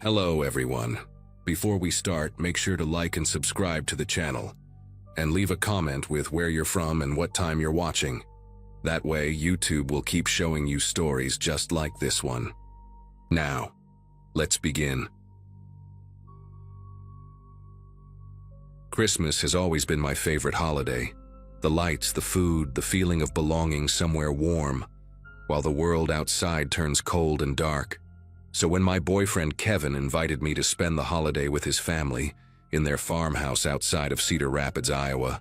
Hello everyone. Before we start, make sure to like and subscribe to the channel, and leave a comment with where you're from and what time you're watching. That way, YouTube will keep showing you stories just like this one. Now, let's begin. Christmas has always been my favorite holiday. The lights, the food, the feeling of belonging somewhere warm, while the world outside turns cold and dark. So when my boyfriend Kevin invited me to spend the holiday with his family in their farmhouse outside of Cedar Rapids, Iowa,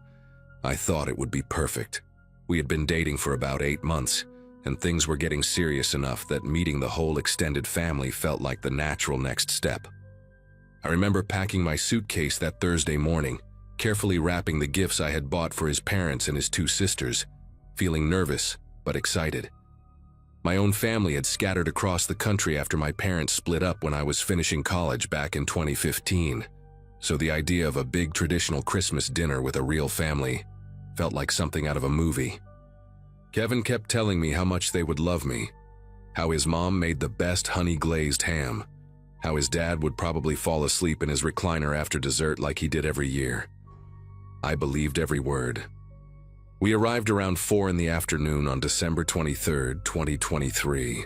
I thought it would be perfect. We had been dating for about 8 months, and things were getting serious enough that meeting the whole extended family felt like the natural next step. I remember packing my suitcase that Thursday morning, carefully wrapping the gifts I had bought for his parents and his 2 sisters, feeling nervous but excited. My own family had scattered across the country after my parents split up when I was finishing college back in 2015, so the idea of a big traditional Christmas dinner with a real family felt like something out of a movie. Kevin kept telling me how much they would love me, how his mom made the best honey-glazed ham, how his dad would probably fall asleep in his recliner after dessert like he did every year. I believed every word. We arrived around 4 in the afternoon on December 23, 2023.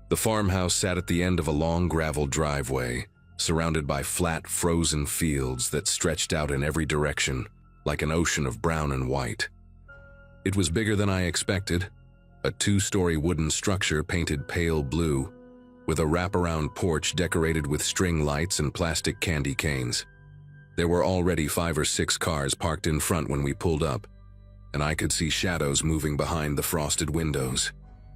The farmhouse sat at the end of a long gravel driveway, surrounded by flat, frozen fields that stretched out in every direction, like an ocean of brown and white. It was bigger than I expected, a 2-story wooden structure painted pale blue, with a wraparound porch decorated with string lights and plastic candy canes. There were already 5 or 6 cars parked in front when we pulled up, and I could see shadows moving behind the frosted windows.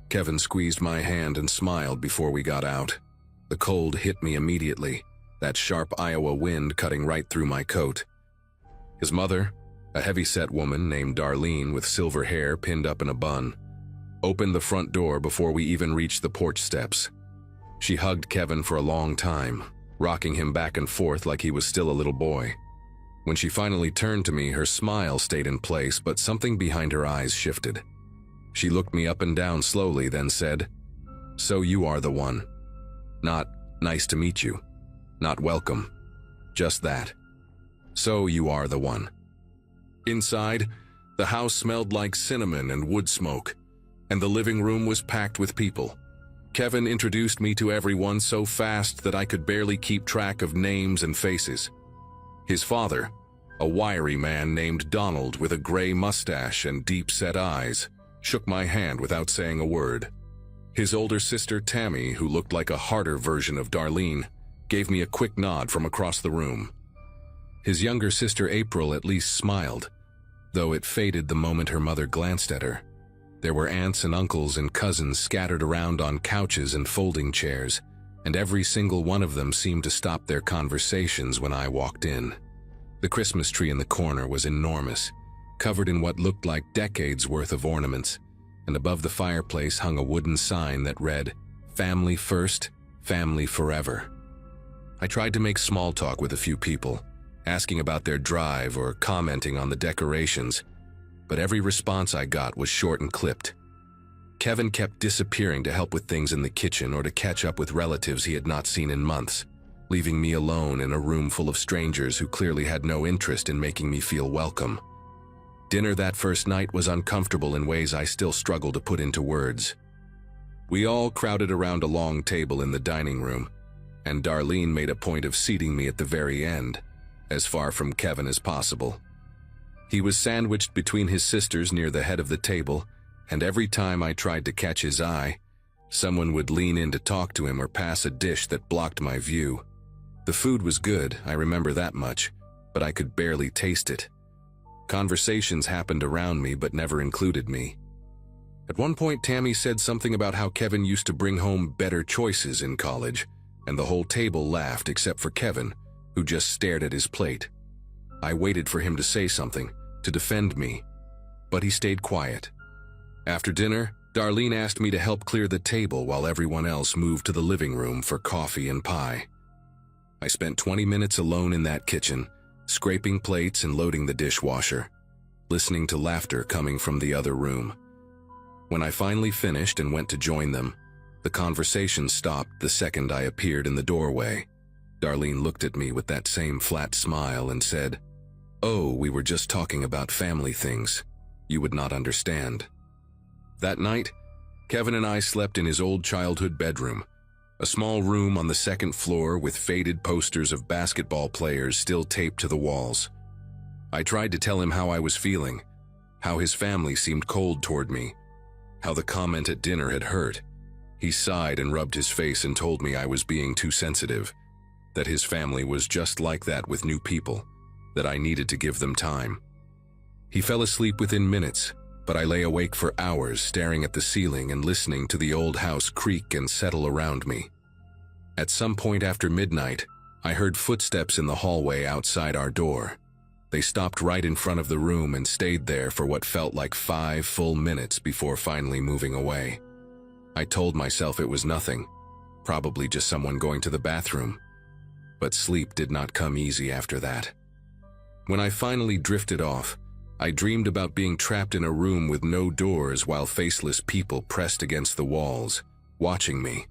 Kevin squeezed my hand and smiled before we got out. The cold hit me immediately, that sharp Iowa wind cutting right through my coat. His mother, a heavy-set woman named Darlene with silver hair pinned up in a bun, opened the front door before we even reached the porch steps. She hugged Kevin for a long time, rocking him back and forth like he was still a little boy. When she finally turned to me, her smile stayed in place, but something behind her eyes shifted. She looked me up and down slowly, then said, "So you are the one." Not, "Nice to meet you." Not, "Welcome." Just that. "So you are the one." Inside, the house smelled like cinnamon and wood smoke, and the living room was packed with people. Kevin introduced me to everyone so fast that I could barely keep track of names and faces. His father, a wiry man named Donald with a gray mustache and deep-set eyes, shook my hand without saying a word. His older sister, Tammy, who looked like a harder version of Darlene, gave me a quick nod from across the room. His younger sister, April, at least smiled, though it faded the moment her mother glanced at her. There were aunts and uncles and cousins scattered around on couches and folding chairs, and every single one of them seemed to stop their conversations when I walked in. The Christmas tree in the corner was enormous, covered in what looked like decades' worth of ornaments, and above the fireplace hung a wooden sign that read, "Family first, family forever." I tried to make small talk with a few people, asking about their drive or commenting on the decorations, but every response I got was short and clipped. Kevin kept disappearing to help with things in the kitchen or to catch up with relatives he had not seen in months, leaving me alone in a room full of strangers who clearly had no interest in making me feel welcome. Dinner that first night was uncomfortable in ways I still struggle to put into words. We all crowded around a long table in the dining room, and Darlene made a point of seating me at the very end, as far from Kevin as possible. He was sandwiched between his sisters near the head of the table, and every time I tried to catch his eye, someone would lean in to talk to him or pass a dish that blocked my view. The food was good, I remember that much, but I could barely taste it. Conversations happened around me but never included me. At one point, Tammy said something about how Kevin used to bring home better choices in college, and the whole table laughed except for Kevin, who just stared at his plate. I waited for him to say something, to defend me, but he stayed quiet. After dinner, Darlene asked me to help clear the table while everyone else moved to the living room for coffee and pie. I spent 20 minutes alone in that kitchen, scraping plates and loading the dishwasher, listening to laughter coming from the other room. When I finally finished and went to join them, the conversation stopped the second I appeared in the doorway, Darlene looked at me with that same flat smile and said, "Oh, we were just talking about family things. You would not understand." That night, Kevin and I slept in his old childhood bedroom, a small room on the second floor with faded posters of basketball players still taped to the walls. I tried to tell him how I was feeling, how his family seemed cold toward me, how the comment at dinner had hurt. He sighed and rubbed his face and told me I was being too sensitive, that his family was just like that with new people, that I needed to give them time. He fell asleep within minutes, but I lay awake for hours staring at the ceiling and listening to the old house creak and settle around me. At some point after midnight, I heard footsteps in the hallway outside our door. They stopped right in front of the room and stayed there for what felt like 5 full minutes before finally moving away. I told myself it was nothing, probably just someone going to the bathroom. But sleep did not come easy after that. When I finally drifted off, I dreamed about being trapped in a room with no doors while faceless people pressed against the walls, watching me.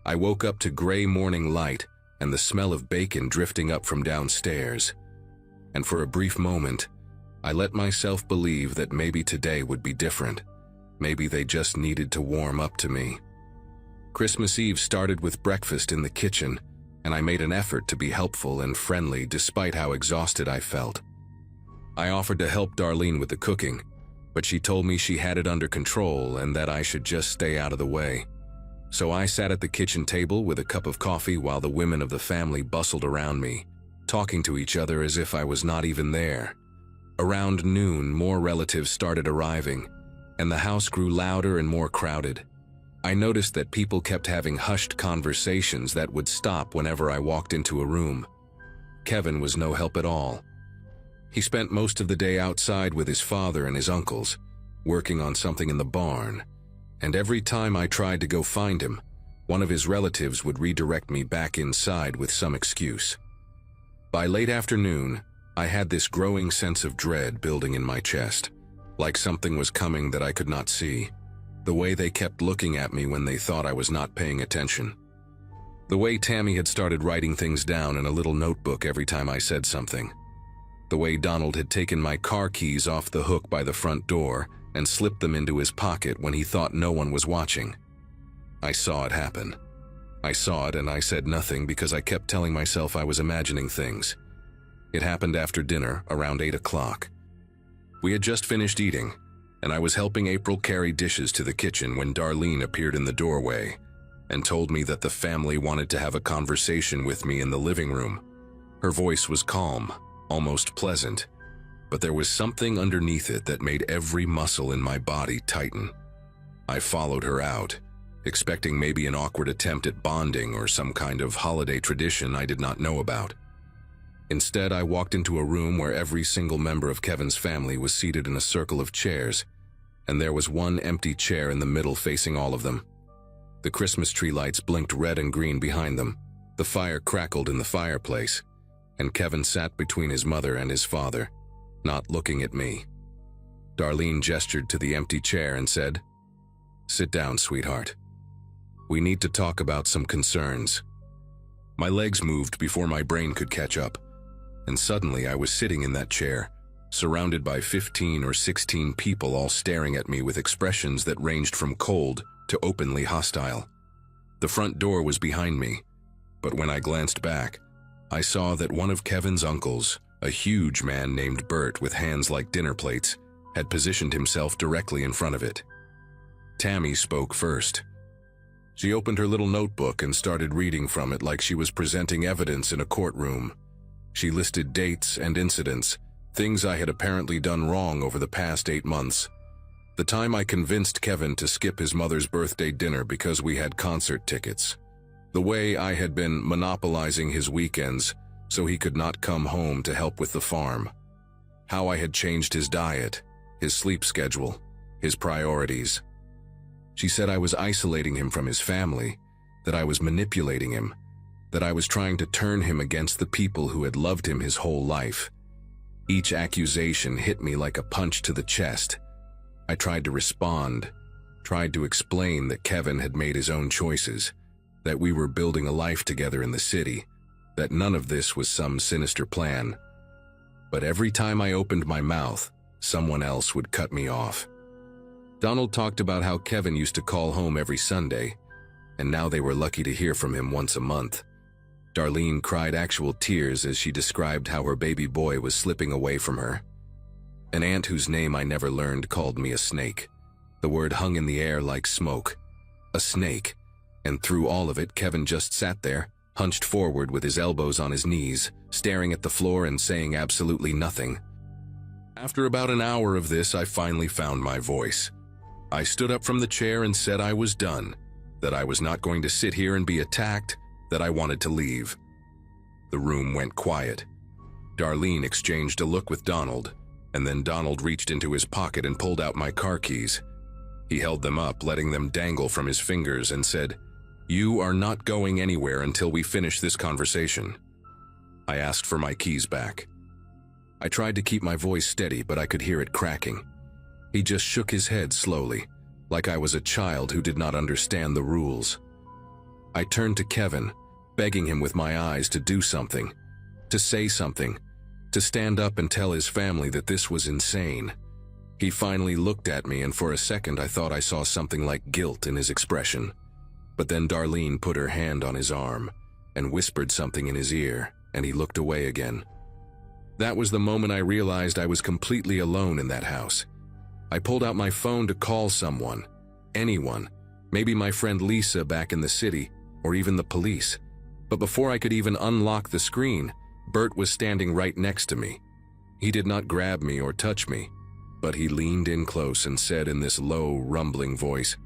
I woke up to gray morning light and the smell of bacon drifting up from downstairs. And for a brief moment, I let myself believe that maybe today would be different. Maybe they just needed to warm up to me. Christmas Eve started with breakfast in the kitchen, and I made an effort to be helpful and friendly despite how exhausted I felt. I offered to help Darlene with the cooking, but she told me she had it under control and that I should just stay out of the way. So I sat at the kitchen table with a cup of coffee while the women of the family bustled around me, talking to each other as if I was not even there. Around noon, more relatives started arriving, and the house grew louder and more crowded. I noticed that people kept having hushed conversations that would stop whenever I walked into a room. Kevin was no help at all. He spent most of the day outside with his father and his uncles, working on something in the barn, and every time I tried to go find him, one of his relatives would redirect me back inside with some excuse. By late afternoon, I had this growing sense of dread building in my chest, like something was coming that I could not see. The way they kept looking at me when they thought I was not paying attention. The way Tammy had started writing things down in a little notebook every time I said something. The way Donald had taken my car keys off the hook by the front door and slipped them into his pocket when he thought no one was watching. I saw it happen. I saw it and I said nothing because I kept telling myself I was imagining things. It happened after dinner, around 8 o'clock. We had just finished eating, and I was helping April carry dishes to the kitchen when Darlene appeared in the doorway and told me that the family wanted to have a conversation with me in the living room. Her voice was calm, almost pleasant, but there was something underneath it that made every muscle in my body tighten. I followed her out, expecting maybe an awkward attempt at bonding or some kind of holiday tradition I did not know about. Instead, I walked into a room where every single member of Kevin's family was seated in a circle of chairs, and there was one empty chair in the middle facing all of them. The Christmas tree lights blinked red and green behind them, the fire crackled in the fireplace, and Kevin sat between his mother and his father, not looking at me. Darlene gestured to the empty chair and said, "Sit down, sweetheart. We need to talk about some concerns." My legs moved before my brain could catch up, and suddenly I was sitting in that chair, surrounded by 15 or 16 people all staring at me with expressions that ranged from cold to openly hostile. The front door was behind me, but when I glanced back, I saw that one of Kevin's uncles, a huge man named Bert with hands like dinner plates, had positioned himself directly in front of it. Tammy spoke first. She opened her little notebook and started reading from it like she was presenting evidence in a courtroom. She listed dates and incidents, things I had apparently done wrong over the past 8 months. The time I convinced Kevin to skip his mother's birthday dinner because we had concert tickets. The way I had been monopolizing his weekends so he could not come home to help with the farm. How I had changed his diet, his sleep schedule, his priorities. She said I was isolating him from his family, that I was manipulating him, that I was trying to turn him against the people who had loved him his whole life. Each accusation hit me like a punch to the chest. I tried to respond, tried to explain that Kevin had made his own choices, that we were building a life together in the city, that none of this was some sinister plan. But every time I opened my mouth, someone else would cut me off. Donald talked about how Kevin used to call home every Sunday, and now they were lucky to hear from him once a month. Darlene cried actual tears as she described how her baby boy was slipping away from her. An aunt whose name I never learned called me a snake. The word hung in the air like smoke. A snake. And through all of it, Kevin just sat there, hunched forward with his elbows on his knees, staring at the floor and saying absolutely nothing. After about an hour of this, I finally found my voice. I stood up from the chair and said I was done, that I was not going to sit here and be attacked, that I wanted to leave. The room went quiet. Darlene exchanged a look with Donald, and then Donald reached into his pocket and pulled out my car keys. He held them up, letting them dangle from his fingers, and said, "You are not going anywhere until we finish this conversation." I asked for my keys back. I tried to keep my voice steady, but I could hear it cracking. He just shook his head slowly, like I was a child who did not understand the rules. I turned to Kevin, begging him with my eyes to do something, to say something, to stand up and tell his family that this was insane. He finally looked at me, and for a second I thought I saw something like guilt in his expression. But then Darlene put her hand on his arm and whispered something in his ear, and he looked away again. That was the moment I realized I was completely alone in that house. I pulled out my phone to call someone, anyone, maybe my friend Lisa back in the city, or even the police. But before I could even unlock the screen, Bert was standing right next to me. He did not grab me or touch me, but he leaned in close and said in this low, rumbling voice,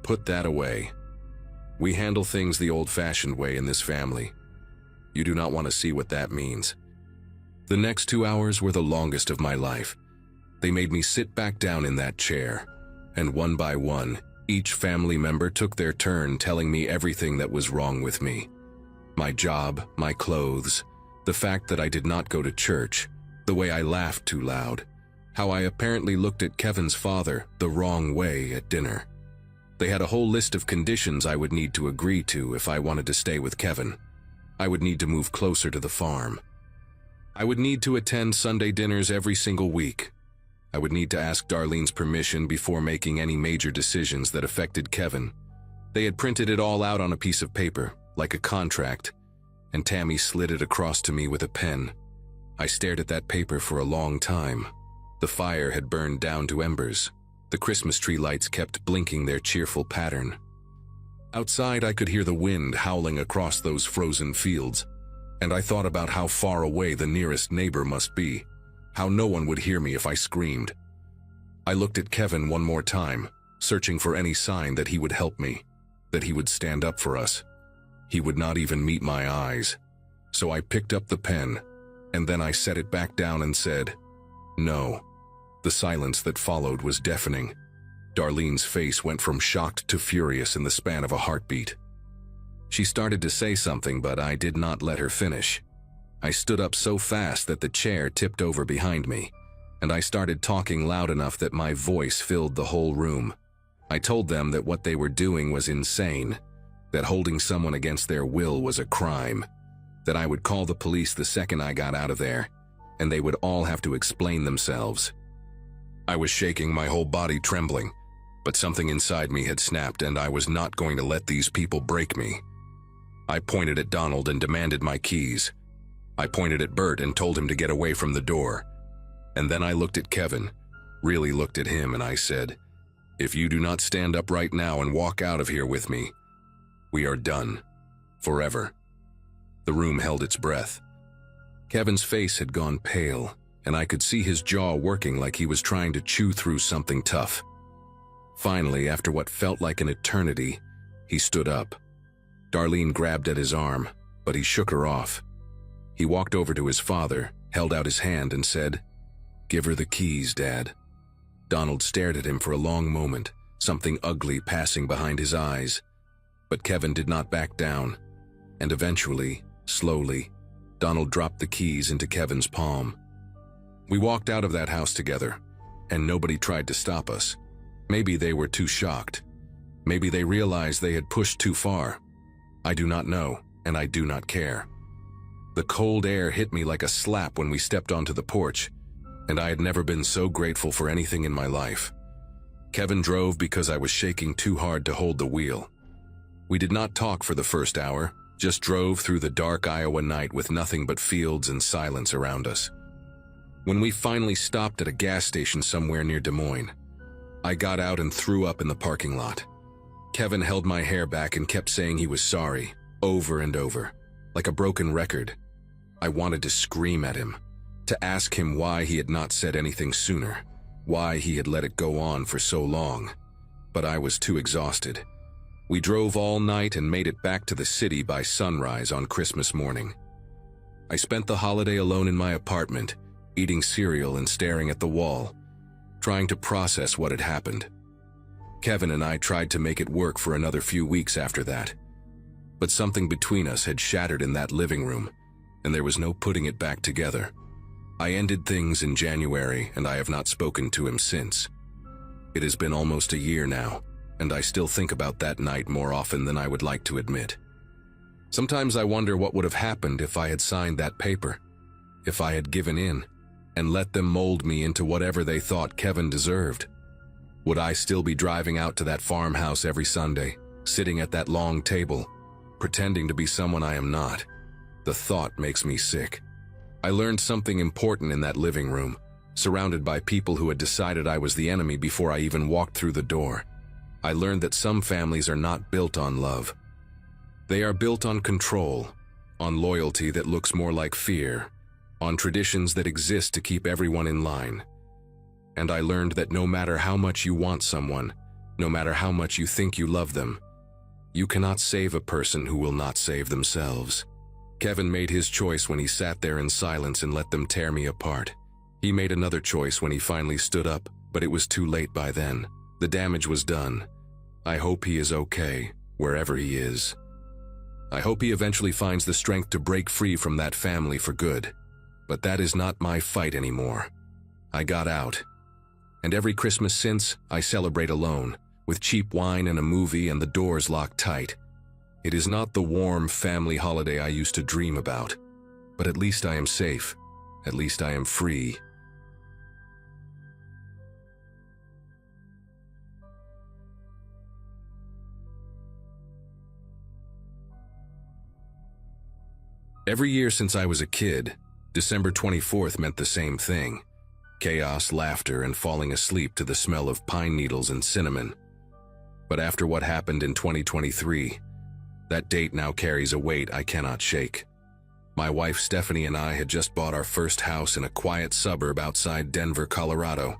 "Put that away. We handle things the old-fashioned way in this family. You do not want to see what that means." The next 2 hours were the longest of my life. They made me sit back down in that chair, and one by one, each family member took their turn telling me everything that was wrong with me. My job, my clothes, the fact that I did not go to church, the way I laughed too loud, how I apparently looked at Kevin's father the wrong way at dinner. They had a whole list of conditions I would need to agree to if I wanted to stay with Kevin. I would need to move closer to the farm. I would need to attend Sunday dinners every single week. I would need to ask Darlene's permission before making any major decisions that affected Kevin. They had printed it all out on a piece of paper, like a contract, and Tammy slid it across to me with a pen. I stared at that paper for a long time. The fire had burned down to embers. The Christmas tree lights kept blinking their cheerful pattern. Outside, I could hear the wind howling across those frozen fields, and I thought about how far away the nearest neighbor must be, how no one would hear me if I screamed. I looked at Kevin one more time, searching for any sign that he would help me, that he would stand up for us. He would not even meet my eyes. So I picked up the pen, and then I set it back down and said, "No." The silence that followed was deafening. Darlene's face went from shocked to furious in the span of a heartbeat. She started to say something, but I did not let her finish. I stood up so fast that the chair tipped over behind me, and I started talking loud enough that my voice filled the whole room. I told them that what they were doing was insane, that holding someone against their will was a crime, that I would call the police the second I got out of there, and they would all have to explain themselves. I was shaking, my whole body trembling, but something inside me had snapped, and I was not going to let these people break me. I pointed at Donald and demanded my keys. I pointed at Bert and told him to get away from the door. And then I looked at Kevin, really looked at him, and I said, "If you do not stand up right now and walk out of here with me, we are done. Forever." The room held its breath. Kevin's face had gone pale, and I could see his jaw working like he was trying to chew through something tough. Finally, after what felt like an eternity, he stood up. Darlene grabbed at his arm, but he shook her off. He walked over to his father, held out his hand, and said, "Give her the keys, Dad." Donald stared at him for a long moment, something ugly passing behind his eyes. But Kevin did not back down, and eventually, slowly, Donald dropped the keys into Kevin's palm. We walked out of that house together, and nobody tried to stop us. Maybe they were too shocked. Maybe they realized they had pushed too far. I do not know, and I do not care. The cold air hit me like a slap when we stepped onto the porch, and I had never been so grateful for anything in my life. Kevin drove because I was shaking too hard to hold the wheel. We did not talk for the first hour, just drove through the dark Iowa night with nothing but fields and silence around us. When we finally stopped at a gas station somewhere near Des Moines, I got out and threw up in the parking lot. Kevin held my hair back and kept saying he was sorry, over and over, like a broken record. I wanted to scream at him, to ask him why he had not said anything sooner, why he had let it go on for so long. But I was too exhausted. We drove all night and made it back to the city by sunrise on Christmas morning. I spent the holiday alone in my apartment, eating cereal and staring at the wall, trying to process what had happened. Kevin and I tried to make it work for another few weeks after that. But something between us had shattered in that living room, and there was no putting it back together. I ended things in January, and I have not spoken to him since. It has been almost a year now, and I still think about that night more often than I would like to admit. Sometimes I wonder what would have happened if I had signed that paper, if I had given in, and let them mold me into whatever they thought Kevin deserved. Would I still be driving out to that farmhouse every Sunday, sitting at that long table, pretending to be someone I am not? The thought makes me sick. I learned something important in that living room, surrounded by people who had decided I was the enemy before I even walked through the door. I learned that some families are not built on love. They are built on control, on loyalty that looks more like fear, on traditions that exist to keep everyone in line. And I learned that no matter how much you want someone, no matter how much you think you love them, you cannot save a person who will not save themselves. Kevin made his choice when he sat there in silence and let them tear me apart. He made another choice when he finally stood up, but it was too late by then. The damage was done. I hope he is okay, wherever he is. I hope he eventually finds the strength to break free from that family for good. But that is not my fight anymore. I got out. And every Christmas since, I celebrate alone, with cheap wine and a movie and the doors locked tight. It is not the warm family holiday I used to dream about. But at least I am safe. At least I am free. Every year since I was a kid, December 24th meant the same thing. Chaos, laughter, and falling asleep to the smell of pine needles and cinnamon. But after what happened in 2023, that date now carries a weight I cannot shake. My wife Stephanie and I had just bought our first house in a quiet suburb outside Denver, Colorado.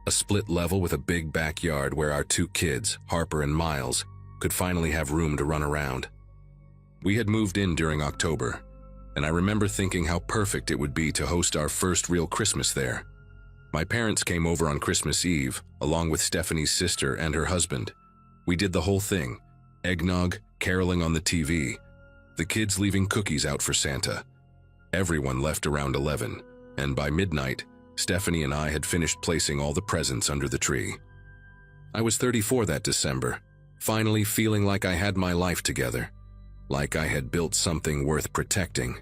A split level with a big backyard where our two kids, Harper and Miles, could finally have room to run around. We had moved in during October, and I remember thinking how perfect it would be to host our first real Christmas there. My parents came over on Christmas Eve, along with Stephanie's sister and her husband. We did the whole thing, eggnog, caroling on the TV, the kids leaving cookies out for Santa. Everyone left around 11, and by midnight, Stephanie and I had finished placing all the presents under the tree. I was 34 that December, finally feeling like I had my life together, like I had built something worth protecting.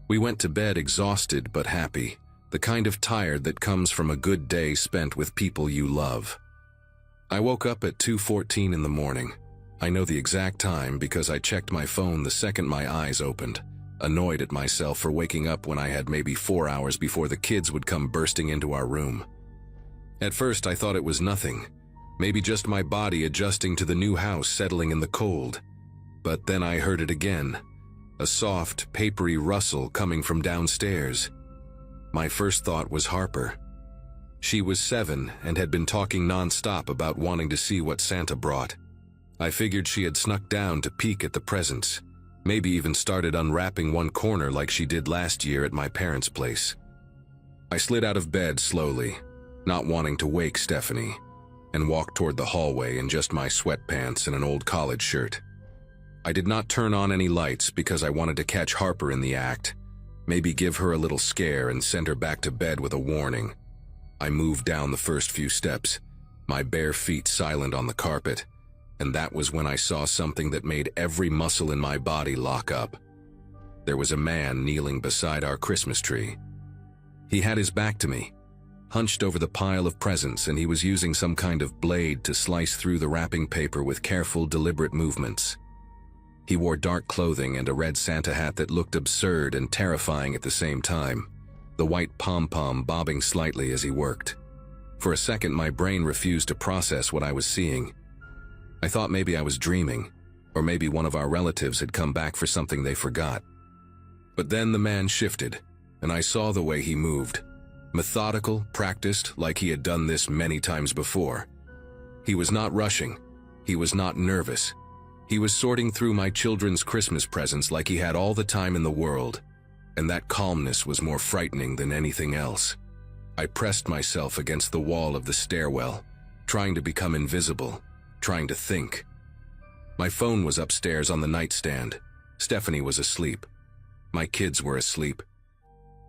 We went to bed exhausted but happy, the kind of tired that comes from a good day spent with people you love. I woke up at 2:14 in the morning. I know the exact time because I checked my phone the second my eyes opened, annoyed at myself for waking up when I had maybe 4 hours before the kids would come bursting into our room. At first I thought it was nothing, maybe just my body adjusting to the new house settling in the cold. But then I heard it again, a soft, papery rustle coming from downstairs. My first thought was Harper. She was 7 and had been talking non-stop about wanting to see what Santa brought. I figured she had snuck down to peek at the presents, maybe even started unwrapping one corner like she did last year at my parents' place. I slid out of bed slowly, not wanting to wake Stephanie, and walked toward the hallway in just my sweatpants and an old college shirt. I did not turn on any lights because I wanted to catch Harper in the act, maybe give her a little scare and send her back to bed with a warning. I moved down the first few steps, my bare feet silent on the carpet, and that was when I saw something that made every muscle in my body lock up. there was a man kneeling beside our Christmas tree. He had his back to me, hunched over the pile of presents, and he was using some kind of blade to slice through the wrapping paper with careful, deliberate movements. He wore dark clothing and a red Santa hat that looked absurd and terrifying at the same time, the white pom-pom bobbing slightly as he worked. For a second, my brain refused to process what I was seeing. I thought maybe I was dreaming, or maybe one of our relatives had come back for something they forgot. But then the man shifted, and I saw the way he moved. Methodical, practiced, like he had done this many times before. He was not rushing. He was not nervous. He was sorting through my children's Christmas presents like he had all the time in the world, and that calmness was more frightening than anything else. I pressed myself against the wall of the stairwell, trying to become invisible, trying to think. My phone was upstairs on the nightstand. Stephanie was asleep. My kids were asleep.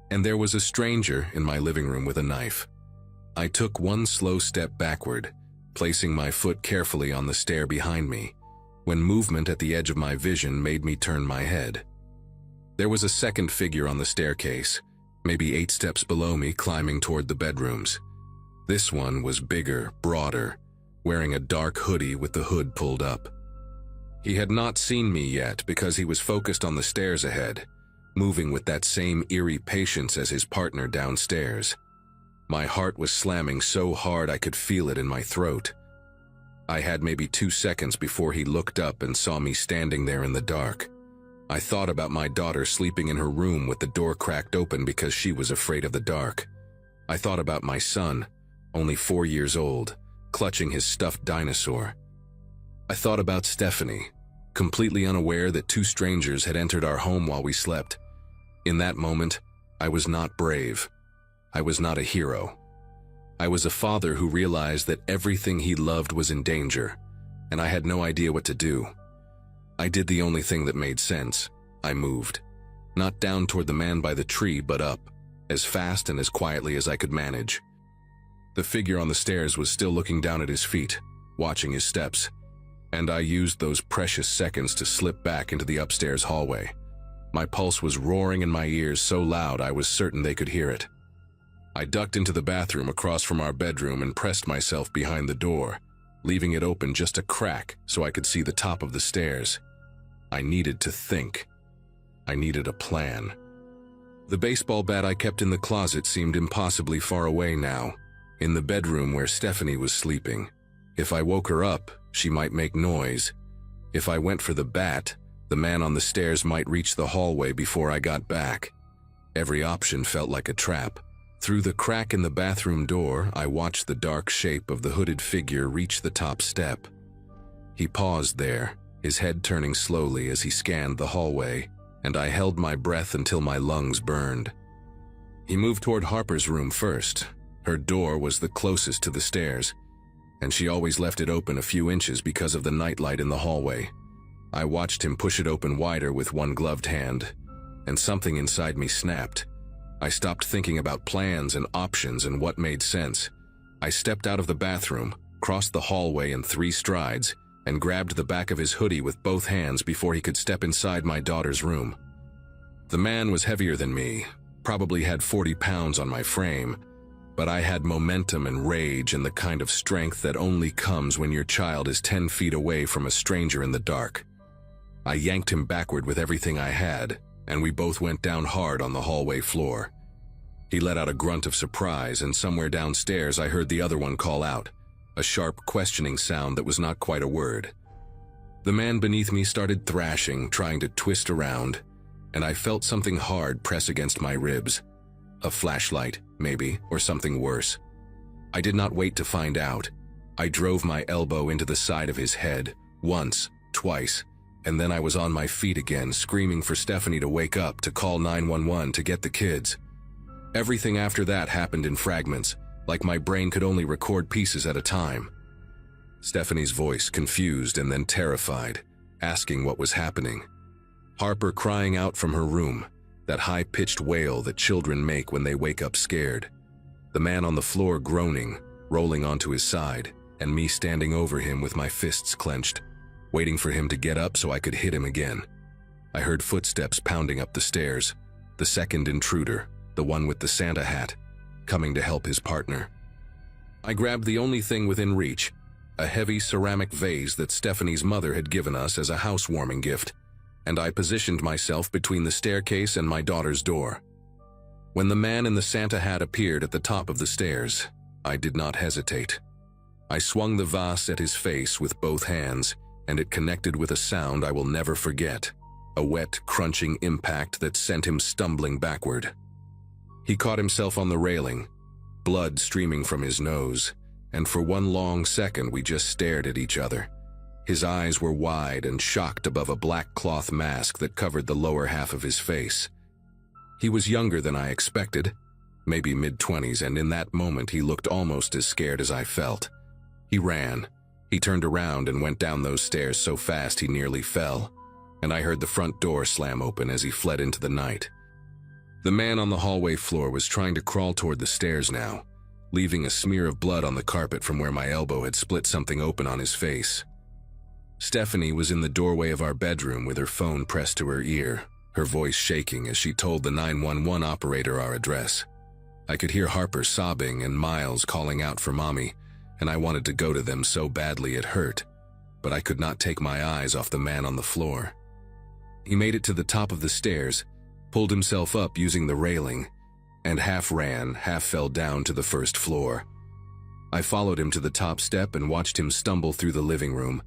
And there was a stranger in my living room with a knife. I took one slow step backward, placing my foot carefully on the stair behind me, when movement at the edge of my vision made me turn my head. There was a second figure on the staircase, maybe 8 steps below me, climbing toward the bedrooms. This one was bigger, broader, wearing a dark hoodie with the hood pulled up. He had not seen me yet because he was focused on the stairs ahead, moving with that same eerie patience as his partner downstairs. My heart was slamming so hard I could feel it in my throat. I had maybe 2 seconds before he looked up and saw me standing there in the dark. I thought about my daughter sleeping in her room with the door cracked open because she was afraid of the dark. I thought about my son, only 4 years old, clutching his stuffed dinosaur. I thought about Stephanie, completely unaware that 2 strangers had entered our home while we slept. In that moment, I was not brave. I was not a hero. I was a father who realized that everything he loved was in danger, and I had no idea what to do. I did the only thing that made sense. I moved. Not down toward the man by the tree, but up, as fast and as quietly as I could manage. The figure on the stairs was still looking down at his feet, watching his steps, and I used those precious seconds to slip back into the upstairs hallway. My pulse was roaring in my ears so loud I was certain they could hear it. I ducked into the bathroom across from our bedroom and pressed myself behind the door, leaving it open just a crack so I could see the top of the stairs. I needed to think. I needed a plan. The baseball bat I kept in the closet seemed impossibly far away now, in the bedroom where Stephanie was sleeping. If I woke her up, she might make noise. If I went for the bat, the man on the stairs might reach the hallway before I got back. Every option felt like a trap. Through the crack in the bathroom door, I watched the dark shape of the hooded figure reach the top step. He paused there, his head turning slowly as he scanned the hallway, and I held my breath until my lungs burned. He moved toward Harper's room first. Her door was the closest to the stairs, and she always left it open a few inches because of the nightlight in the hallway. I watched him push it open wider with one gloved hand, and something inside me snapped. I stopped thinking about plans and options and what made sense. I stepped out of the bathroom, crossed the hallway in 3 strides, and grabbed the back of his hoodie with both hands before he could step inside my daughter's room. The man was heavier than me, probably had 40 pounds on my frame, but I had momentum and rage and the kind of strength that only comes when your child is 10 feet away from a stranger in the dark. I yanked him backward with everything I had, and we both went down hard on the hallway floor. He let out a grunt of surprise, and somewhere downstairs I heard the other one call out, a sharp, questioning sound that was not quite a word. The man beneath me started thrashing, trying to twist around, and I felt something hard press against my ribs. A flashlight, maybe, or something worse. I did not wait to find out. I drove my elbow into the side of his head, once, twice, and then I was on my feet again, screaming for Stephanie to wake up, to call 911 to get the kids. Everything after that happened in fragments, like my brain could only record pieces at a time. Stephanie's voice, confused and then terrified, asking what was happening. Harper crying out from her room, that high-pitched wail that children make when they wake up scared. The man on the floor groaning, rolling onto his side, and me standing over him with my fists clenched, waiting for him to get up so I could hit him again. I heard footsteps pounding up the stairs, the second intruder, the one with the Santa hat, coming to help his partner. I grabbed the only thing within reach, a heavy ceramic vase that Stephanie's mother had given us as a housewarming gift, and I positioned myself between the staircase and my daughter's door. When the man in the Santa hat appeared at the top of the stairs, I did not hesitate. I swung the vase at his face with both hands, and it connected with a sound I will never forget, a wet, crunching impact that sent him stumbling backward. He caught himself on the railing, blood streaming from his nose, and for one long second we just stared at each other. His eyes were wide and shocked above a black cloth mask that covered the lower half of his face. He was younger than I expected, maybe mid-20s, and in that moment he looked almost as scared as I felt. He ran. He turned around and went down those stairs so fast he nearly fell, and I heard the front door slam open as he fled into the night. The man on the hallway floor was trying to crawl toward the stairs now, leaving a smear of blood on the carpet from where my elbow had split something open on his face. Stephanie was in the doorway of our bedroom with her phone pressed to her ear, her voice shaking as she told the 911 operator our address. I could hear Harper sobbing and Miles calling out for Mommy, and I wanted to go to them so badly it hurt, but I could not take my eyes off the man on the floor. He made it to the top of the stairs, pulled himself up using the railing, and half ran, half fell down to the first floor. I followed him to the top step and watched him stumble through the living room,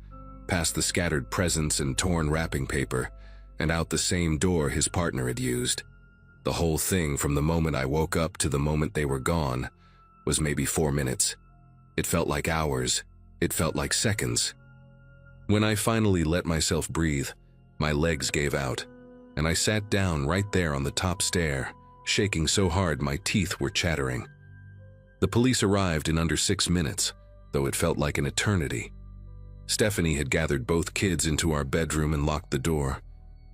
past the scattered presents and torn wrapping paper, and out the same door his partner had used. The whole thing, from the moment I woke up to the moment they were gone, was maybe 4 minutes. It felt like hours. It felt like seconds. When I finally let myself breathe, my legs gave out, and I sat down right there on the top stair, shaking so hard my teeth were chattering. The police arrived in under 6 minutes, though it felt like an eternity. Stephanie had gathered both kids into our bedroom and locked the door,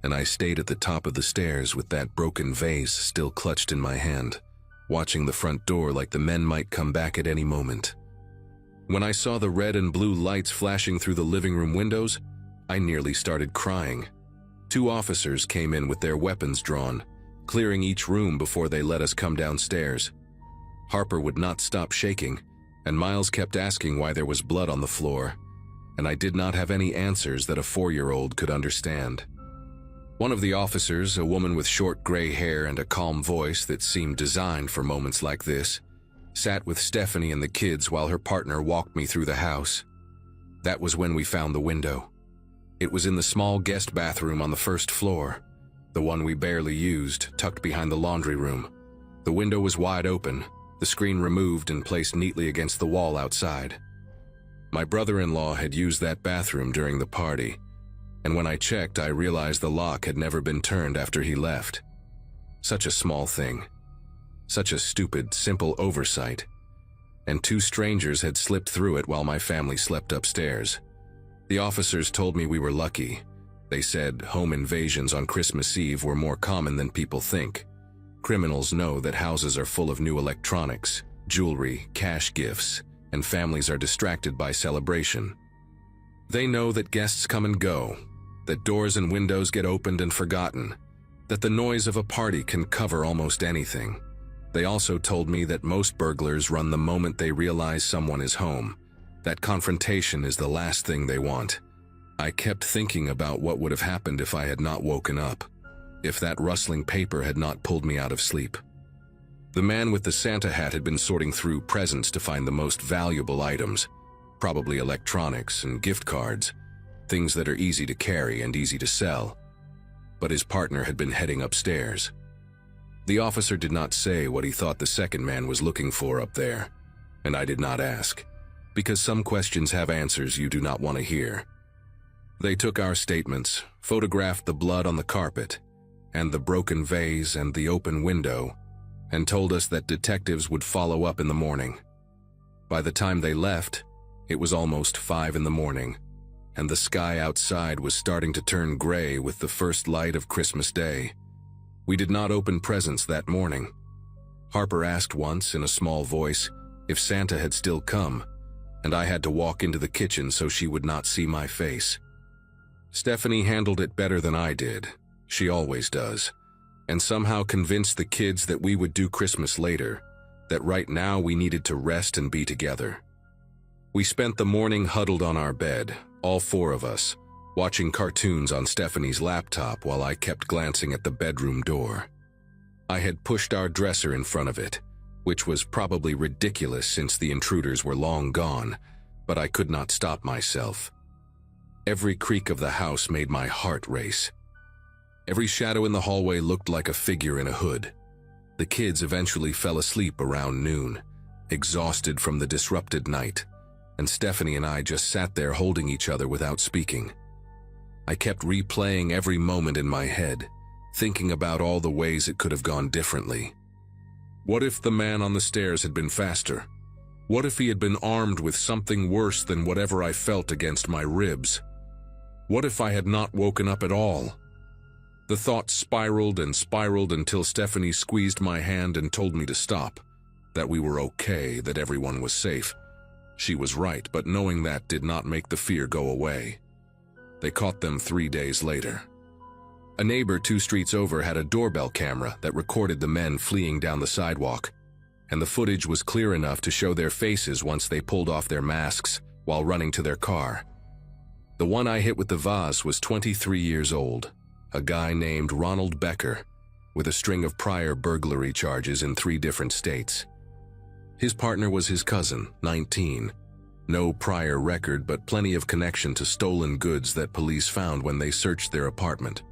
and I stayed at the top of the stairs with that broken vase still clutched in my hand, watching the front door like the men might come back at any moment. When I saw the red and blue lights flashing through the living room windows, I nearly started crying. 2 officers came in with their weapons drawn, clearing each room before they let us come downstairs. Harper would not stop shaking, and Miles kept asking why there was blood on the floor, and I did not have any answers that a 4-year-old could understand. One of the officers, a woman with short gray hair and a calm voice that seemed designed for moments like this, sat with Stephanie and the kids while her partner walked me through the house. That was when we found the window. It was in the small guest bathroom on the first floor, the one we barely used, tucked behind the laundry room. The window was wide open, the screen removed and placed neatly against the wall outside. My brother-in-law had used that bathroom during the party, and when I checked, I realized the lock had never been turned after he left. Such a small thing. Such a stupid, simple oversight. And 2 strangers had slipped through it while my family slept upstairs. The officers told me we were lucky. They said home invasions on Christmas Eve were more common than people think. Criminals know that houses are full of new electronics, jewelry, cash gifts, and families are distracted by celebration. They know that guests come and go, that doors and windows get opened and forgotten, that the noise of a party can cover almost anything. They also told me that most burglars run the moment they realize someone is home. That confrontation is the last thing they want. I kept thinking about what would have happened if I had not woken up, if that rustling paper had not pulled me out of sleep. The man with the Santa hat had been sorting through presents to find the most valuable items, probably electronics and gift cards, things that are easy to carry and easy to sell. But his partner had been heading upstairs. The officer did not say what he thought the second man was looking for up there, and I did not ask, because some questions have answers you do not want to hear. They took our statements, photographed the blood on the carpet, and the broken vase and the open window, and told us that detectives would follow up in the morning. By the time they left, it was almost 5 in the morning, and the sky outside was starting to turn gray with the first light of Christmas Day. We did not open presents that morning. Harper asked once in a small voice if Santa had still come, and I had to walk into the kitchen so she would not see my face. Stephanie handled it better than I did. She always does. And somehow convinced the kids that we would do Christmas later, that right now we needed to rest and be together. We spent the morning huddled on our bed, all four of us, watching cartoons on Stephanie's laptop while I kept glancing at the bedroom door. I had pushed our dresser in front of it, which was probably ridiculous since the intruders were long gone, but I could not stop myself. Every creak of the house made my heart race. Every shadow in the hallway looked like a figure in a hood. The kids eventually fell asleep around noon, exhausted from the disrupted night, and Stephanie and I just sat there holding each other without speaking. I kept replaying every moment in my head, thinking about all the ways it could have gone differently. What if the man on the stairs had been faster? What if he had been armed with something worse than whatever I felt against my ribs? What if I had not woken up at all? The thoughts spiraled and spiraled until Stephanie squeezed my hand and told me to stop, that we were okay, that everyone was safe. She was right, but knowing that did not make the fear go away. They caught them 3 days later. A neighbor 2 streets over had a doorbell camera that recorded the men fleeing down the sidewalk, and the footage was clear enough to show their faces once they pulled off their masks while running to their car. The one I hit with the vase was 23 years old, a guy named Ronald Becker, with a string of prior burglary charges in 3 different states. His partner was his cousin, 19. No prior record, but plenty of connection to stolen goods that police found when they searched their apartment.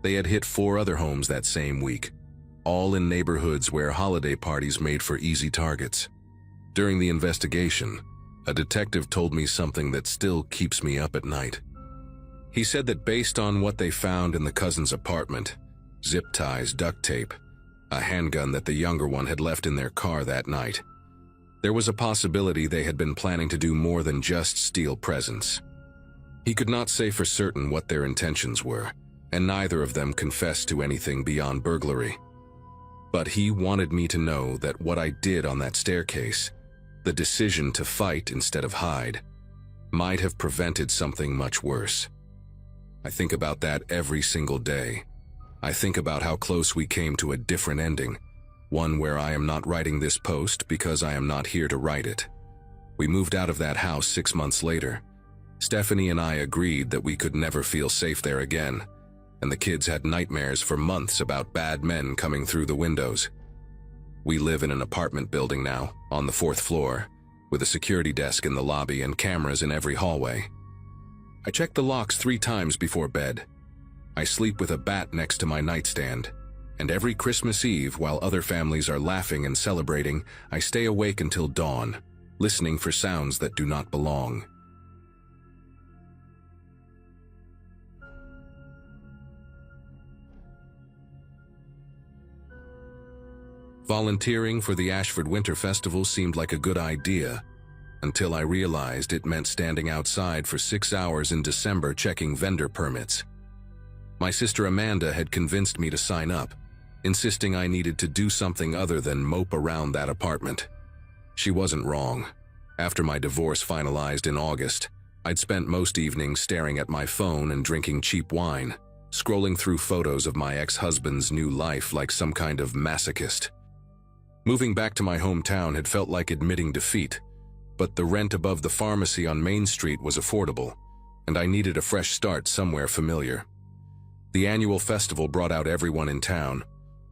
They had hit 4 other homes that same week, all in neighborhoods where holiday parties made for easy targets. During the investigation, a detective told me something that still keeps me up at night. He said that based on what they found in the cousin's apartment, zip ties, duct tape, a handgun that the younger one had left in their car that night, there was a possibility they had been planning to do more than just steal presents. He could not say for certain what their intentions were, and neither of them confessed to anything beyond burglary. But he wanted me to know that what I did on that staircase, the decision to fight instead of hide, might have prevented something much worse. I think about that every single day. I think about how close we came to a different ending, one where I am not writing this post because I am not here to write it. We moved out of that house 6 months later. Stephanie and I agreed that we could never feel safe there again, and the kids had nightmares for months about bad men coming through the windows. We live in an apartment building now, on the 4th floor, with a security desk in the lobby and cameras in every hallway. I check the locks 3 times before bed. I sleep with a bat next to my nightstand, and every Christmas Eve, while other families are laughing and celebrating, I stay awake until dawn, listening for sounds that do not belong. Volunteering for the Ashford Winter Festival seemed like a good idea, until I realized it meant standing outside for 6 hours in December checking vendor permits. My sister Amanda had convinced me to sign up, insisting I needed to do something other than mope around that apartment. She wasn't wrong. After my divorce finalized in August, I'd spent most evenings staring at my phone and drinking cheap wine, scrolling through photos of my ex-husband's new life like some kind of masochist. Moving back to my hometown had felt like admitting defeat, but the rent above the pharmacy on Main Street was affordable, and I needed a fresh start somewhere familiar. The annual festival brought out everyone in town,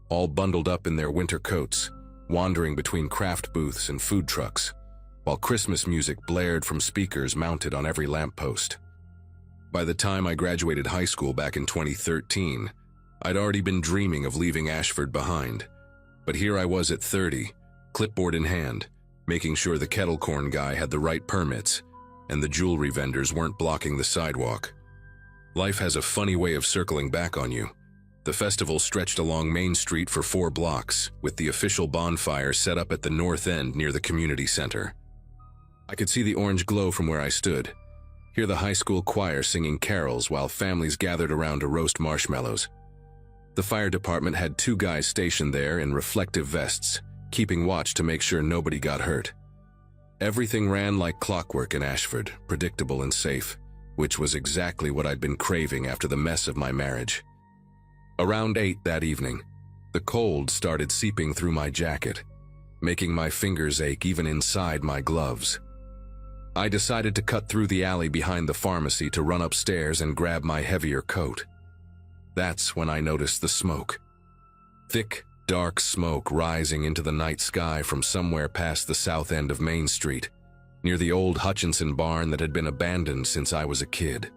all bundled up in their winter coats, wandering between craft booths and food trucks, while Christmas music blared from speakers mounted on every lamppost. By the time I graduated high school back in 2013, I'd already been dreaming of leaving Ashford behind. But here I was at 30, clipboard in hand, making sure the kettle corn guy had the right permits, and the jewelry vendors weren't blocking the sidewalk. Life has a funny way of circling back on you. The festival stretched along Main Street for 4 blocks, with the official bonfire set up at the north end near the community center. I could see the orange glow from where I stood, hear the high school choir singing carols while families gathered around to roast marshmallows. The fire department had 2 guys stationed there in reflective vests, keeping watch to make sure nobody got hurt. Everything ran like clockwork in Ashford, predictable and safe, which was exactly what I'd been craving after the mess of my marriage. Around 8 that evening, the cold started seeping through my jacket, making my fingers ache even inside my gloves. I decided to cut through the alley behind the pharmacy to run upstairs and grab my heavier coat. That's when I noticed the smoke. Thick, dark smoke rising into the night sky from somewhere past the south end of Main Street, near the old Hutchinson barn that had been abandoned since I was a kid.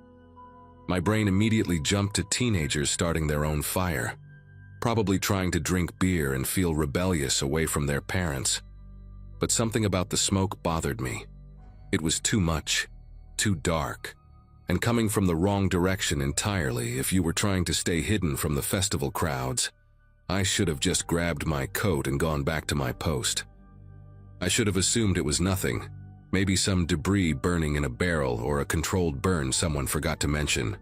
My brain immediately jumped to teenagers starting their own fire, probably trying to drink beer and feel rebellious away from their parents. But something about the smoke bothered me. It was too much, too dark, and coming from the wrong direction entirely if you were trying to stay hidden from the festival crowds. I should have just grabbed my coat and gone back to my post. I should have assumed it was nothing, maybe some debris burning in a barrel or a controlled burn someone forgot to mention.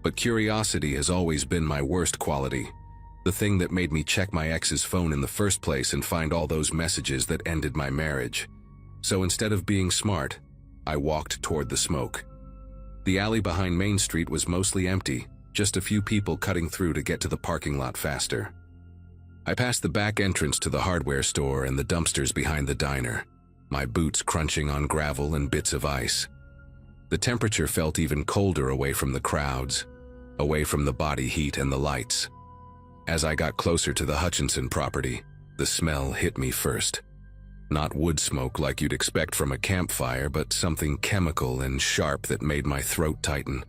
But curiosity has always been my worst quality, the thing that made me check my ex's phone in the first place and find all those messages that ended my marriage. So instead of being smart, I walked toward the smoke. The alley behind Main Street was mostly empty, just a few people cutting through to get to the parking lot faster. I passed the back entrance to the hardware store and the dumpsters behind the diner, my boots crunching on gravel and bits of ice. The temperature felt even colder away from the crowds, away from the body heat and the lights. As I got closer to the Hutchinson property, the smell hit me first. Not wood smoke like you'd expect from a campfire, but something chemical and sharp that made my throat tighten.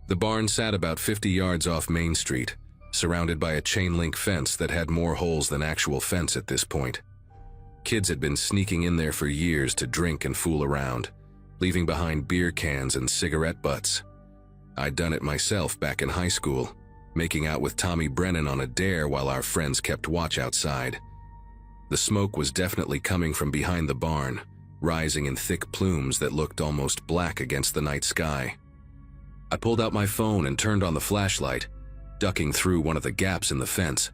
The barn sat about 50 yards off Main Street, surrounded by a chain-link fence that had more holes than actual fence at this point. Kids had been sneaking in there for years to drink and fool around, leaving behind beer cans and cigarette butts. I'd done it myself back in high school, making out with Tommy Brennan on a dare while our friends kept watch outside. The smoke was definitely coming from behind the barn, rising in thick plumes that looked almost black against the night sky. I pulled out my phone and turned on the flashlight, ducking through one of the gaps in the fence.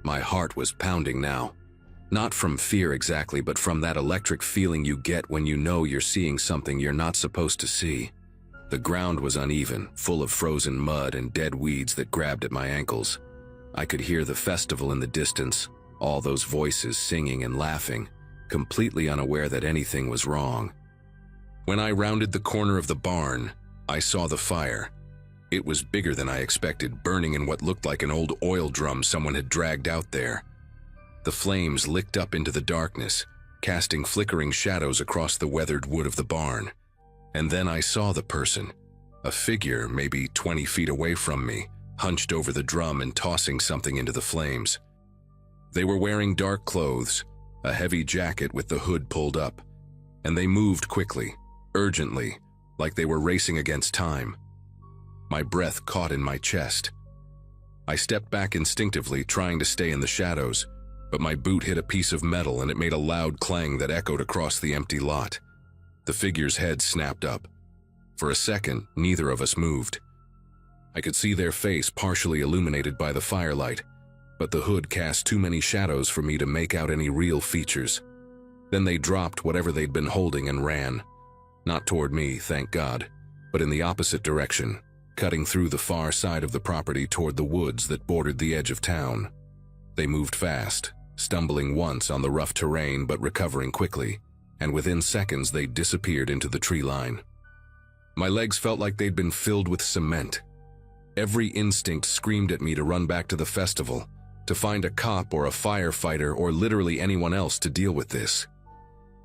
My heart was pounding now. Not from fear exactly, but from that electric feeling you get when you know you're seeing something you're not supposed to see. The ground was uneven, full of frozen mud and dead weeds that grabbed at my ankles. I could hear the festival in the distance, all those voices singing and laughing, completely unaware that anything was wrong. When I rounded the corner of the barn, I saw the fire. It was bigger than I expected, burning in what looked like an old oil drum someone had dragged out there. The flames licked up into the darkness, casting flickering shadows across the weathered wood of the barn. And then I saw the person, a figure maybe 20 feet away from me, hunched over the drum and tossing something into the flames. They were wearing dark clothes, a heavy jacket with the hood pulled up, and they moved quickly, urgently, like they were racing against time. My breath caught in my chest. I stepped back instinctively, trying to stay in the shadows, but my boot hit a piece of metal and it made a loud clang that echoed across the empty lot. The figure's head snapped up. For a second, neither of us moved. I could see their face partially illuminated by the firelight, but the hood cast too many shadows for me to make out any real features. Then they dropped whatever they'd been holding and ran. Not toward me, thank God, but in the opposite direction, cutting through the far side of the property toward the woods that bordered the edge of town. They moved fast, stumbling once on the rough terrain but recovering quickly, and within seconds they disappeared into the tree line. My legs felt like they'd been filled with cement. Every instinct screamed at me to run back to the festival, to find a cop or a firefighter or literally anyone else to deal with this.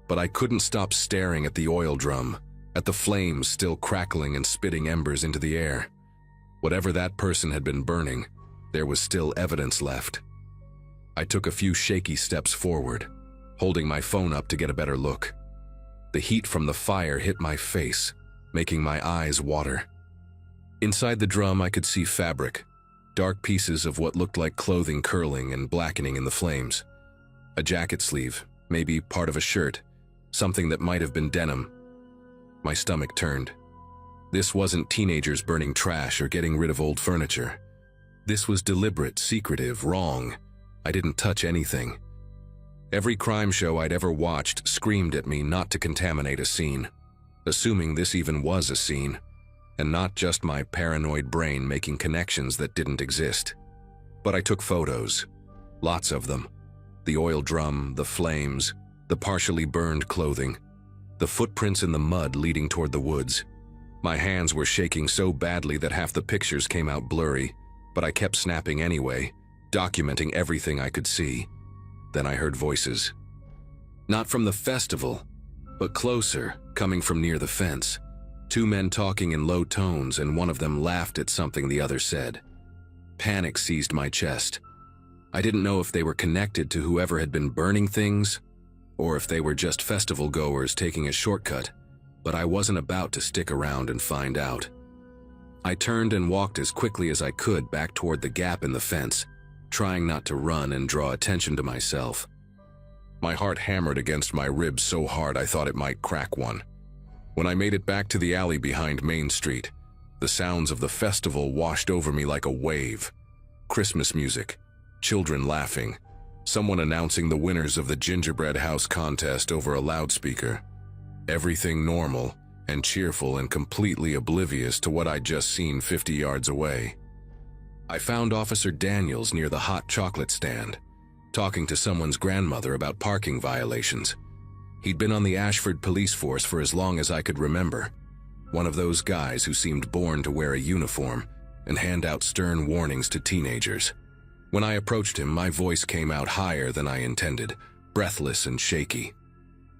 But I couldn't stop staring at the oil drum, at the flames still crackling and spitting embers into the air. Whatever that person had been burning, there was still evidence left. I took a few shaky steps forward, holding my phone up to get a better look. The heat from the fire hit my face, making my eyes water. Inside the drum I could see fabric, dark pieces of what looked like clothing curling and blackening in the flames. A jacket sleeve, maybe part of a shirt, something that might have been denim. My stomach turned. This wasn't teenagers burning trash or getting rid of old furniture. This was deliberate, secretive, wrong. I didn't touch anything. Every crime show I'd ever watched screamed at me not to contaminate a scene, assuming this even was a scene, and not just my paranoid brain making connections that didn't exist. But I took photos. Lots of them. The oil drum, the flames, the partially burned clothing, the footprints in the mud leading toward the woods. My hands were shaking so badly that half the pictures came out blurry, but I kept snapping anyway, documenting everything I could see. Then I heard voices. Not from the festival, but closer, coming from near the fence. Two men talking in low tones, and one of them laughed at something the other said. Panic seized my chest. I didn't know if they were connected to whoever had been burning things, or if they were just festival goers taking a shortcut, but I wasn't about to stick around and find out. I turned and walked as quickly as I could back toward the gap in the fence, trying not to run and draw attention to myself. My heart hammered against my ribs so hard I thought it might crack one. When I made it back to the alley behind Main Street, the sounds of the festival washed over me like a wave. Christmas music, children laughing, someone announcing the winners of the gingerbread house contest over a loudspeaker. Everything normal and cheerful and completely oblivious to what I'd just seen 50 yards away. I found Officer Daniels near the hot chocolate stand, talking to someone's grandmother about parking violations. He'd been on the Ashford police force for as long as I could remember. One of those guys who seemed born to wear a uniform and hand out stern warnings to teenagers. When I approached him, my voice came out higher than I intended, breathless and shaky.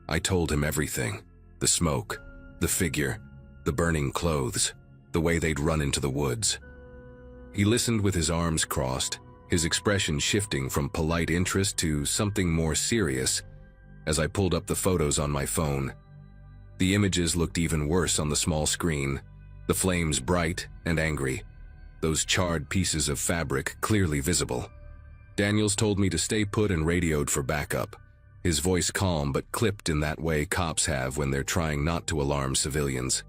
I told him everything. The smoke, the figure, the burning clothes, the way they'd run into the woods. He listened with his arms crossed, his expression shifting from polite interest to something more serious as I pulled up the photos on my phone. The images looked even worse on the small screen, the flames bright and angry, those charred pieces of fabric clearly visible. Daniels told me to stay put and radioed for backup, his voice calm but clipped in that way cops have when they're trying not to alarm civilians.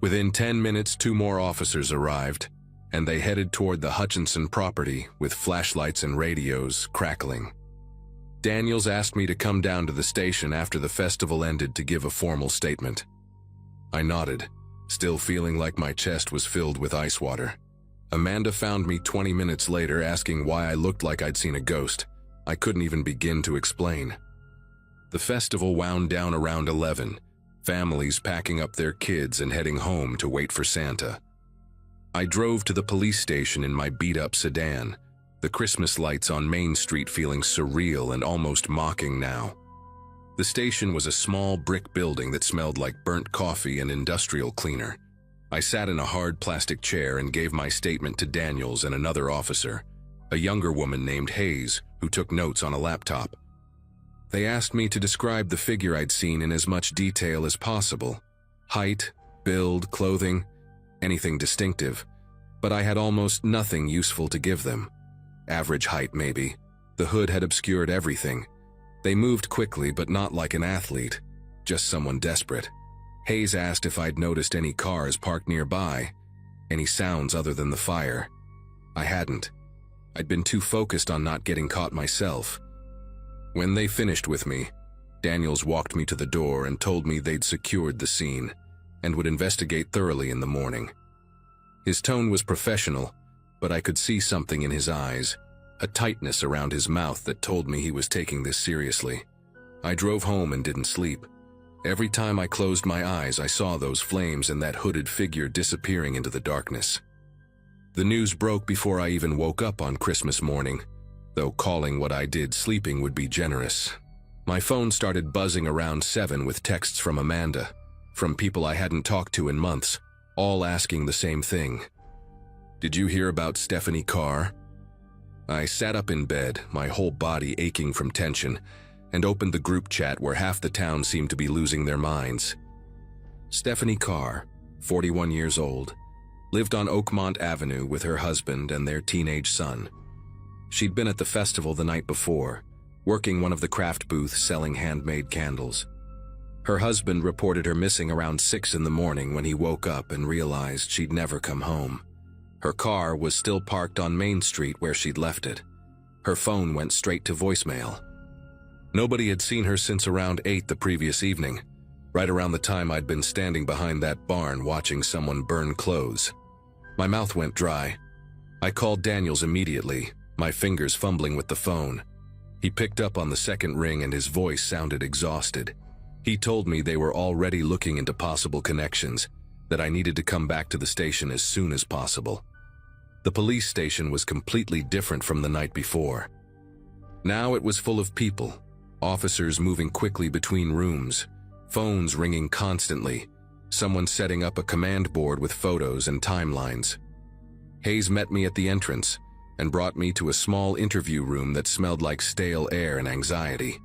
Within 10 minutes, 2 more officers arrived, and they headed toward the Hutchinson property with flashlights and radios crackling. Daniels asked me to come down to the station after the festival ended to give a formal statement. I nodded, still feeling like my chest was filled with ice water. Amanda found me 20 minutes later asking why I looked like I'd seen a ghost. I couldn't even begin to explain. The festival wound down around 11, families packing up their kids and heading home to wait for Santa. I drove to the police station in my beat-up sedan, the Christmas lights on Main Street feeling surreal and almost mocking now. The station was a small brick building that smelled like burnt coffee and industrial cleaner. I sat in a hard plastic chair and gave my statement to Daniels and another officer, a younger woman named Hayes, who took notes on a laptop. They asked me to describe the figure I'd seen in as much detail as possible. Height, build, clothing, anything distinctive, but I had almost nothing useful to give them. Average height, maybe. The hood had obscured everything. They moved quickly, but not like an athlete, just someone desperate. Hayes asked if I'd noticed any cars parked nearby, any sounds other than the fire. I hadn't. I'd been too focused on not getting caught myself. When they finished with me, Daniels walked me to the door and told me they'd secured the scene and would investigate thoroughly in the morning. His tone was professional, but I could see something in his eyes, a tightness around his mouth that told me he was taking this seriously. I drove home and didn't sleep. Every time I closed my eyes, I saw those flames and that hooded figure disappearing into the darkness. The news broke before I even woke up on Christmas morning, though calling what I did sleeping would be generous. My phone started buzzing around 7 with texts from Amanda, from people I hadn't talked to in months, all asking the same thing. Did you hear about Stephanie Carr? I sat up in bed, my whole body aching from tension, and opened the group chat where half the town seemed to be losing their minds. Stephanie Carr, 41 years old, lived on Oakmont Avenue with her husband and their teenage son. She'd been at the festival the night before, working one of the craft booths selling handmade candles. Her husband reported her missing around 6 in the morning when he woke up and realized she'd never come home. Her car was still parked on Main Street where she'd left it. Her phone went straight to voicemail. Nobody had seen her since around 8 the previous evening, right around the time I'd been standing behind that barn watching someone burn clothes. My mouth went dry. I called Daniels immediately, my fingers fumbling with the phone. He picked up on the second ring and his voice sounded exhausted. He told me they were already looking into possible connections, that I needed to come back to the station as soon as possible. The police station was completely different from the night before. Now it was full of people, officers moving quickly between rooms, phones ringing constantly, someone setting up a command board with photos and timelines. Hayes met me at the entrance and brought me to a small interview room that smelled like stale air and anxiety.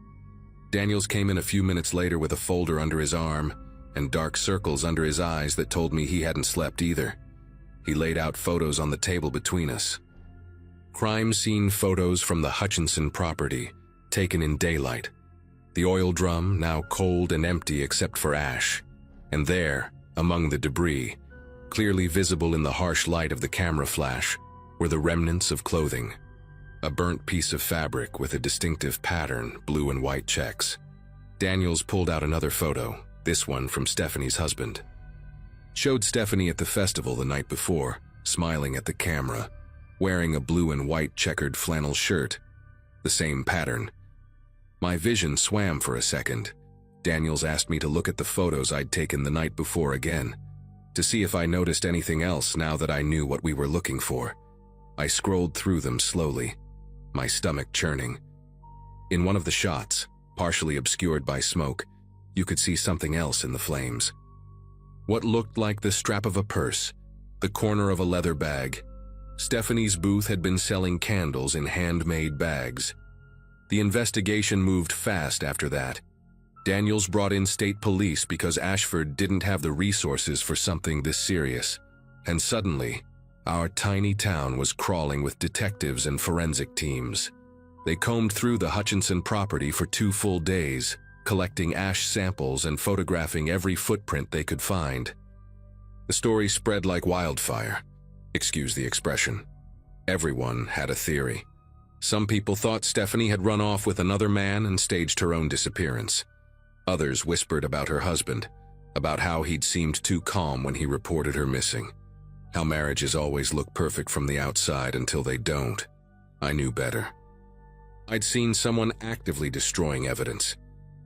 Daniels came in a few minutes later with a folder under his arm and dark circles under his eyes that told me he hadn't slept either. He laid out photos on the table between us. Crime scene photos from the Hutchinson property, taken in daylight. The oil drum, now cold and empty except for ash. And there, among the debris, clearly visible in the harsh light of the camera flash, were the remnants of clothing. A burnt piece of fabric with a distinctive pattern, blue and white checks. Daniels pulled out another photo, this one from Stephanie's husband. Showed Stephanie at the festival the night before, smiling at the camera, wearing a blue and white checkered flannel shirt. The same pattern. My vision swam for a second. Daniels asked me to look at the photos I'd taken the night before again, to see if I noticed anything else now that I knew what we were looking for. I scrolled through them slowly, my stomach churning. In one of the shots, partially obscured by smoke, you could see something else in the flames. What looked like the strap of a purse, the corner of a leather bag. Stephanie's booth had been selling candles in handmade bags. The investigation moved fast after that. Daniels brought in state police because Ashford didn't have the resources for something this serious. And suddenly, our tiny town was crawling with detectives and forensic teams. They combed through the Hutchinson property for 2 full days, collecting ash samples and photographing every footprint they could find. The story spread like wildfire. Excuse the expression. Everyone had a theory. Some people thought Stephanie had run off with another man and staged her own disappearance. Others whispered about her husband, about how he'd seemed too calm when he reported her missing. How marriages always look perfect from the outside until they don't. I knew better. I'd seen someone actively destroying evidence.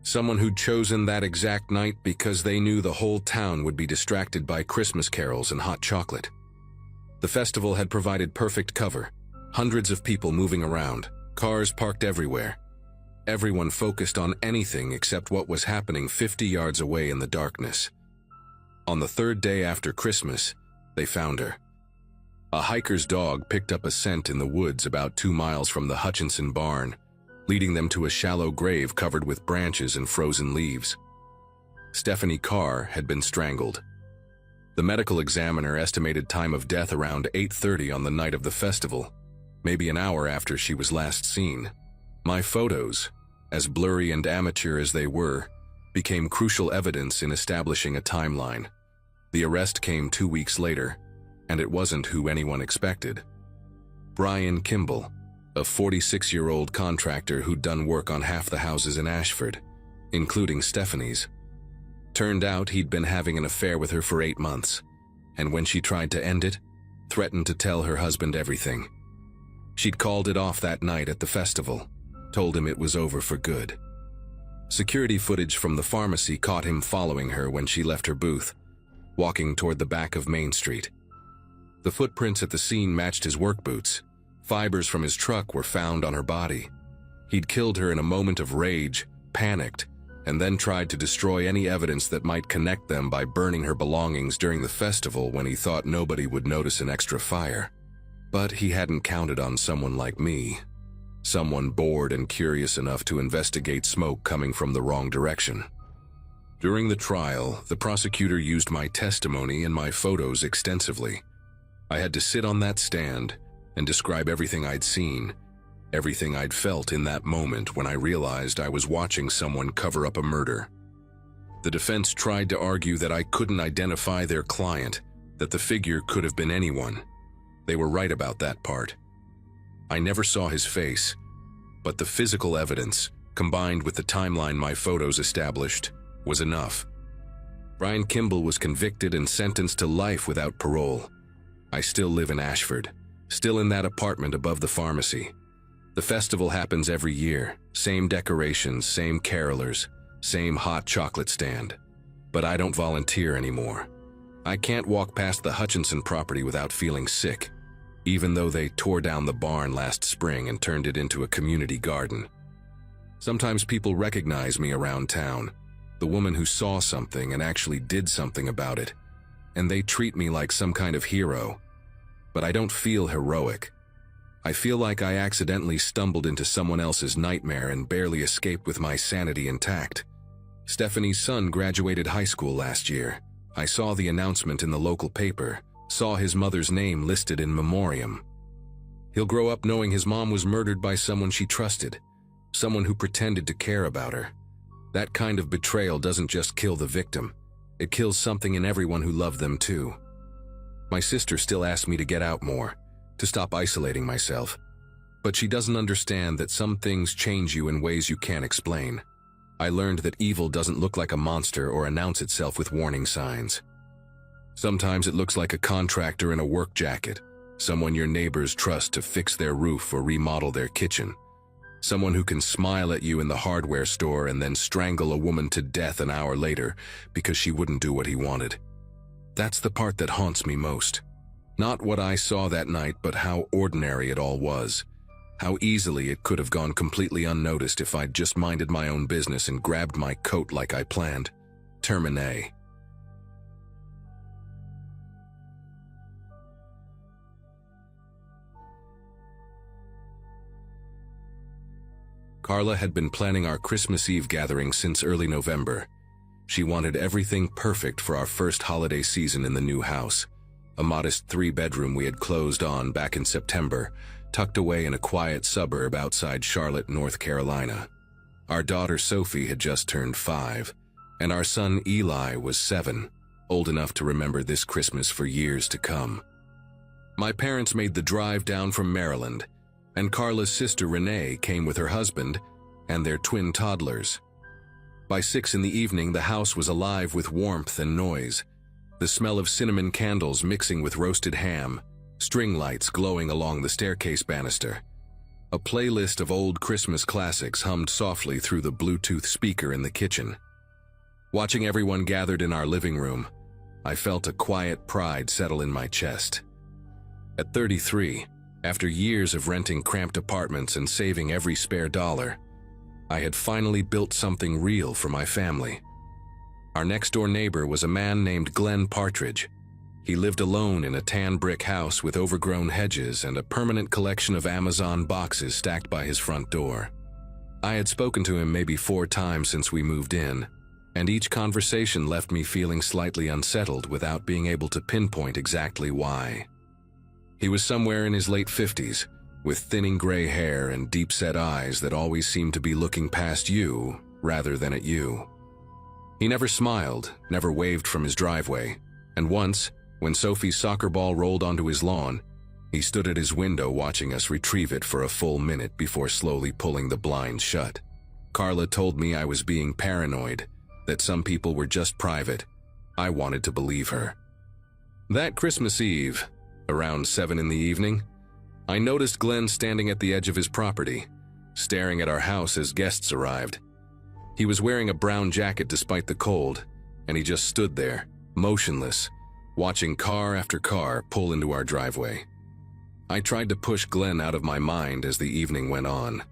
Someone who'd chosen that exact night because they knew the whole town would be distracted by Christmas carols and hot chocolate. The festival had provided perfect cover. Hundreds of people moving around, cars parked everywhere. Everyone focused on anything except what was happening 50 yards away in the darkness. On the 3rd day after Christmas, they found her. A hiker's dog picked up a scent in the woods about 2 miles from the Hutchinson barn, leading them to a shallow grave covered with branches and frozen leaves. Stephanie Carr had been strangled. The medical examiner estimated time of death around 8:30 on the night of the festival, maybe an hour after she was last seen. My photos, as blurry and amateur as they were, became crucial evidence in establishing a timeline. The arrest came 2 weeks later, and it wasn't who anyone expected. Brian Kimball, a 46-year-old contractor who'd done work on half the houses in Ashford, including Stephanie's. Turned out he'd been having an affair with her for 8 months, and when she tried to end it, threatened to tell her husband everything. She'd called it off that night at the festival, told him it was over for good. Security footage from the pharmacy caught him following her when she left her booth, walking toward the back of Main Street. The footprints at the scene matched his work boots. Fibers from his truck were found on her body. He'd killed her in a moment of rage, panicked, and then tried to destroy any evidence that might connect them by burning her belongings during the festival when he thought nobody would notice an extra fire. But he hadn't counted on someone like me. Someone bored and curious enough to investigate smoke coming from the wrong direction. During the trial, the prosecutor used my testimony and my photos extensively. I had to sit on that stand and describe everything I'd seen, everything I'd felt in that moment when I realized I was watching someone cover up a murder. The defense tried to argue that I couldn't identify their client, that the figure could have been anyone. They were right about that part. I never saw his face, but the physical evidence, combined with the timeline my photos established, was enough. Brian Kimball was convicted and sentenced to life without parole. I still live in Ashford, still in that apartment above the pharmacy. The festival happens every year, same decorations, same carolers, same hot chocolate stand. But I don't volunteer anymore. I can't walk past the Hutchinson property without feeling sick, even though they tore down the barn last spring and turned it into a community garden. Sometimes people recognize me around town, the woman who saw something and actually did something about it, and they treat me like some kind of hero. But I don't feel heroic. I feel like I accidentally stumbled into someone else's nightmare and barely escaped with my sanity intact. Stephanie's son graduated high school last year. I saw the announcement in the local paper, saw his mother's name listed in memoriam. He'll grow up knowing his mom was murdered by someone she trusted, someone who pretended to care about her. That kind of betrayal doesn't just kill the victim, it kills something in everyone who loved them too. My sister still asks me to get out more, to stop isolating myself, but she doesn't understand that some things change you in ways you can't explain. I learned that evil doesn't look like a monster or announce itself with warning signs. Sometimes it looks like a contractor in a work jacket, someone your neighbors trust to fix their roof or remodel their kitchen, someone who can smile at you in the hardware store and then strangle a woman to death an hour later because she wouldn't do what he wanted. That's the part that haunts me most. Not what I saw that night, but how ordinary it all was. How easily it could have gone completely unnoticed if I'd just minded my own business and grabbed my coat like I planned. Termine. Carla had been planning our Christmas Eve gathering since early November. She wanted everything perfect for our first holiday season in the new house, a modest 3-bedroom we had closed on back in September, tucked away in a quiet suburb outside Charlotte, North Carolina. Our daughter Sophie had just turned 5, and our son Eli was 7, old enough to remember this Christmas for years to come. My parents made the drive down from Maryland, and Carla's sister Renee came with her husband and their twin toddlers. By 6 in the evening, the house was alive with warmth and noise, the smell of cinnamon candles mixing with roasted ham, string lights glowing along the staircase banister. A playlist of old Christmas classics hummed softly through the Bluetooth speaker in the kitchen. Watching everyone gathered in our living room, I felt a quiet pride settle in my chest. At 33, after years of renting cramped apartments and saving every spare dollar, I had finally built something real for my family. Our next-door neighbor was a man named Glenn Partridge. He lived alone in a tan brick house with overgrown hedges and a permanent collection of Amazon boxes stacked by his front door. I had spoken to him maybe 4 times since we moved in, and each conversation left me feeling slightly unsettled without being able to pinpoint exactly why. He was somewhere in his late 50s, with thinning gray hair and deep-set eyes that always seemed to be looking past you rather than at you. He never smiled, never waved from his driveway, and once, when Sophie's soccer ball rolled onto his lawn, he stood at his window watching us retrieve it for a full minute before slowly pulling the blinds shut. Carla told me I was being paranoid, that some people were just private. I wanted to believe her. That Christmas Eve, around 7 in the evening, I noticed Glenn standing at the edge of his property, staring at our house as guests arrived. He was wearing a brown jacket despite the cold, and he just stood there, motionless, watching car after car pull into our driveway. I tried to push Glenn out of my mind as the evening went on.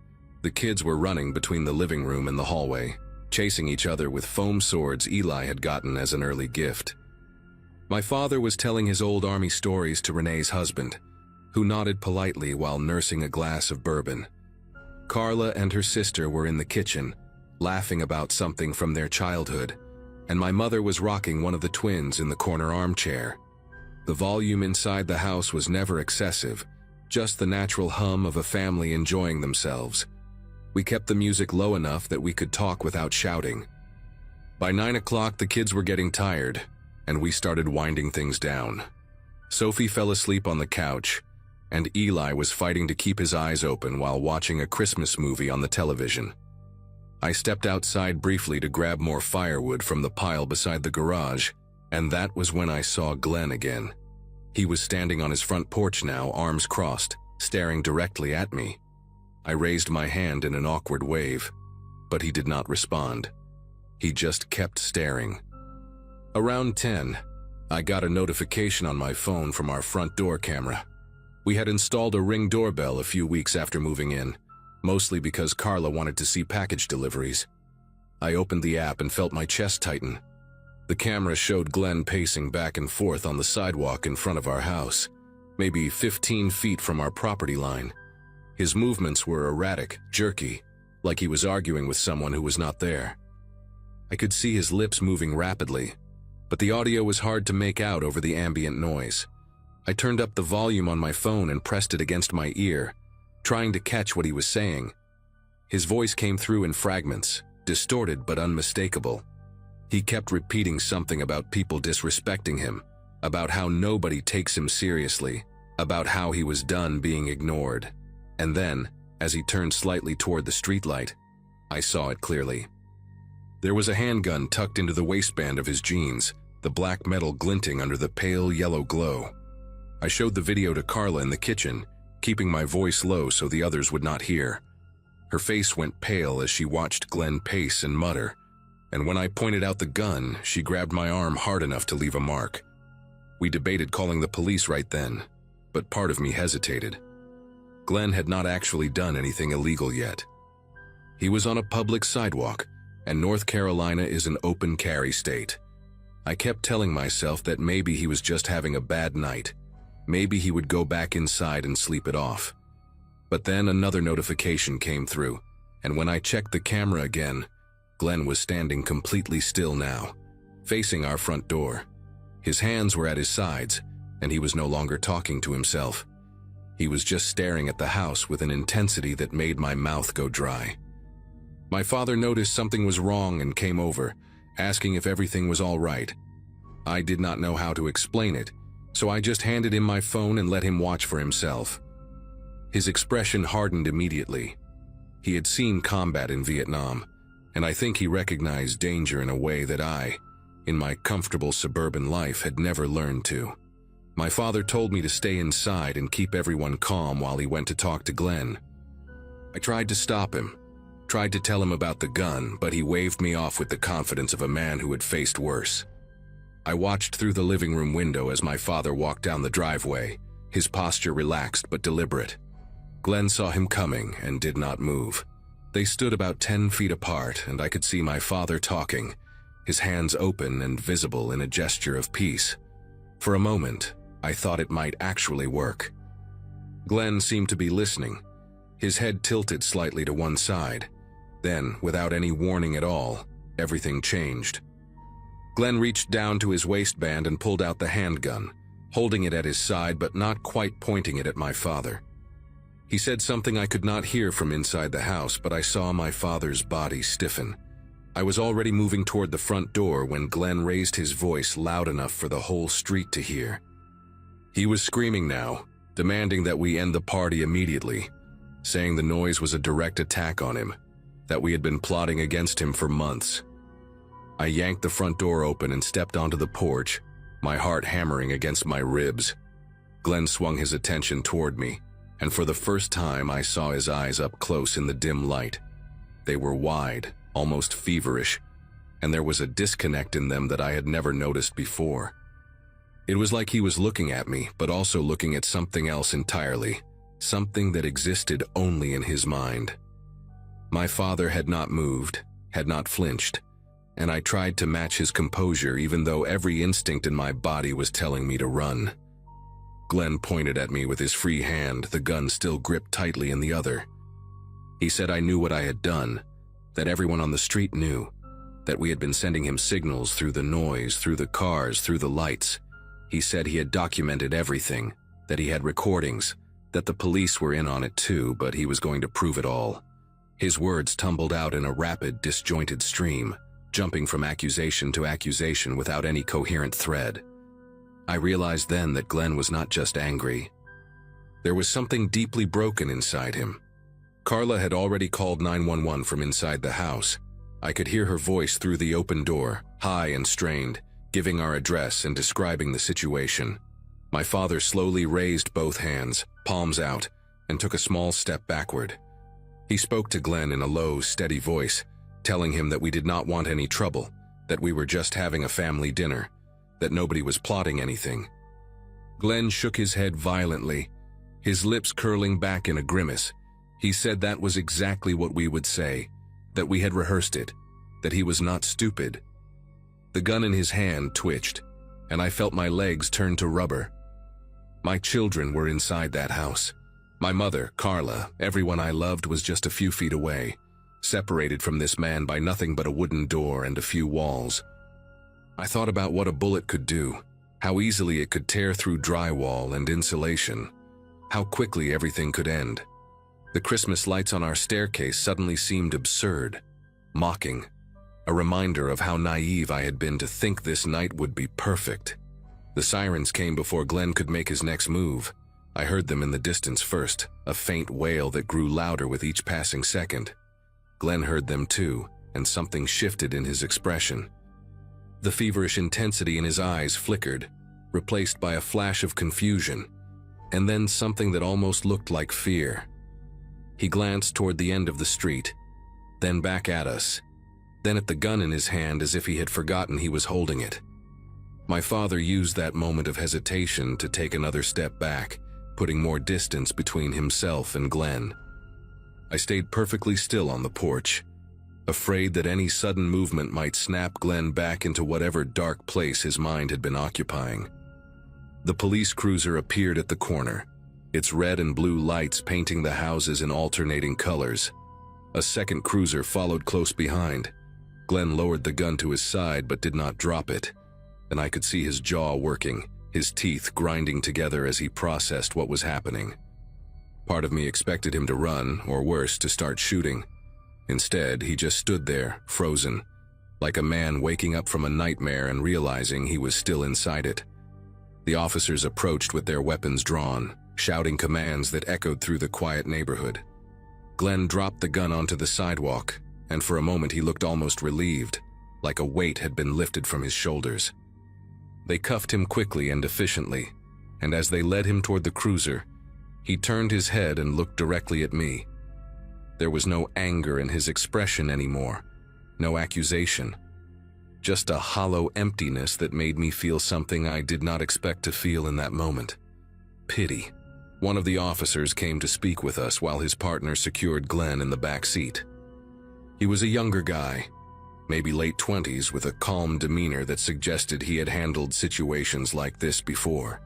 The kids were running between the living room and the hallway, chasing each other with foam swords Eli had gotten as an early gift. My father was telling his old army stories to Renee's husband, who nodded politely while nursing a glass of bourbon. Carla and her sister were in the kitchen, laughing about something from their childhood, and my mother was rocking one of the twins in the corner armchair. The volume inside the house was never excessive, just the natural hum of a family enjoying themselves. We kept the music low enough that we could talk without shouting. By 9 o'clock, the kids were getting tired, and we started winding things down. Sophie fell asleep on the couch, and Eli was fighting to keep his eyes open while watching a Christmas movie on the television. I stepped outside briefly to grab more firewood from the pile beside the garage, and that was when I saw Glenn again. He was standing on his front porch now, arms crossed, staring directly at me. I raised my hand in an awkward wave, but he did not respond. He just kept staring. Around 10, I got a notification on my phone from our front door camera. We had installed a Ring doorbell a few weeks after moving in, mostly because Carla wanted to see package deliveries. I opened the app and felt my chest tighten. The camera showed Glenn pacing back and forth on the sidewalk in front of our house, maybe 15 feet from our property line. His movements were erratic, jerky, like he was arguing with someone who was not there. I could see his lips moving rapidly, but the audio was hard to make out over the ambient noise. I turned up the volume on my phone and pressed it against my ear, trying to catch what he was saying. His voice came through in fragments, distorted but unmistakable. He kept repeating something about people disrespecting him, about how nobody takes him seriously, about how he was done being ignored. And then, as he turned slightly toward the streetlight, I saw it clearly. There was a handgun tucked into the waistband of his jeans, the black metal glinting under the pale yellow glow. I showed the video to Carla in the kitchen, keeping my voice low so the others would not hear. Her face went pale as she watched Glenn pace and mutter, and when I pointed out the gun, she grabbed my arm hard enough to leave a mark. We debated calling the police right then, but part of me hesitated. Glenn had not actually done anything illegal yet. He was on a public sidewalk, and North Carolina is an open carry state. I kept telling myself that maybe he was just having a bad night. Maybe he would go back inside and sleep it off. But then another notification came through, and when I checked the camera again, Glenn was standing completely still now, facing our front door. His hands were at his sides, and he was no longer talking to himself. He was just staring at the house with an intensity that made my mouth go dry. My father noticed something was wrong and came over, asking if everything was all right. I did not know how to explain it, so I just handed him my phone and let him watch for himself. His expression hardened immediately. He had seen combat in Vietnam, and I think he recognized danger in a way that I, in my comfortable suburban life, had never learned to. My father told me to stay inside and keep everyone calm while he went to talk to Glenn. I tried to stop him, tried to tell him about the gun, but he waved me off with the confidence of a man who had faced worse. I watched through the living room window as my father walked down the driveway, his posture relaxed but deliberate. Glenn saw him coming and did not move. They stood about 10 feet apart, and I could see my father talking, his hands open and visible in a gesture of peace. For a moment, I thought it might actually work. Glenn seemed to be listening, his head tilted slightly to one side. Then, without any warning at all, everything changed. Glenn reached down to his waistband and pulled out the handgun, holding it at his side but not quite pointing it at my father. He said something I could not hear from inside the house, but I saw my father's body stiffen. I was already moving toward the front door when Glenn raised his voice loud enough for the whole street to hear. He was screaming now, demanding that we end the party immediately, saying the noise was a direct attack on him, that we had been plotting against him for months. I yanked the front door open and stepped onto the porch, my heart hammering against my ribs. Glenn swung his attention toward me, and for the first time I saw his eyes up close in the dim light. They were wide, almost feverish, and there was a disconnect in them that I had never noticed before. It was like he was looking at me, but also looking at something else entirely, something that existed only in his mind. My father had not moved, had not flinched, and I tried to match his composure even though every instinct in my body was telling me to run. Glenn pointed at me with his free hand, the gun still gripped tightly in the other. He said I knew what I had done, that everyone on the street knew, that we had been sending him signals through the noise, through the cars, through the lights. He said he had documented everything, that he had recordings, that the police were in on it too, but he was going to prove it all. His words tumbled out in a rapid, disjointed stream, jumping from accusation to accusation without any coherent thread. I realized then that Glenn was not just angry. There was something deeply broken inside him. Carla had already called 911 from inside the house. I could hear her voice through the open door, high and strained, giving our address and describing the situation. My father slowly raised both hands, palms out, and took a small step backward. He spoke to Glenn in a low, steady voice, telling him that we did not want any trouble, that we were just having a family dinner, that nobody was plotting anything. Glenn shook his head violently, his lips curling back in a grimace. He said that was exactly what we would say, that we had rehearsed it, that he was not stupid. The gun in his hand twitched, and I felt my legs turn to rubber. My children were inside that house. My mother, Carla, everyone I loved was just a few feet away, separated from this man by nothing but a wooden door and a few walls. I thought about what a bullet could do, how easily it could tear through drywall and insulation, how quickly everything could end. The Christmas lights on our staircase suddenly seemed absurd, mocking, a reminder of how naive I had been to think this night would be perfect. The sirens came before Glenn could make his next move. I heard them in the distance first, a faint wail that grew louder with each passing second. Glenn heard them too, and something shifted in his expression. The feverish intensity in his eyes flickered, replaced by a flash of confusion, and then something that almost looked like fear. He glanced toward the end of the street, then back at us, then at the gun in his hand as if he had forgotten he was holding it. My father used that moment of hesitation to take another step back, putting more distance between himself and Glenn. I stayed perfectly still on the porch, afraid that any sudden movement might snap Glenn back into whatever dark place his mind had been occupying. The police cruiser appeared at the corner, its red and blue lights painting the houses in alternating colors. A second cruiser followed close behind. Glenn lowered the gun to his side but did not drop it, and I could see his jaw working, his teeth grinding together as he processed what was happening. Part of me expected him to run, or worse, to start shooting. Instead, he just stood there, frozen, like a man waking up from a nightmare and realizing he was still inside it. The officers approached with their weapons drawn, shouting commands that echoed through the quiet neighborhood. Glenn dropped the gun onto the sidewalk, and for a moment he looked almost relieved, like a weight had been lifted from his shoulders. They cuffed him quickly and efficiently, and as they led him toward the cruiser, he turned his head and looked directly at me. There was no anger in his expression anymore, no accusation, just a hollow emptiness that made me feel something I did not expect to feel in that moment. Pity. One of the officers came to speak with us while his partner secured Glenn in the back seat. He was a younger guy, maybe late 20s, with a calm demeanor that suggested he had handled situations like this before.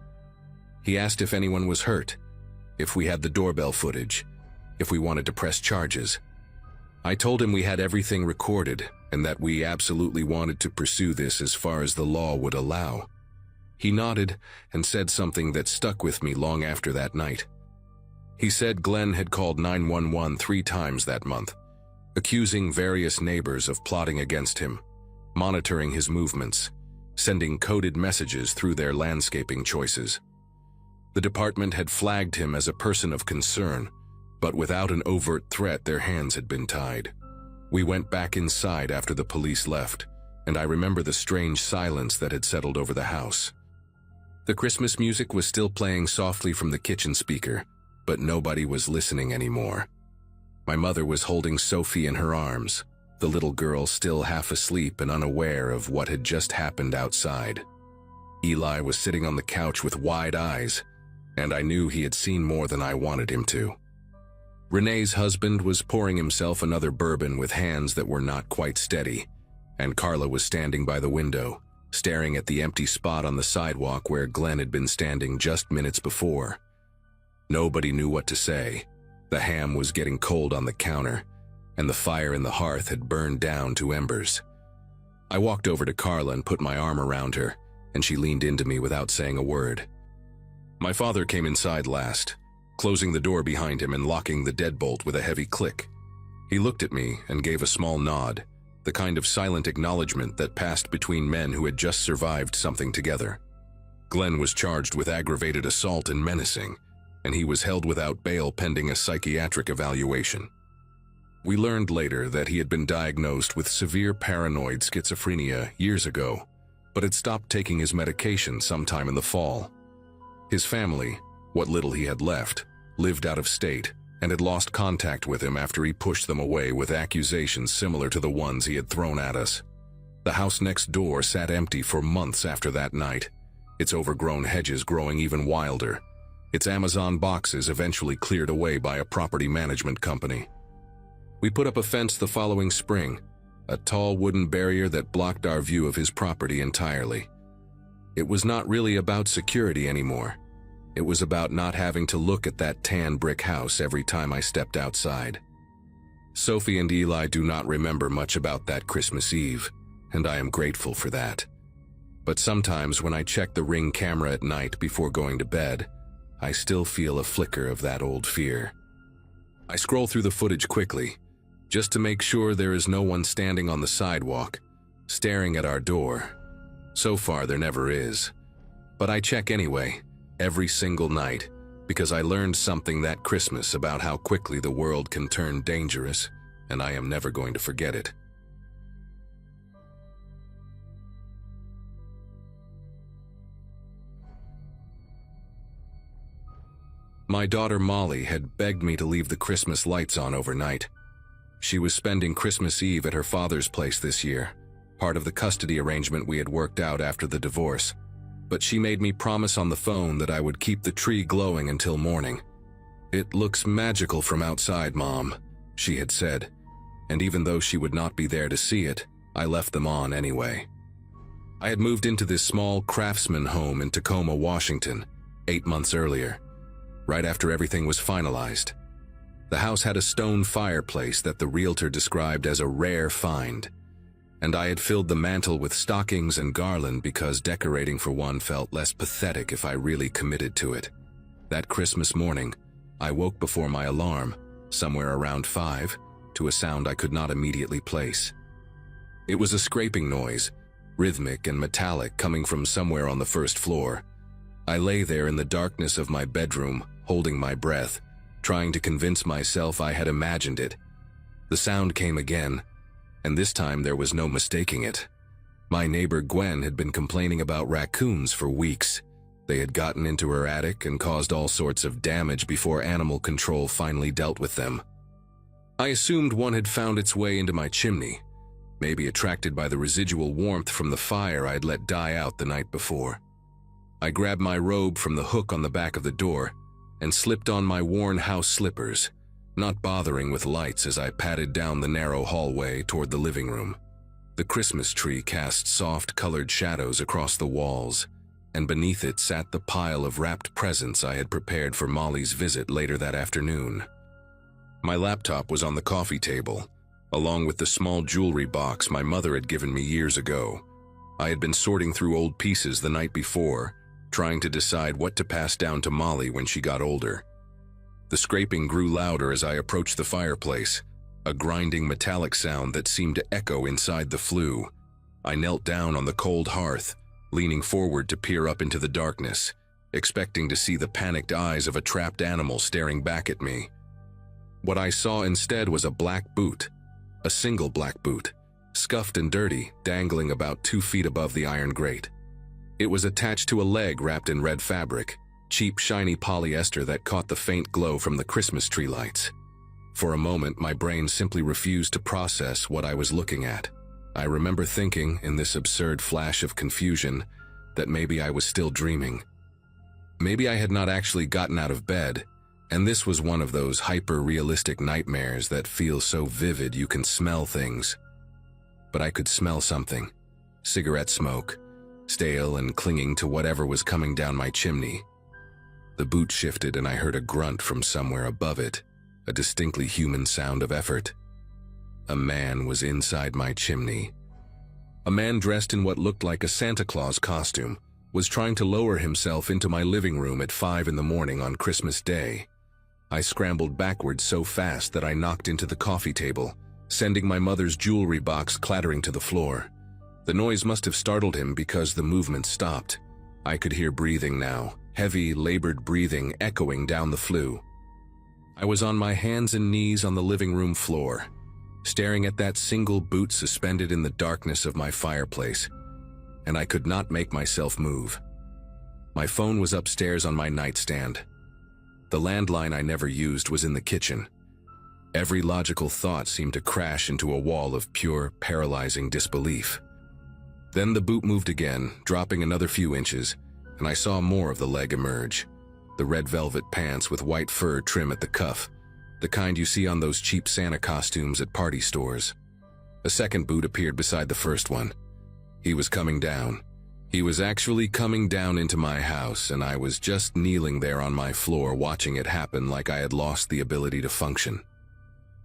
He asked if anyone was hurt, if we had the doorbell footage, if we wanted to press charges. I told him we had everything recorded and that we absolutely wanted to pursue this as far as the law would allow. He nodded and said something that stuck with me long after that night. He said Glenn had called 911 3 times that month, accusing various neighbors of plotting against him, monitoring his movements, sending coded messages through their landscaping choices. The department had flagged him as a person of concern, but without an overt threat, their hands had been tied. We went back inside after the police left, and I remember the strange silence that had settled over the house. The Christmas music was still playing softly from the kitchen speaker, but nobody was listening anymore. My mother was holding Sophie in her arms, the little girl still half asleep and unaware of what had just happened outside. Eli was sitting on the couch with wide eyes, and I knew he had seen more than I wanted him to. Renee's husband was pouring himself another bourbon with hands that were not quite steady, and Carla was standing by the window, staring at the empty spot on the sidewalk where Glenn had been standing just minutes before. Nobody knew what to say. The ham was getting cold on the counter, and the fire in the hearth had burned down to embers. I walked over to Carla and put my arm around her, and she leaned into me without saying a word. My father came inside last, closing the door behind him and locking the deadbolt with a heavy click. He looked at me and gave a small nod, the kind of silent acknowledgement that passed between men who had just survived something together. Glenn was charged with aggravated assault and menacing, and he was held without bail pending a psychiatric evaluation. We learned later that he had been diagnosed with severe paranoid schizophrenia years ago, but had stopped taking his medication sometime in the fall. His family, what little he had left, lived out of state and had lost contact with him after he pushed them away with accusations similar to the ones he had thrown at us. The house next door sat empty for months after that night, its overgrown hedges growing even wilder, its Amazon boxes eventually cleared away by a property management company. We put up a fence the following spring, a tall wooden barrier that blocked our view of his property entirely. It was not really about security anymore. It was about not having to look at that tan brick house every time I stepped outside. Sophie and Eli do not remember much about that Christmas Eve, and I am grateful for that. But sometimes when I check the Ring camera at night before going to bed, I still feel a flicker of that old fear. I scroll through the footage quickly, just to make sure there is no one standing on the sidewalk, staring at our door. So far, there never is. But I check anyway, every single night, because I learned something that Christmas about how quickly the world can turn dangerous, and I am never going to forget it. My daughter Molly had begged me to leave the Christmas lights on overnight. She was spending Christmas Eve at her father's place this year, part of the custody arrangement we had worked out after the divorce. But she made me promise on the phone that I would keep the tree glowing until morning. "It looks magical from outside, Mom," she had said, and even though she would not be there to see it, I left them on anyway. I had moved into this small craftsman home in Tacoma, Washington, 8 months earlier, right after everything was finalized. The house had a stone fireplace that the realtor described as a rare find, and I had filled the mantel with stockings and garland because decorating for one felt less pathetic if I really committed to it. That Christmas morning, I woke before my alarm, somewhere around 5, to a sound I could not immediately place. It was a scraping noise, rhythmic and metallic, coming from somewhere on the first floor. I lay there in the darkness of my bedroom, holding my breath, trying to convince myself I had imagined it. The sound came again, and this time there was no mistaking it. My neighbor Gwen had been complaining about raccoons for weeks. They had gotten into her attic and caused all sorts of damage before animal control finally dealt with them. I assumed one had found its way into my chimney, maybe attracted by the residual warmth from the fire I'd let die out the night before. I grabbed my robe from the hook on the back of the door and slipped on my worn house slippers, not bothering with lights as I padded down the narrow hallway toward the living room. The Christmas tree cast soft colored shadows across the walls, and beneath it sat the pile of wrapped presents I had prepared for Molly's visit later that afternoon. My laptop was on the coffee table, along with the small jewelry box my mother had given me years ago. I had been sorting through old pieces the night before, trying to decide what to pass down to Molly when she got older. The scraping grew louder as I approached the fireplace, a grinding metallic sound that seemed to echo inside the flue. I knelt down on the cold hearth, leaning forward to peer up into the darkness, expecting to see the panicked eyes of a trapped animal staring back at me. What I saw instead was a black boot, a single black boot, scuffed and dirty, dangling about 2 feet above the iron grate. It was attached to a leg wrapped in red fabric, cheap, shiny polyester that caught the faint glow from the Christmas tree lights. For a moment, my brain simply refused to process what I was looking at. I remember thinking, in this absurd flash of confusion, that maybe I was still dreaming. Maybe I had not actually gotten out of bed, and this was one of those hyper-realistic nightmares that feel so vivid you can smell things. But I could smell something. Cigarette smoke, stale and clinging to whatever was coming down my chimney. The boot shifted and I heard a grunt from somewhere above it, a distinctly human sound of effort. A man was inside my chimney. A man dressed in what looked like a Santa Claus costume was trying to lower himself into my living room at 5 in the morning on Christmas Day. I scrambled backwards so fast that I knocked into the coffee table, sending my mother's jewelry box clattering to the floor. The noise must have startled him because the movement stopped. I could hear breathing now, heavy, labored breathing echoing down the flue. I was on my hands and knees on the living room floor, staring at that single boot suspended in the darkness of my fireplace, and I could not make myself move. My phone was upstairs on my nightstand. The landline I never used was in the kitchen. Every logical thought seemed to crash into a wall of pure, paralyzing disbelief. Then the boot moved again, dropping another few inches, and I saw more of the leg emerge. The red velvet pants with white fur trim at the cuff, the kind you see on those cheap Santa costumes at party stores. A second boot appeared beside the first one. He was coming down. He was actually coming down into my house, and I was just kneeling there on my floor watching it happen like I had lost the ability to function.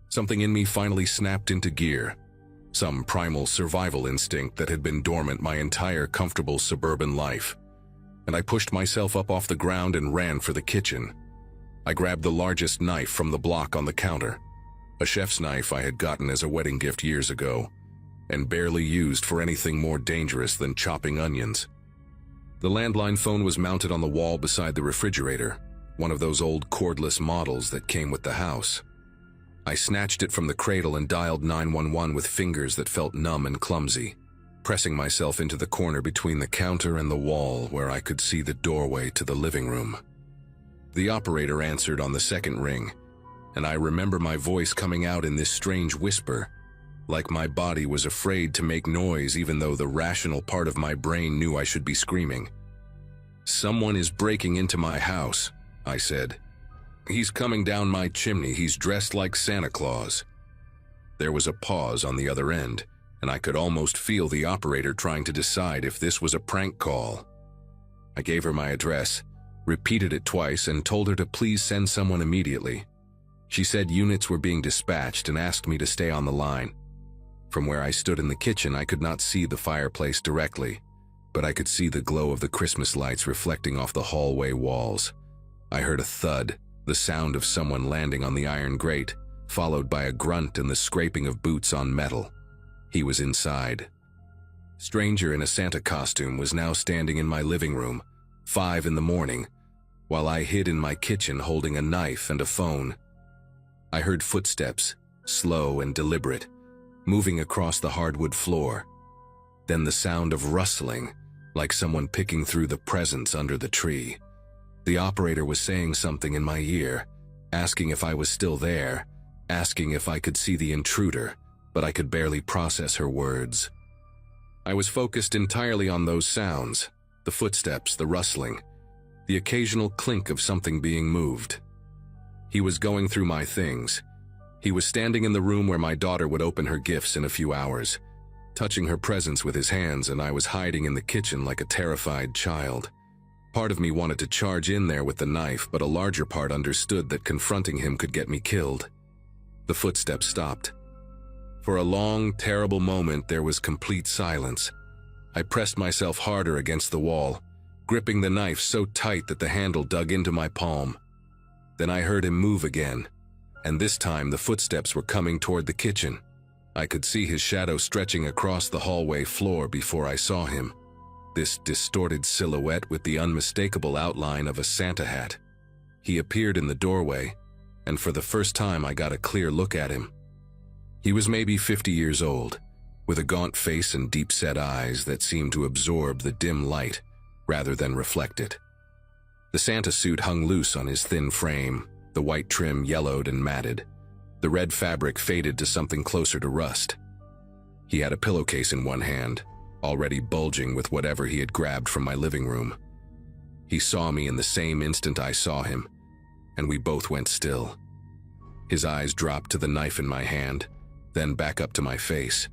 Something in me finally snapped into gear. Some primal survival instinct that had been dormant my entire comfortable suburban life. And I pushed myself up off the ground and ran for the kitchen. I grabbed the largest knife from the block on the counter, a chef's knife I had gotten as a wedding gift years ago, and barely used for anything more dangerous than chopping onions. The landline phone was mounted on the wall beside the refrigerator, one of those old cordless models that came with the house. I snatched it from the cradle and dialed 911 with fingers that felt numb and clumsy, pressing myself into the corner between the counter and the wall where I could see the doorway to the living room. The operator answered on the second ring, and I remember my voice coming out in this strange whisper, like my body was afraid to make noise even though the rational part of my brain knew I should be screaming. "Someone is breaking into my house," I said. "He's coming down my chimney. He's dressed like Santa Claus." There was a pause on the other end, and I could almost feel the operator trying to decide if this was a prank call. I gave her my address, repeated it twice, and told her to please send someone immediately. She said units were being dispatched and asked me to stay on the line. From where I stood in the kitchen, I could not see the fireplace directly, but I could see the glow of the Christmas lights reflecting off the hallway walls. I heard a thud, the sound of someone landing on the iron grate, followed by a grunt and the scraping of boots on metal. He was inside. Stranger in a Santa costume was now standing in my living room, 5 in the morning, while I hid in my kitchen holding a knife and a phone. I heard footsteps, slow and deliberate, moving across the hardwood floor. Then the sound of rustling, like someone picking through the presents under the tree. The operator was saying something in my ear, asking if I was still there, asking if I could see the intruder, but I could barely process her words. I was focused entirely on those sounds, the footsteps, the rustling, the occasional clink of something being moved. He was going through my things. He was standing in the room where my daughter would open her gifts in a few hours, touching her presents with his hands, and I was hiding in the kitchen like a terrified child. Part of me wanted to charge in there with the knife, but a larger part understood that confronting him could get me killed. The footsteps stopped. For a long, terrible moment, there was complete silence. I pressed myself harder against the wall, gripping the knife so tight that the handle dug into my palm. Then I heard him move again, and this time the footsteps were coming toward the kitchen. I could see his shadow stretching across the hallway floor before I saw him, this distorted silhouette with the unmistakable outline of a Santa hat. He appeared in the doorway, and for the first time I got a clear look at him. He was maybe 50 years old, with a gaunt face and deep-set eyes that seemed to absorb the dim light rather than reflect it. The Santa suit hung loose on his thin frame, the white trim yellowed and matted. The red fabric faded to something closer to rust. He had a pillowcase in one hand, already bulging with whatever he had grabbed from my living room. He saw me in the same instant I saw him, and we both went still. His eyes dropped to the knife in my hand, then back up to my face.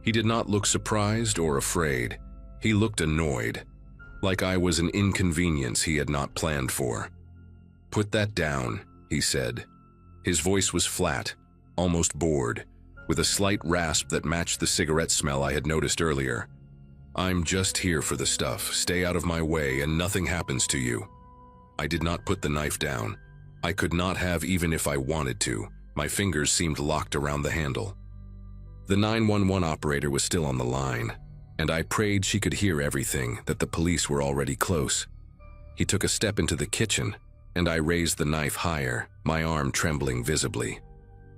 He did not look surprised or afraid. He looked annoyed, like I was an inconvenience he had not planned for. "Put that down," he said. His voice was flat, almost bored, with a slight rasp that matched the cigarette smell I had noticed earlier. "I'm just here for the stuff. Stay out of my way and nothing happens to you." I did not put the knife down. I could not have even if I wanted to. My fingers seemed locked around the handle. The 911 operator was still on the line, and I prayed she could hear everything, that the police were already close. He took a step into the kitchen, and I raised the knife higher, my arm trembling visibly.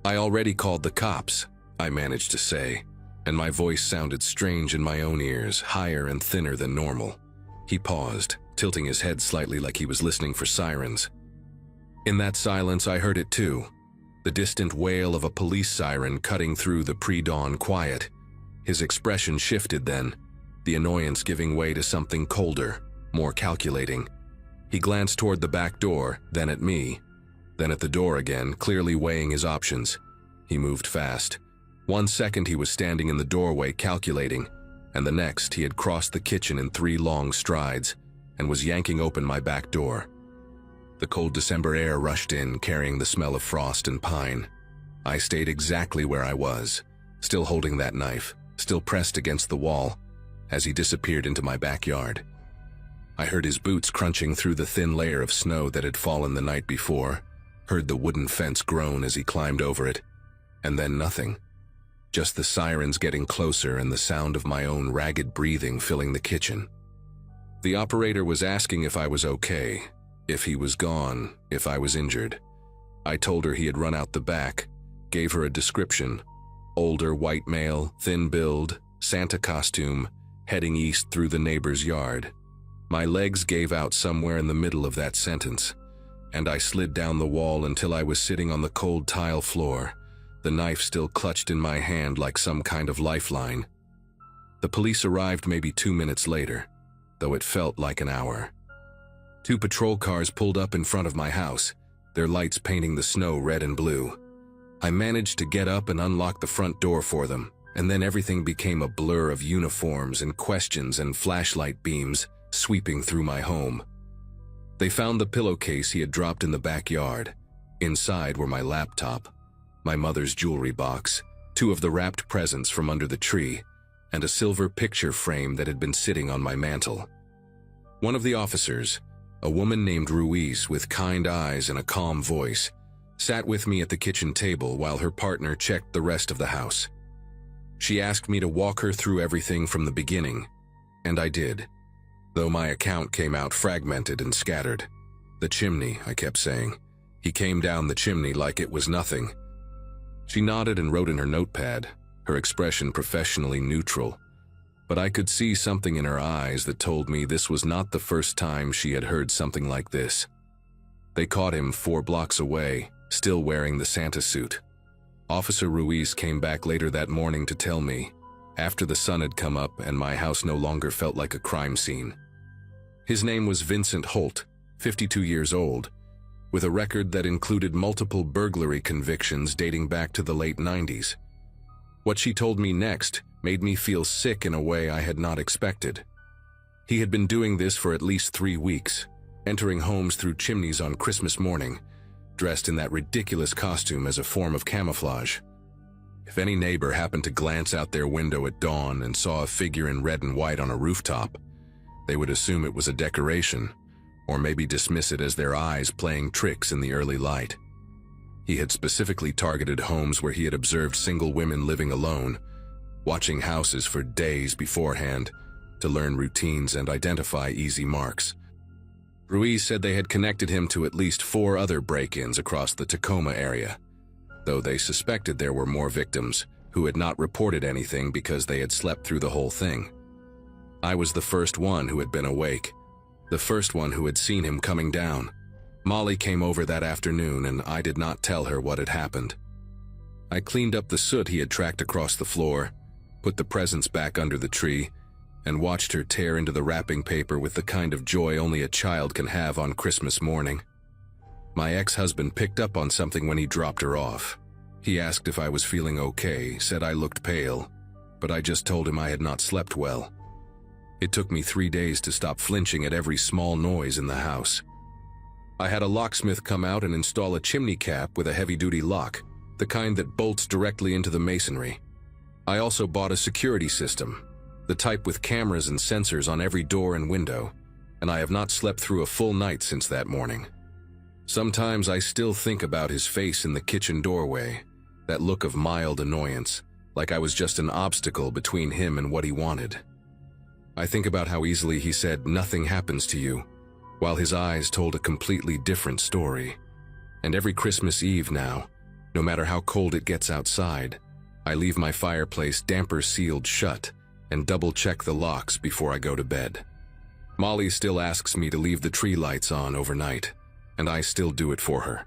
"I already called the cops," I managed to say, and my voice sounded strange in my own ears, higher and thinner than normal. He paused, tilting his head slightly like he was listening for sirens. In that silence, I heard it too, the distant wail of a police siren cutting through the pre-dawn quiet. His expression shifted then, the annoyance giving way to something colder, more calculating. He glanced toward the back door, then at me, then at the door again, clearly weighing his options. He moved fast. 1 second he was standing in the doorway calculating, and the next he had crossed the kitchen in 3 long strides and was yanking open my back door. The cold December air rushed in, carrying the smell of frost and pine. I stayed exactly where I was, still holding that knife, still pressed against the wall, as he disappeared into my backyard. I heard his boots crunching through the thin layer of snow that had fallen the night before, heard the wooden fence groan as he climbed over it, and then nothing. Just the sirens getting closer and the sound of my own ragged breathing filling the kitchen. The operator was asking if I was okay, if he was gone, if I was injured. I told her he had run out the back, gave her a description. Older white male, thin build, Santa costume, heading east through the neighbor's yard. My legs gave out somewhere in the middle of that sentence, and I slid down the wall until I was sitting on the cold tile floor, the knife still clutched in my hand like some kind of lifeline. The police arrived maybe 2 minutes later, though it felt like an hour. 2 patrol cars pulled up in front of my house, their lights painting the snow red and blue. I managed to get up and unlock the front door for them, and then everything became a blur of uniforms and questions and flashlight beams sweeping through my home. They found the pillowcase he had dropped in the backyard. Inside were my laptop, my mother's jewelry box, 2 of the wrapped presents from under the tree, and a silver picture frame that had been sitting on my mantel. One of the officers, a woman named Ruiz with kind eyes and a calm voice, sat with me at the kitchen table while her partner checked the rest of the house. She asked me to walk her through everything from the beginning, and I did, though my account came out fragmented and scattered. The chimney, I kept saying. He came down the chimney like it was nothing. She nodded and wrote in her notepad, her expression professionally neutral, but I could see something in her eyes that told me this was not the first time she had heard something like this. They caught him 4 blocks away, still wearing the Santa suit. Officer Ruiz came back later that morning to tell me, after the sun had come up and my house no longer felt like a crime scene. His name was Vincent Holt, 52 years old, with a record that included multiple burglary convictions dating back to the late 90s. What she told me next made me feel sick in a way I had not expected. He had been doing this for at least 3 weeks, entering homes through chimneys on Christmas morning, dressed in that ridiculous costume as a form of camouflage. If any neighbor happened to glance out their window at dawn and saw a figure in red and white on a rooftop, they would assume it was a decoration, or maybe dismiss it as their eyes playing tricks in the early light. He had specifically targeted homes where he had observed single women living alone, watching houses for days beforehand to learn routines and identify easy marks. Ruiz said they had connected him to at least 4 other break-ins across the Tacoma area, though they suspected there were more victims who had not reported anything because they had slept through the whole thing. I was the first one who had been awake, the first one who had seen him coming down. Molly came over that afternoon and I did not tell her what had happened. I cleaned up the soot he had tracked across the floor, put the presents back under the tree, and watched her tear into the wrapping paper with the kind of joy only a child can have on Christmas morning. My ex-husband picked up on something when he dropped her off. He asked if I was feeling okay, said I looked pale, but I just told him I had not slept well. It took me 3 days to stop flinching at every small noise in the house. I had a locksmith come out and install a chimney cap with a heavy-duty lock, the kind that bolts directly into the masonry. I also bought a security system, the type with cameras and sensors on every door and window, and I have not slept through a full night since that morning. Sometimes I still think about his face in the kitchen doorway, that look of mild annoyance, like I was just an obstacle between him and what he wanted. I think about how easily he said, "Nothing happens to you," while his eyes told a completely different story. And every Christmas Eve now, no matter how cold it gets outside, I leave my fireplace damper sealed shut and double-check the locks before I go to bed. Molly still asks me to leave the tree lights on overnight, and I still do it for her.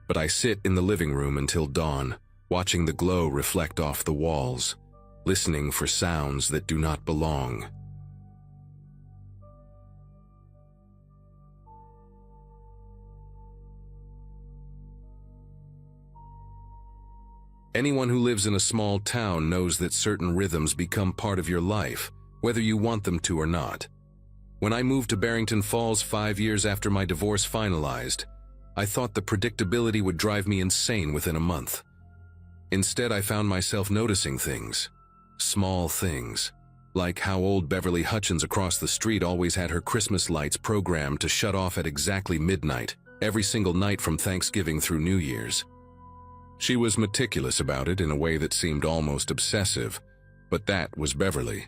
But I sit in the living room until dawn, watching the glow reflect off the walls, listening for sounds that do not belong. Anyone who lives in a small town knows that certain rhythms become part of your life, whether you want them to or not. When I moved to Barrington Falls 5 years after my divorce finalized, I thought the predictability would drive me insane within a month. Instead, I found myself noticing things, small things, like how old Beverly Hutchins across the street always had her Christmas lights programmed to shut off at exactly midnight, every single night from Thanksgiving through New Year's. She was meticulous about it in a way that seemed almost obsessive, but that was Beverly.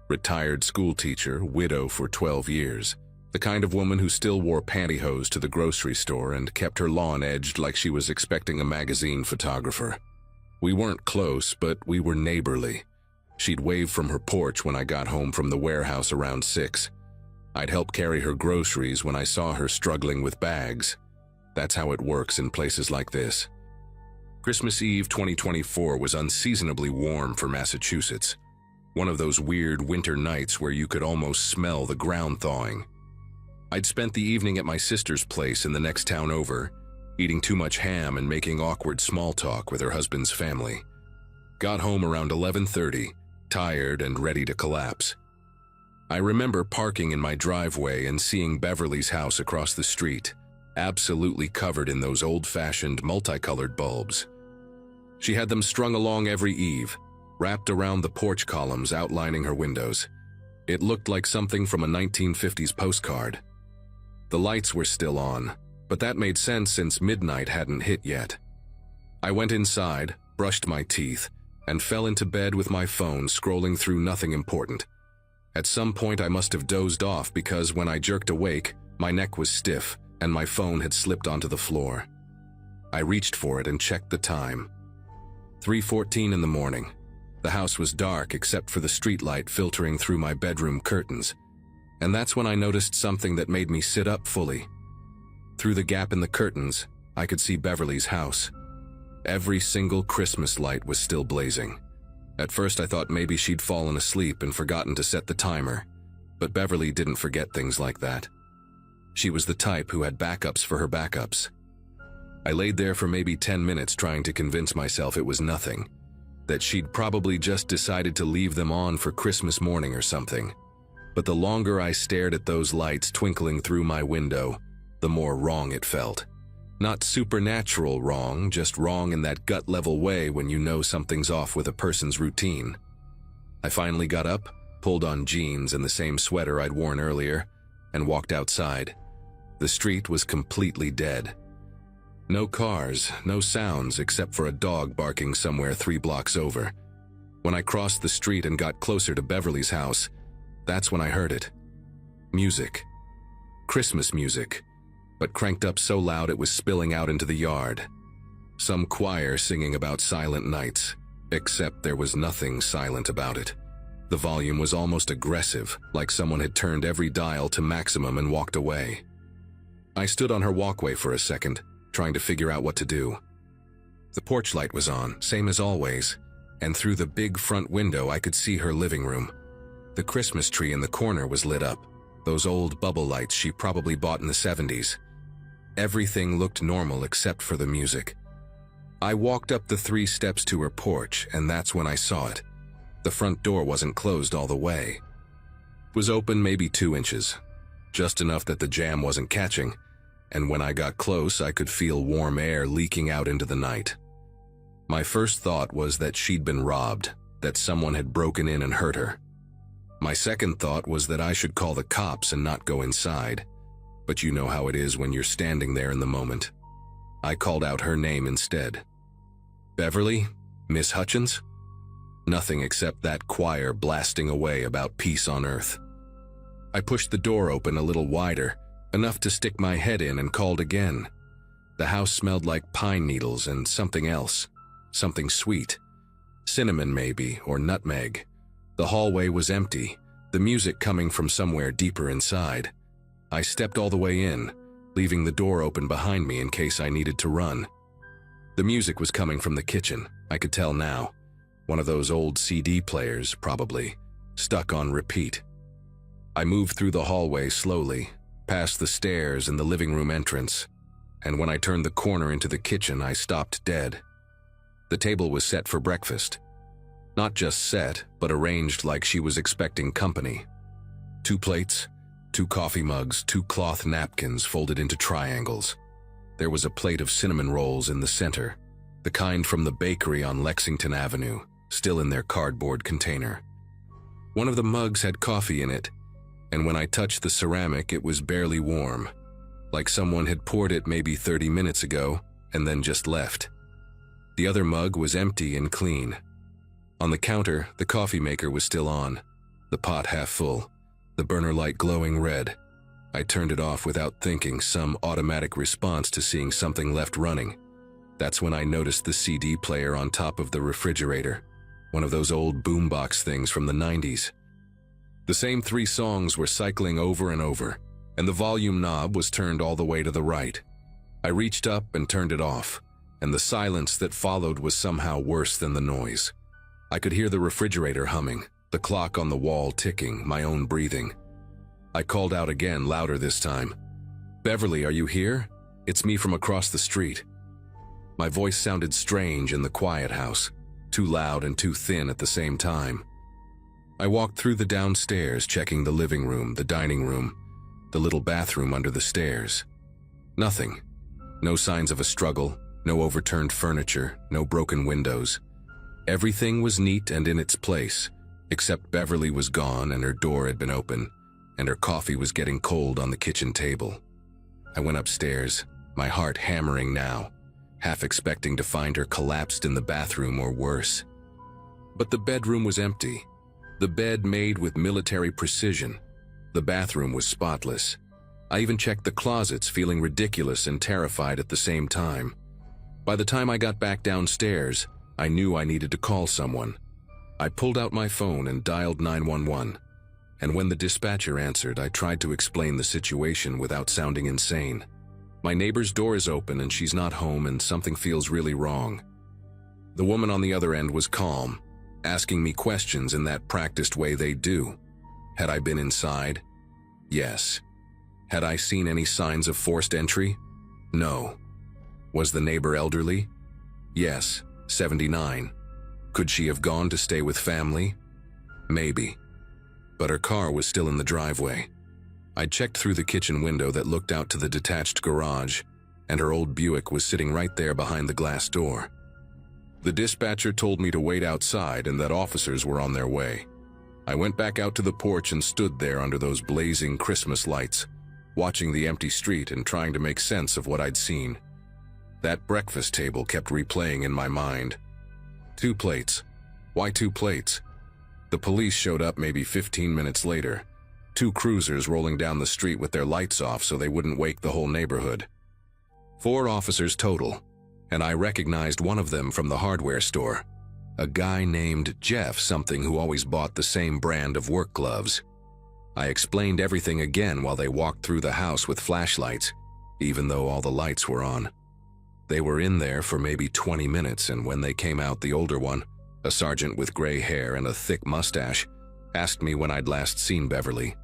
Retired schoolteacher, widow for 12 years, the kind of woman who still wore pantyhose to the grocery store and kept her lawn edged like she was expecting a magazine photographer. We weren't close, but we were neighborly. She'd wave from her porch when I got home from the warehouse around 6. I'd help carry her groceries when I saw her struggling with bags. That's how it works in places like this. Christmas Eve 2024 was unseasonably warm for Massachusetts. One of those weird winter nights where you could almost smell the ground thawing. I'd spent the evening at my sister's place in the next town over, eating too much ham and making awkward small talk with her husband's family. Got home around 11:30, tired and ready to collapse. I remember parking in my driveway and seeing Beverly's house across the street, absolutely covered in those old-fashioned multicolored bulbs. She had them strung along every eave, wrapped around the porch columns outlining her windows. It looked like something from a 1950s postcard. The lights were still on, but that made sense since midnight hadn't hit yet. I went inside, brushed my teeth, and fell into bed with my phone scrolling through nothing important. At some point I must have dozed off because when I jerked awake, my neck was stiff and my phone had slipped onto the floor. I reached for it and checked the time. 3:14 in the morning. The house was dark except for the streetlight filtering through my bedroom curtains, and that's when I noticed something that made me sit up fully. Through the gap in the curtains, I could see Beverly's house. Every single Christmas light was still blazing. At first I thought maybe she'd fallen asleep and forgotten to set the timer, but Beverly didn't forget things like that. She was the type who had backups for her backups. I laid there for maybe 10 minutes trying to convince myself it was nothing, that she'd probably just decided to leave them on for Christmas morning or something. But the longer I stared at those lights twinkling through my window, the more wrong it felt. Not supernatural wrong, just wrong in that gut-level way when you know something's off with a person's routine. I finally got up, pulled on jeans and the same sweater I'd worn earlier, and walked outside. The street was completely dead. No cars, no sounds except for a dog barking somewhere 3 blocks over. When I crossed the street and got closer to Beverly's house, that's when I heard it. Music. Christmas music, but cranked up so loud it was spilling out into the yard. Some choir singing about silent nights, except there was nothing silent about it. The volume was almost aggressive, like someone had turned every dial to maximum and walked away. I stood on her walkway for a second, trying to figure out what to do. The porch light was on, same as always, and through the big front window I could see her living room. The Christmas tree in the corner was lit up, those old bubble lights she probably bought in the 70s. Everything looked normal except for the music. I walked up the 3 steps to her porch, and that's when I saw it. The front door wasn't closed all the way. It was open maybe 2 inches, just enough that the jam wasn't catching, and when I got close I could feel warm air leaking out into the night. My first thought was that she'd been robbed, that someone had broken in and hurt her. My second thought was that I should call the cops and not go inside, but you know how it is when you're standing there in the moment. I called out her name instead. Beverly? Miss Hutchins? Nothing except that choir blasting away about peace on earth. I pushed the door open a little wider, enough to stick my head in, and called again. The house smelled like pine needles and something else, something sweet. Cinnamon maybe, or nutmeg. The hallway was empty, the music coming from somewhere deeper inside. I stepped all the way in, leaving the door open behind me in case I needed to run. The music was coming from the kitchen, I could tell now. One of those old CD players, probably, stuck on repeat. I moved through the hallway slowly, past the stairs and the living room entrance, and when I turned the corner into the kitchen, I stopped dead. The table was set for breakfast. Not just set, but arranged like she was expecting company. 2 plates, 2 coffee mugs, 2 cloth napkins folded into triangles. There was a plate of cinnamon rolls in the center, the kind from the bakery on Lexington Avenue, still in their cardboard container. One of the mugs had coffee in it, and when I touched the ceramic, it was barely warm, like someone had poured it maybe 30 minutes ago and then just left. The other mug was empty and clean. On the counter, the coffee maker was still on, the pot half full, the burner light glowing red. I turned it off without thinking, some automatic response to seeing something left running. That's when I noticed the CD player on top of the refrigerator, one of those old boombox things from the 90s. The same 3 songs were cycling over and over, and the volume knob was turned all the way to the right. I reached up and turned it off, and the silence that followed was somehow worse than the noise. I could hear the refrigerator humming, the clock on the wall ticking, my own breathing. I called out again, louder this time. "Beverly, are you here? It's me from across the street." My voice sounded strange in the quiet house, too loud and too thin at the same time. I walked through the downstairs, checking the living room, the dining room, the little bathroom under the stairs. Nothing. No signs of a struggle, no overturned furniture, no broken windows. Everything was neat and in its place, except Beverly was gone and her door had been open, and her coffee was getting cold on the kitchen table. I went upstairs, my heart hammering now, half expecting to find her collapsed in the bathroom or worse. But the bedroom was empty. The bed made with military precision. The bathroom was spotless. I even checked the closets, feeling ridiculous and terrified at the same time. By the time I got back downstairs, I knew I needed to call someone. I pulled out my phone and dialed 911. And when the dispatcher answered, I tried to explain the situation without sounding insane. "My neighbor's door is open and she's not home and something feels really wrong." The woman on the other end was calm, asking me questions in that practiced way they do. Had I been inside? Yes. Had I seen any signs of forced entry? No. Was the neighbor elderly? Yes, 79. Could she have gone to stay with family? Maybe. But her car was still in the driveway. I checked through the kitchen window that looked out to the detached garage, and her old Buick was sitting right there behind the glass door. The dispatcher told me to wait outside and that officers were on their way. I went back out to the porch and stood there under those blazing Christmas lights, watching the empty street and trying to make sense of what I'd seen. That breakfast table kept replaying in my mind. 2 plates. Why 2 plates? The police showed up maybe 15 minutes later. 2 cruisers rolling down the street with their lights off so they wouldn't wake the whole neighborhood. 4 officers total, and I recognized one of them from the hardware store. A guy named Jeff something who always bought the same brand of work gloves. I explained everything again while they walked through the house with flashlights, even though all the lights were on. They were in there for maybe 20 minutes, and when they came out, the older one, a sergeant with gray hair and a thick mustache, asked me when I'd last seen Beverly.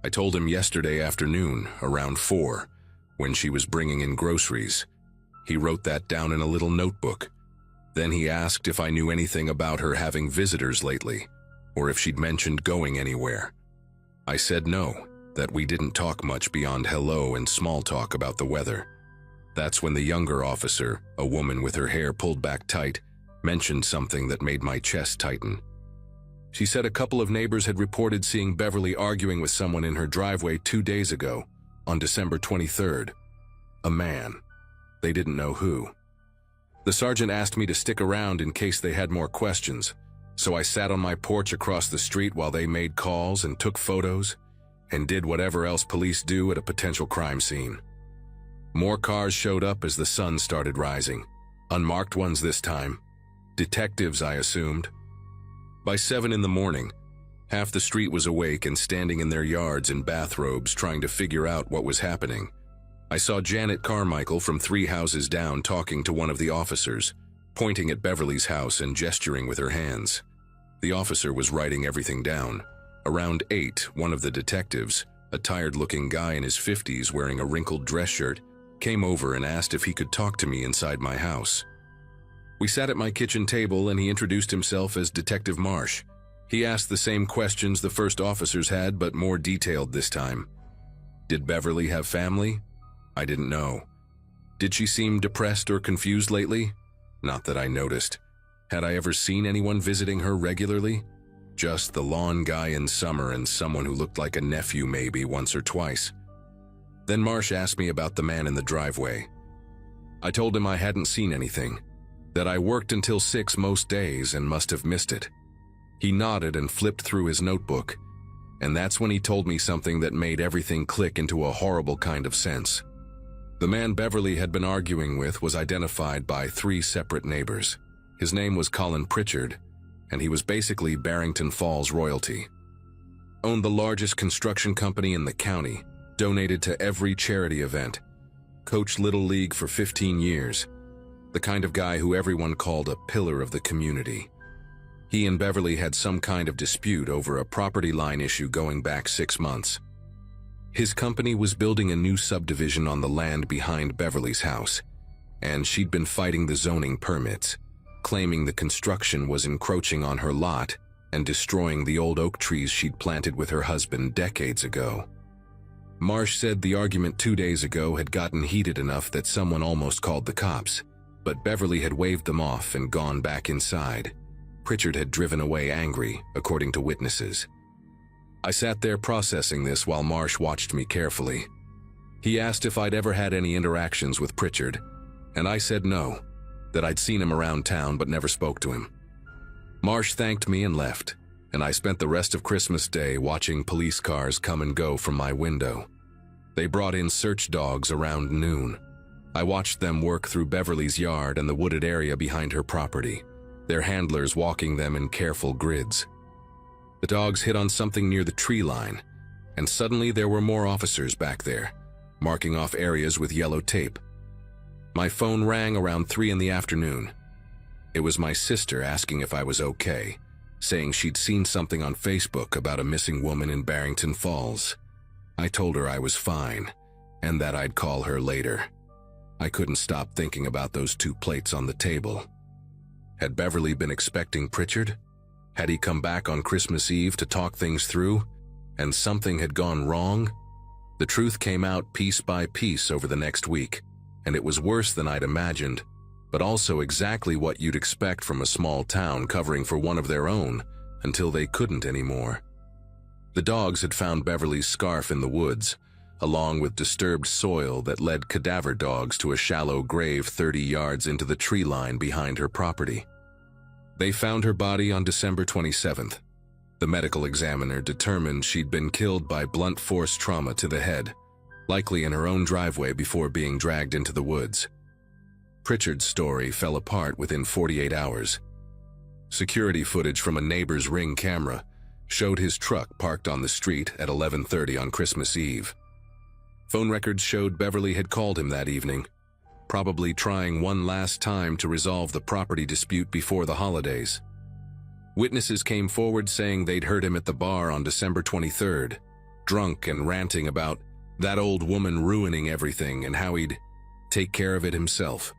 I told him yesterday afternoon, around 4, when she was bringing in groceries. He wrote that down in a little notebook. Then he asked if I knew anything about her having visitors lately, or if she'd mentioned going anywhere. I said no, that we didn't talk much beyond hello and small talk about the weather. That's when the younger officer, a woman with her hair pulled back tight, mentioned something that made my chest tighten. She said a couple of neighbors had reported seeing Beverly arguing with someone in her driveway 2 days ago, on December 23rd. A man. They didn't know who. The sergeant asked me to stick around in case they had more questions, so I sat on my porch across the street while they made calls and took photos, and did whatever else police do at a potential crime scene. More cars showed up as the sun started rising. Unmarked ones this time. Detectives, I assumed. By 7 in the morning, Half the street was awake and standing in their yards in bathrobes trying to figure out what was happening. I saw Janet Carmichael from 3 houses down talking to one of the officers, pointing at Beverly's house and gesturing with her hands. The officer was writing everything down. Around 8, one of the detectives, a tired-looking guy in his 50s wearing a wrinkled dress shirt, came over and asked if he could talk to me inside my house. We sat at my kitchen table and he introduced himself as Detective Marsh. He asked the same questions the first officers had, but more detailed this time. Did Beverly have family? I didn't know. Did she seem depressed or confused lately? Not that I noticed. Had I ever seen anyone visiting her regularly? Just the lawn guy in summer and someone who looked like a nephew maybe once or twice. Then Marsh asked me about the man in the driveway. I told him I hadn't seen anything, that I worked until 6 most days and must have missed it. He nodded and flipped through his notebook, and that's when he told me something that made everything click into a horrible kind of sense. The man Beverly had been arguing with was identified by 3 separate neighbors. His name was Colin Pritchard, and he was basically Barrington Falls royalty. Owned the largest construction company in the county, donated to every charity event, coached Little League for 15 years, the kind of guy who everyone called a pillar of the community. He and Beverly had some kind of dispute over a property line issue going back 6 months. His company was building a new subdivision on the land behind Beverly's house, and she'd been fighting the zoning permits, claiming the construction was encroaching on her lot and destroying the old oak trees she'd planted with her husband decades ago. Marsh said the argument 2 days ago had gotten heated enough that someone almost called the cops, but Beverly had waved them off and gone back inside. Pritchard had driven away angry, according to witnesses. I sat there processing this while Marsh watched me carefully. He asked if I'd ever had any interactions with Pritchard, and I said no, that I'd seen him around town but never spoke to him. Marsh thanked me and left, and I spent the rest of Christmas Day watching police cars come and go from my window. They brought in search dogs around noon. I watched them work through Beverly's yard and the wooded area behind her property, their handlers walking them in careful grids. The dogs hit on something near the tree line, and suddenly there were more officers back there, marking off areas with yellow tape. My phone rang around 3 in the afternoon. It was my sister asking if I was okay, saying she'd seen something on Facebook about a missing woman in Barrington Falls. I told her I was fine, and that I'd call her later. I couldn't stop thinking about those 2 plates on the table. Had Beverly been expecting Pritchard? Had he come back on Christmas Eve to talk things through, and something had gone wrong? The truth came out piece by piece over the next week, and it was worse than I'd imagined, but also exactly what you'd expect from a small town covering for one of their own until they couldn't anymore. The dogs had found Beverly's scarf in the woods, along with disturbed soil that led cadaver dogs to a shallow grave 30 yards into the tree line behind her property. They found her body on December 27th. The medical examiner determined she'd been killed by blunt force trauma to the head, likely in her own driveway before being dragged into the woods. Pritchard's story fell apart within 48 hours. Security footage from a neighbor's Ring camera showed his truck parked on the street at 11:30 on Christmas Eve. Phone records showed Beverly had called him that evening, probably trying one last time to resolve the property dispute before the holidays. Witnesses came forward saying they'd heard him at the bar on December 23rd, drunk and ranting about that old woman ruining everything and how he'd take care of it himself.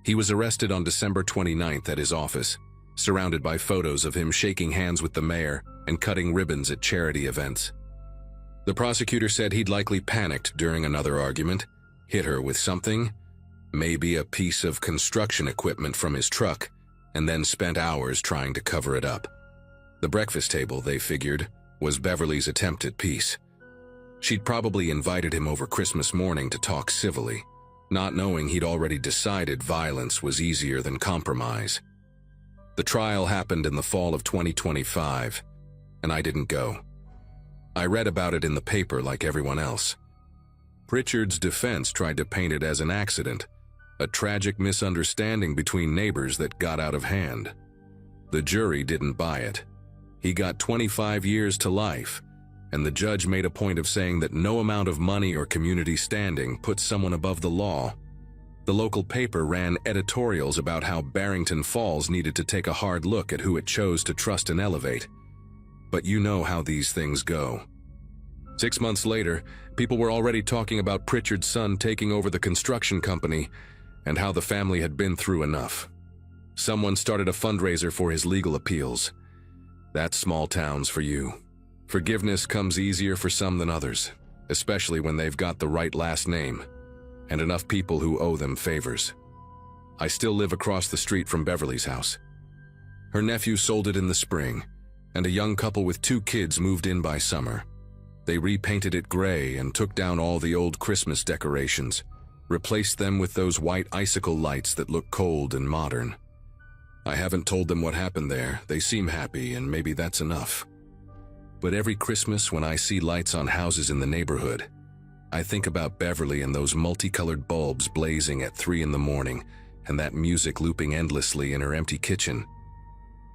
He was arrested on December 29th at his office, surrounded by photos of him shaking hands with the mayor and cutting ribbons at charity events. The prosecutor said he'd likely panicked during another argument, hit her with something, maybe a piece of construction equipment from his truck, and then spent hours trying to cover it up. The breakfast table, they figured, was Beverly's attempt at peace. She'd probably invited him over Christmas morning to talk civilly, not knowing he'd already decided violence was easier than compromise. The trial happened in the fall of 2025, and I didn't go. I read about it in the paper like everyone else. Pritchard's defense tried to paint it as an accident, a tragic misunderstanding between neighbors that got out of hand. The jury didn't buy it. He got 25 years to life, and the judge made a point of saying that no amount of money or community standing puts someone above the law. The local paper ran editorials about how Barrington Falls needed to take a hard look at who it chose to trust and elevate. But you know how these things go. 6 months later, people were already talking about Pritchard's son taking over the construction company and how the family had been through enough. Someone started a fundraiser for his legal appeals. That's small towns for you. Forgiveness comes easier for some than others, especially when they've got the right last name and enough people who owe them favors. I still live across the street from Beverly's house. Her nephew sold it in the spring, and a young couple with 2 kids moved in by summer. They repainted it gray and took down all the old Christmas decorations, replaced them with those white icicle lights that look cold and modern. I haven't told them what happened there. They seem happy, and maybe that's enough. But every Christmas when I see lights on houses in the neighborhood, I think about Beverly and those multicolored bulbs blazing at 3 in the morning and that music looping endlessly in her empty kitchen.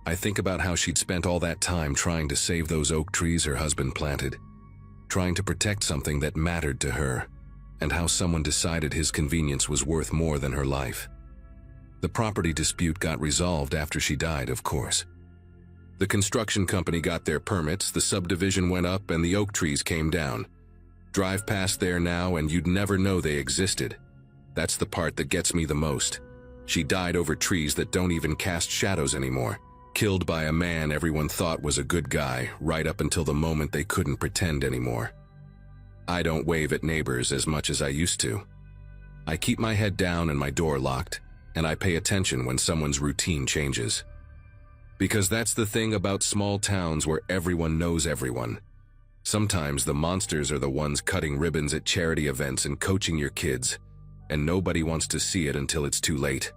I think about how she'd spent all that time trying to save those oak trees her husband planted, trying to protect something that mattered to her, and how someone decided his convenience was worth more than her life. The property dispute got resolved after she died, of course. The construction company got their permits, the subdivision went up, and the oak trees came down. Drive past there now and you'd never know they existed. That's the part that gets me the most. She died over trees that don't even cast shadows anymore, killed by a man everyone thought was a good guy, right up until the moment they couldn't pretend anymore. I don't wave at neighbors as much as I used to. I keep my head down and my door locked, and I pay attention when someone's routine changes. Because that's the thing about small towns where everyone knows everyone. Sometimes the monsters are the ones cutting ribbons at charity events and coaching your kids, and nobody wants to see it until it's too late.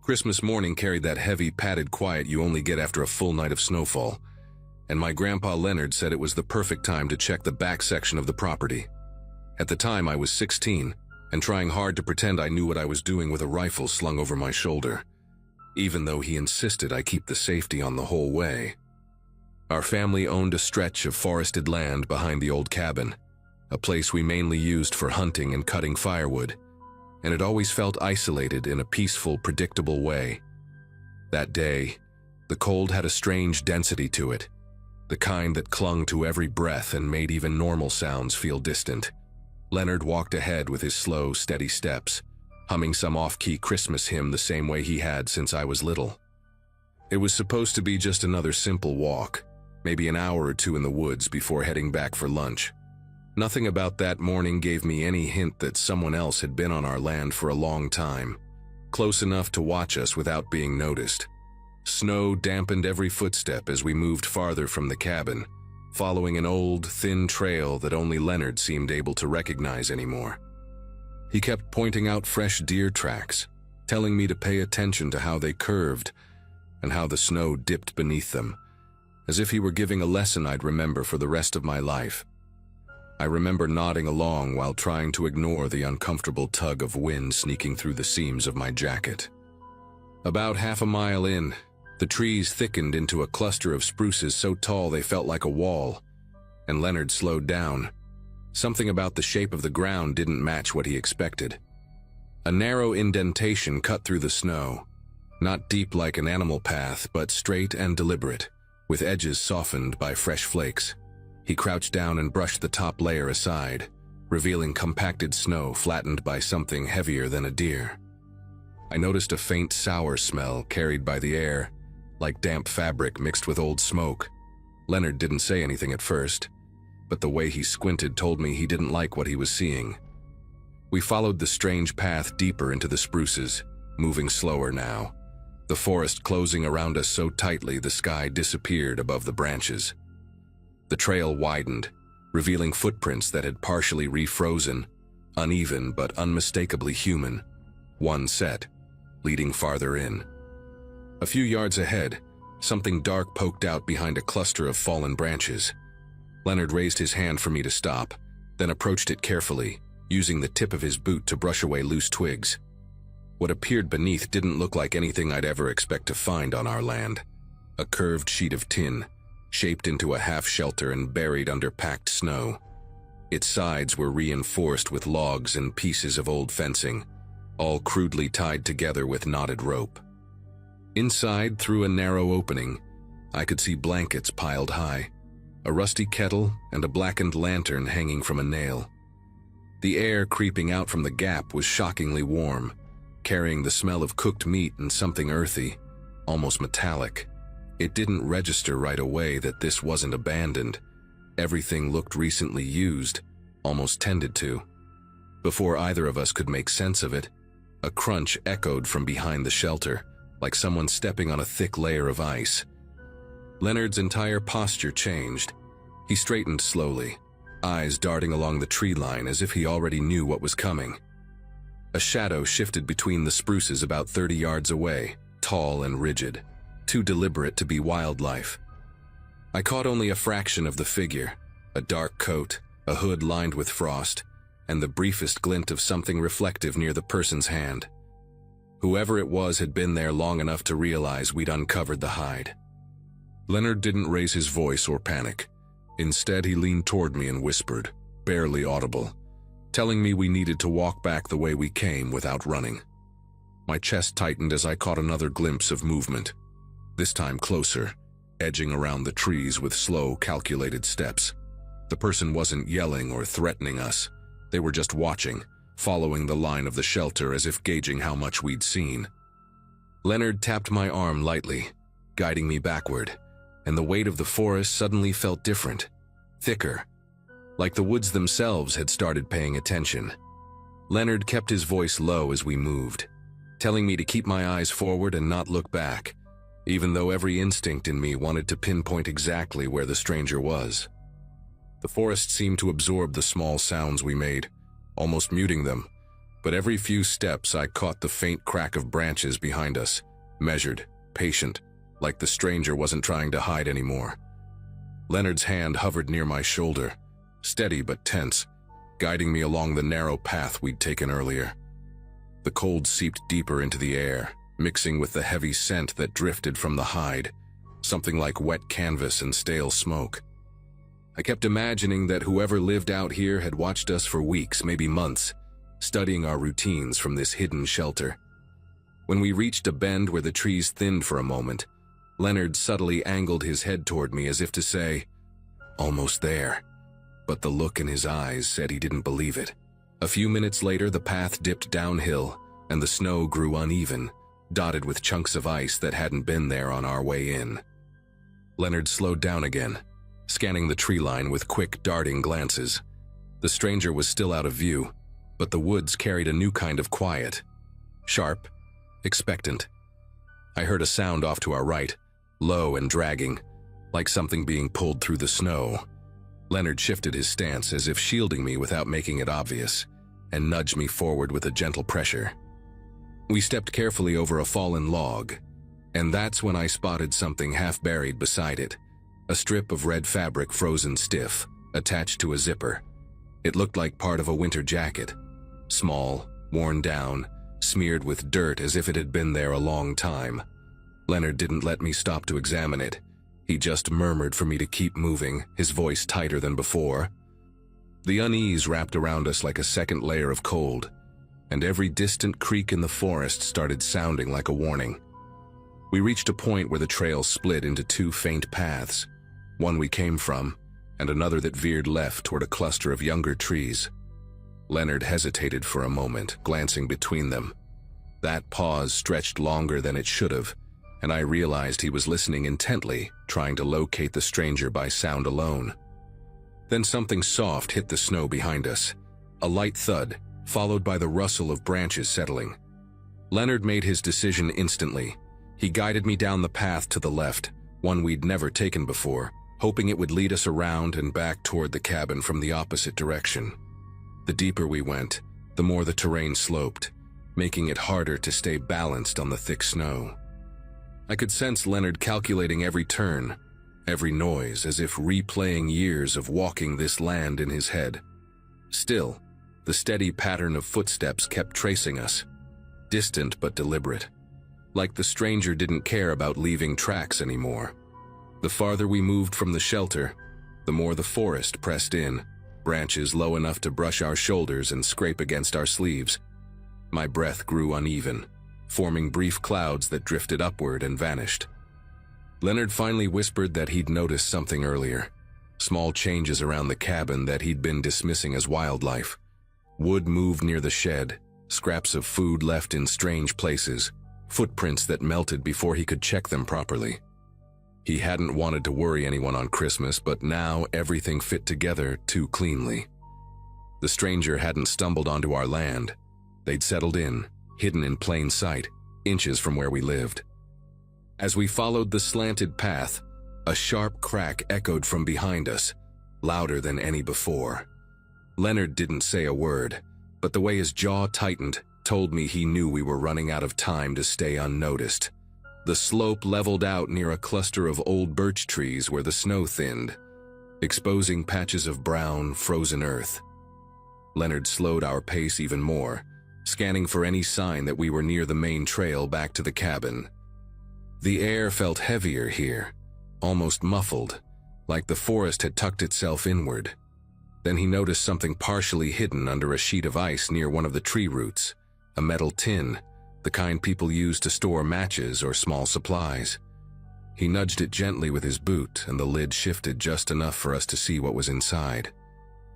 Christmas morning carried that heavy, padded quiet you only get after a full night of snowfall, and my grandpa Leonard said it was the perfect time to check the back section of the property. At the time, I was 16, and trying hard to pretend I knew what I was doing with a rifle slung over my shoulder, even though he insisted I keep the safety on the whole way. Our family owned a stretch of forested land behind the old cabin, a place we mainly used for hunting and cutting firewood, and it always felt isolated in a peaceful, predictable way. That day, the cold had a strange density to it, the kind that clung to every breath and made even normal sounds feel distant. Leonard walked ahead with his slow, steady steps, humming some off-key Christmas hymn the same way he had since I was little. It was supposed to be just another simple walk, maybe an hour or 2 in the woods before heading back for lunch. Nothing about that morning gave me any hint that someone else had been on our land for a long time, close enough to watch us without being noticed. Snow dampened every footstep as we moved farther from the cabin, following an old, thin trail that only Leonard seemed able to recognize anymore. He kept pointing out fresh deer tracks, telling me to pay attention to how they curved and how the snow dipped beneath them, as if he were giving a lesson I'd remember for the rest of my life. I remember nodding along while trying to ignore the uncomfortable tug of wind sneaking through the seams of my jacket. About half a mile in, the trees thickened into a cluster of spruces so tall they felt like a wall, and Leonard slowed down. Something about the shape of the ground didn't match what he expected. A narrow indentation cut through the snow, not deep like an animal path, but straight and deliberate, with edges softened by fresh flakes. He crouched down and brushed the top layer aside, revealing compacted snow flattened by something heavier than a deer. I noticed a faint sour smell carried by the air, like damp fabric mixed with old smoke. Leonard didn't say anything at first, but the way he squinted told me he didn't like what he was seeing. We followed the strange path deeper into the spruces, moving slower now, the forest closing around us so tightly the sky disappeared above the branches. The trail widened, revealing footprints that had partially refrozen, uneven but unmistakably human, one set, leading farther in. A few yards ahead, something dark poked out behind a cluster of fallen branches. Leonard raised his hand for me to stop, then approached it carefully, using the tip of his boot to brush away loose twigs. What appeared beneath didn't look like anything I'd ever expect to find on our land. A curved sheet of tin, shaped into a half-shelter and buried under packed snow. Its sides were reinforced with logs and pieces of old fencing, all crudely tied together with knotted rope. Inside, through a narrow opening, I could see blankets piled high, a rusty kettle, and a blackened lantern hanging from a nail. The air creeping out from the gap was shockingly warm, carrying the smell of cooked meat and something earthy, almost metallic. It didn't register right away that this wasn't abandoned. Everything looked recently used, almost tended to. Before either of us could make sense of it, a crunch echoed from behind the shelter, like someone stepping on a thick layer of ice. Leonard's entire posture changed. He straightened slowly, eyes darting along the tree line as if he already knew what was coming. A shadow shifted between the spruces about 30 yards away, tall and rigid, too deliberate to be wildlife. I caught only a fraction of the figure, a dark coat, a hood lined with frost, and the briefest glint of something reflective near the person's hand. Whoever it was had been there long enough to realize we'd uncovered the hide. Leonard didn't raise his voice or panic. Instead, he leaned toward me and whispered, barely audible, telling me we needed to walk back the way we came without running. My chest tightened as I caught another glimpse of movement, this time closer, edging around the trees with slow, calculated steps. The person wasn't yelling or threatening us. They were just watching, following the line of the shelter as if gauging how much we'd seen. Leonard tapped my arm lightly, guiding me backward, and the weight of the forest suddenly felt different, thicker, like the woods themselves had started paying attention. Leonard kept his voice low as we moved, telling me to keep my eyes forward and not look back, even though every instinct in me wanted to pinpoint exactly where the stranger was. The forest seemed to absorb the small sounds we made, almost muting them, but every few steps I caught the faint crack of branches behind us, measured, patient, like the stranger wasn't trying to hide anymore. Leonard's hand hovered near my shoulder, steady but tense, guiding me along the narrow path we'd taken earlier. The cold seeped deeper into the air, mixing with the heavy scent that drifted from the hide, something like wet canvas and stale smoke. I kept imagining that whoever lived out here had watched us for weeks, maybe months, studying our routines from this hidden shelter. When we reached a bend where the trees thinned for a moment, Leonard subtly angled his head toward me as if to say, "Almost there." But the look in his eyes said he didn't believe it. A few minutes later, the path dipped downhill, and the snow grew uneven, dotted with chunks of ice that hadn't been there on our way in. Leonard slowed down again, scanning the tree line with quick, darting glances. The stranger was still out of view, but the woods carried a new kind of quiet. Sharp, expectant. I heard a sound off to our right, low and dragging, like something being pulled through the snow. Leonard shifted his stance as if shielding me without making it obvious, and nudged me forward with a gentle pressure. We stepped carefully over a fallen log, and that's when I spotted something half buried beside it, a strip of red fabric frozen stiff, attached to a zipper. It looked like part of a winter jacket, small, worn down, smeared with dirt as if it had been there a long time. Leonard didn't let me stop to examine it. He just murmured for me to keep moving, his voice tighter than before. The unease wrapped around us like a second layer of cold, and every distant creak in the forest started sounding like a warning. We reached a point where the trail split into two faint paths, one we came from, and another that veered left toward a cluster of younger trees. Leonard hesitated for a moment, glancing between them. That pause stretched longer than it should have, and I realized he was listening intently, trying to locate the stranger by sound alone. Then something soft hit the snow behind us, a light thud, followed by the rustle of branches settling. Leonard made his decision instantly. He guided me down the path to the left, one we'd never taken before, hoping it would lead us around and back toward the cabin from the opposite direction. The deeper we went, the more the terrain sloped, making it harder to stay balanced on the thick snow. I could sense Leonard calculating every turn, every noise, as if replaying years of walking this land in his head. Still, The steady pattern of footsteps kept tracing us, distant but deliberate, like the stranger didn't care about leaving tracks anymore. The farther we moved from the shelter, the more the forest pressed in, branches low enough to brush our shoulders and scrape against our sleeves. My breath grew uneven, forming brief clouds that drifted upward and vanished. Leonard finally whispered that he'd noticed something earlier, small changes around the cabin that he'd been dismissing as wildlife. Wood moved near the shed, scraps of food left in strange places, footprints that melted before he could check them properly. He hadn't wanted to worry anyone on Christmas, but now everything fit together too cleanly. The stranger hadn't stumbled onto our land. They'd settled in, hidden in plain sight, inches from where we lived. As we followed the slanted path, a sharp crack echoed from behind us, louder than any before. Leonard didn't say a word, but the way his jaw tightened told me he knew we were running out of time to stay unnoticed. The slope leveled out near a cluster of old birch trees where the snow thinned, exposing patches of brown, frozen earth. Leonard slowed our pace even more, scanning for any sign that we were near the main trail back to the cabin. The air felt heavier here, almost muffled, like the forest had tucked itself inward. Then he noticed something partially hidden under a sheet of ice near one of the tree roots, a metal tin, the kind people use to store matches or small supplies. He nudged it gently with his boot, and the lid shifted just enough for us to see what was inside.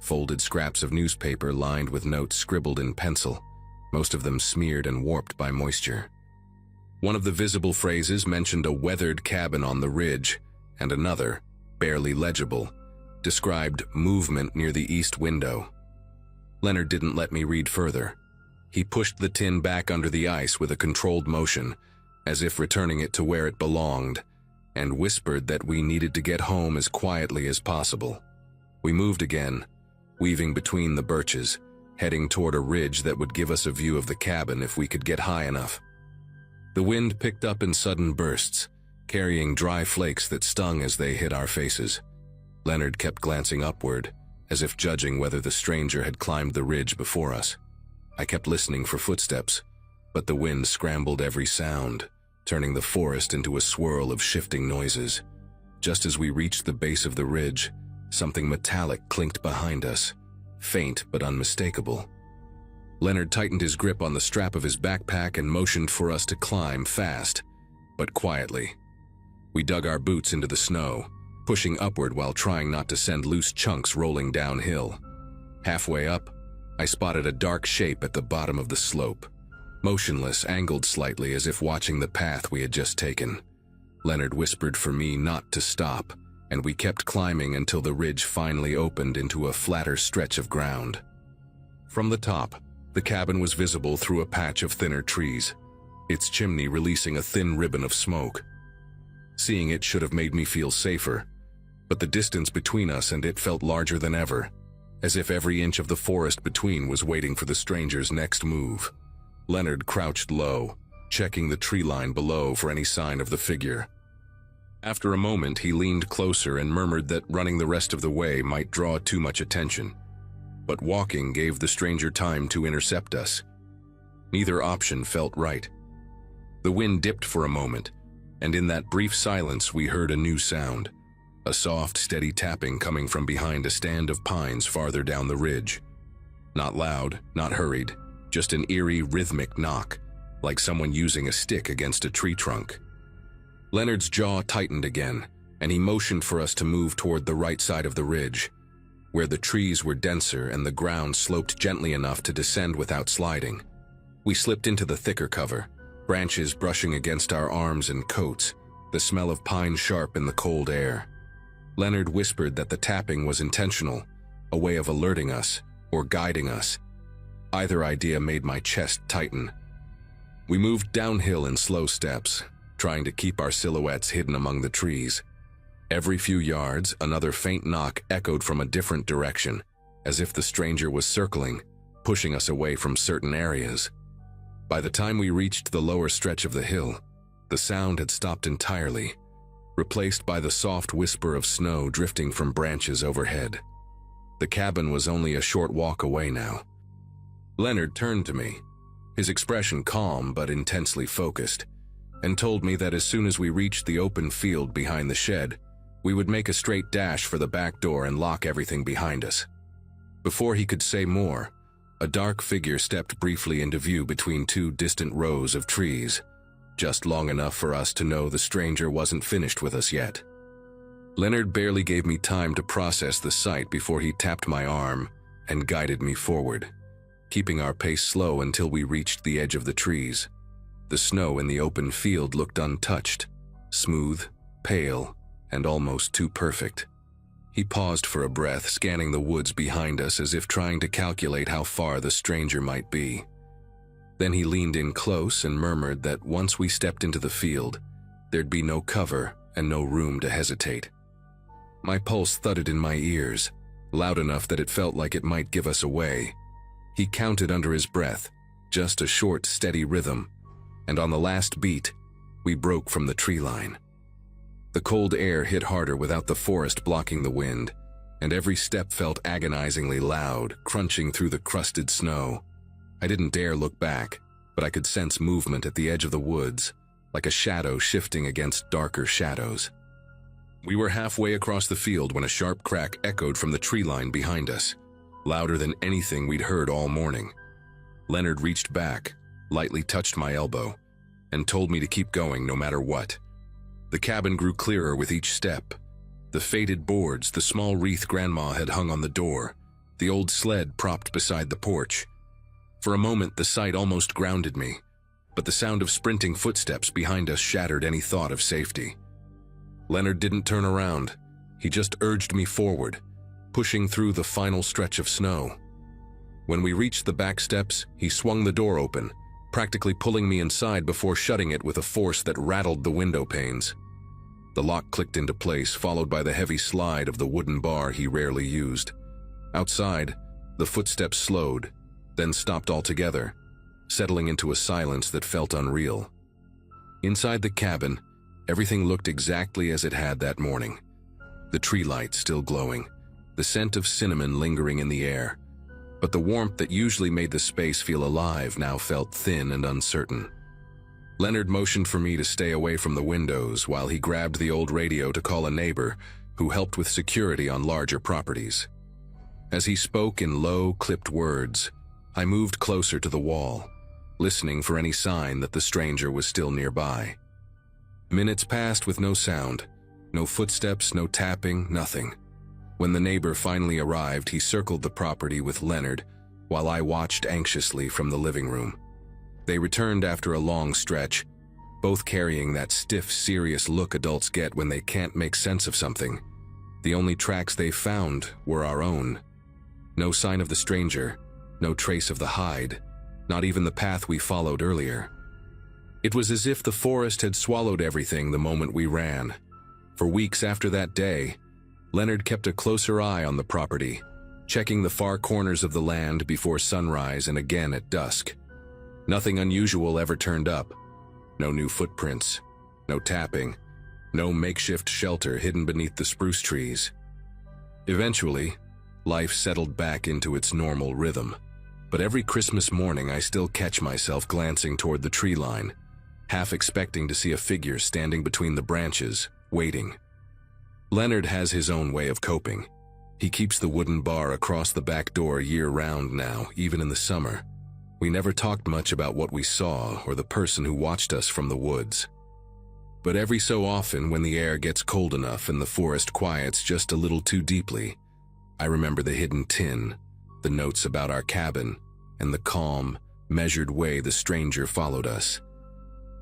Folded scraps of newspaper lined with notes scribbled in pencil, most of them smeared and warped by moisture. One of the visible phrases mentioned a weathered cabin on the ridge, and another, barely legible, described movement near the east window. Leonard didn't let me read further. He pushed the tin back under the ice with a controlled motion, as if returning it to where it belonged, and whispered that we needed to get home as quietly as possible. We moved again, weaving between the birches, heading toward a ridge that would give us a view of the cabin if we could get high enough. The wind picked up in sudden bursts, carrying dry flakes that stung as they hit our faces. Leonard kept glancing upward, as if judging whether the stranger had climbed the ridge before us. I kept listening for footsteps, but the wind scrambled every sound, turning the forest into a swirl of shifting noises. Just as we reached the base of the ridge, something metallic clinked behind us, faint but unmistakable. Leonard tightened his grip on the strap of his backpack and motioned for us to climb fast, but quietly. We dug our boots into the snow, pushing upward while trying not to send loose chunks rolling downhill. Halfway up, I spotted a dark shape at the bottom of the slope, motionless, angled slightly as if watching the path we had just taken. Leonard whispered for me not to stop, and we kept climbing until the ridge finally opened into a flatter stretch of ground. From the top, the cabin was visible through a patch of thinner trees, its chimney releasing a thin ribbon of smoke. Seeing it should have made me feel safer, but the distance between us and it felt larger than ever, as if every inch of the forest between was waiting for the stranger's next move. Leonard crouched low, checking the tree line below for any sign of the figure. After a moment, he leaned closer and murmured that running the rest of the way might draw too much attention, but walking gave the stranger time to intercept us. Neither option felt right. The wind dipped for a moment, and in that brief silence we heard a new sound. A soft, steady tapping coming from behind a stand of pines farther down the ridge. Not loud, not hurried, just an eerie, rhythmic knock, like someone using a stick against a tree trunk. Leonard's jaw tightened again, and he motioned for us to move toward the right side of the ridge, where the trees were denser and the ground sloped gently enough to descend without sliding. We slipped into the thicker cover, branches brushing against our arms and coats, the smell of pine sharp in the cold air. Leonard whispered that the tapping was intentional, a way of alerting us or guiding us. Either idea made my chest tighten. We moved downhill in slow steps, trying to keep our silhouettes hidden among the trees. Every few yards, another faint knock echoed from a different direction, as if the stranger was circling, pushing us away from certain areas. By the time we reached the lower stretch of the hill, the sound had stopped entirely, replaced by the soft whisper of snow drifting from branches overhead. The cabin was only a short walk away now, Leonard turned to me, his expression calm but intensely focused, and told me that as soon as we reached the open field behind the shed, we would make a straight dash for the back door and lock everything behind us. Before he could say more, a dark figure stepped briefly into view between two distant rows of trees, just long enough for us to know the stranger wasn't finished with us yet. Leonard barely gave me time to process the sight before he tapped my arm and guided me forward, keeping our pace slow until we reached the edge of the trees. The snow in the open field looked untouched, smooth, pale, and almost too perfect. He paused for a breath, scanning the woods behind us as if trying to calculate how far the stranger might be. Then he leaned in close and murmured that once we stepped into the field, there'd be no cover and no room to hesitate. My pulse thudded in my ears, loud enough that it felt like it might give us away. He counted under his breath, just a short, steady rhythm, and on the last beat, we broke from the tree line. The cold air hit harder without the forest blocking the wind, and every step felt agonizingly loud, crunching through the crusted snow. I didn't dare look back, but I could sense movement at the edge of the woods, like a shadow shifting against darker shadows. We were halfway across the field when a sharp crack echoed from the tree line behind us, louder than anything we'd heard all morning. Leonard reached back, lightly touched my elbow, and told me to keep going no matter what. The cabin grew clearer with each step. The faded boards, the small wreath Grandma had hung on the door, the old sled propped beside the porch. For a moment, the sight almost grounded me, but the sound of sprinting footsteps behind us shattered any thought of safety. Leonard didn't turn around. He just urged me forward, pushing through the final stretch of snow. When we reached the back steps, he swung the door open, practically pulling me inside before shutting it with a force that rattled the window panes. The lock clicked into place, followed by the heavy slide of the wooden bar he rarely used. Outside, the footsteps slowed, then stopped altogether, settling into a silence that felt unreal. Inside the cabin, everything looked exactly as it had that morning. The tree lights still glowing, the scent of cinnamon lingering in the air, but the warmth that usually made the space feel alive now felt thin and uncertain. Leonard motioned for me to stay away from the windows while he grabbed the old radio to call a neighbor who helped with security on larger properties. As he spoke in low, clipped words, I moved closer to the wall, listening for any sign that the stranger was still nearby. Minutes passed with no sound, no footsteps, no tapping, nothing. When the neighbor finally arrived, he circled the property with Leonard, while I watched anxiously from the living room. They returned after a long stretch, both carrying that stiff, serious look adults get when they can't make sense of something. The only tracks they found were our own. No sign of the stranger, no trace of the hide, not even the path we followed earlier. It was as if the forest had swallowed everything the moment we ran. For weeks after that day, Leonard kept a closer eye on the property, checking the far corners of the land before sunrise and again at dusk. Nothing unusual ever turned up. No new footprints, no tapping, no makeshift shelter hidden beneath the spruce trees. Eventually, life settled back into its normal rhythm. But every Christmas morning I still catch myself glancing toward the tree line, half expecting to see a figure standing between the branches, waiting. Leonard has his own way of coping. He keeps the wooden bar across the back door year-round now, even in the summer. We never talked much about what we saw or the person who watched us from the woods. But every so often, when the air gets cold enough and the forest quiets just a little too deeply, I remember the hidden tin, the notes about our cabin, and the calm, measured way the stranger followed us.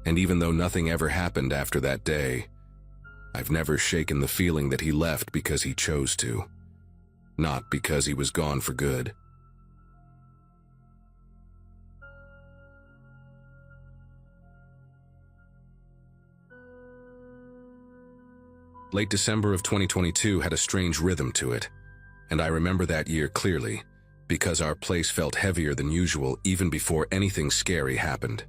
And even though nothing ever happened after that day, I've never shaken the feeling that he left because he chose to, not because he was gone for good. Late December of 2022 had a strange rhythm to it, and I remember that year clearly, because our place felt heavier than usual even before anything scary happened.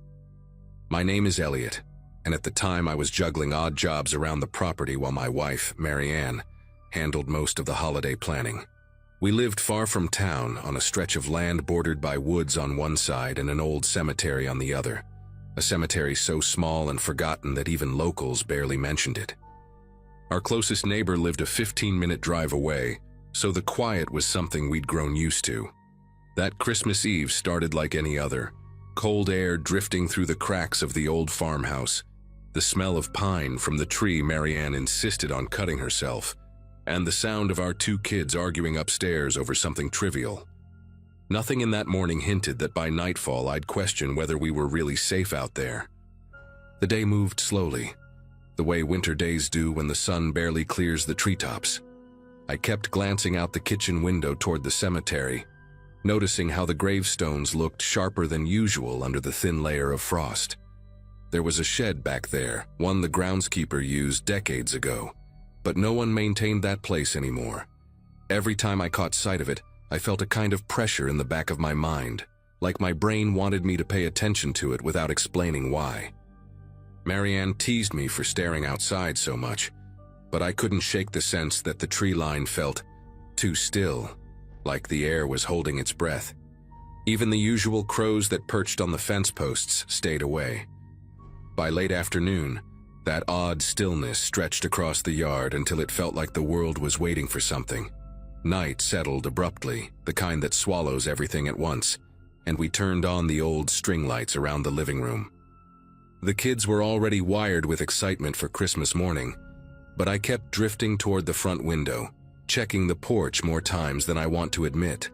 My name is Elliot, and at the time I was juggling odd jobs around the property while my wife, Marianne, handled most of the holiday planning. We lived far from town, on a stretch of land bordered by woods on one side and an old cemetery on the other. A cemetery so small and forgotten that even locals barely mentioned it. Our closest neighbor lived a 15-minute drive away, so the quiet was something we'd grown used to. That Christmas Eve started like any other. Cold air drifting through the cracks of the old farmhouse, the smell of pine from the tree Marianne insisted on cutting herself, and the sound of our two kids arguing upstairs over something trivial. Nothing in that morning hinted that by nightfall I'd question whether we were really safe out there. The day moved slowly, the way winter days do when the sun barely clears the treetops. I kept glancing out the kitchen window toward the cemetery, noticing how the gravestones looked sharper than usual under the thin layer of frost. There was a shed back there, one the groundskeeper used decades ago, but no one maintained that place anymore. Every time I caught sight of it, I felt a kind of pressure in the back of my mind, like my brain wanted me to pay attention to it without explaining why. Marianne teased me for staring outside so much, but I couldn't shake the sense that the tree line felt too still, like the air was holding its breath. Even the usual crows that perched on the fence posts stayed away. By late afternoon, that odd stillness stretched across the yard until it felt like the world was waiting for something. Night settled abruptly, the kind that swallows everything at once, and we turned on the old string lights around the living room. The kids were already wired with excitement for Christmas morning, but I kept drifting toward the front window, checking the porch more times than I want to admit.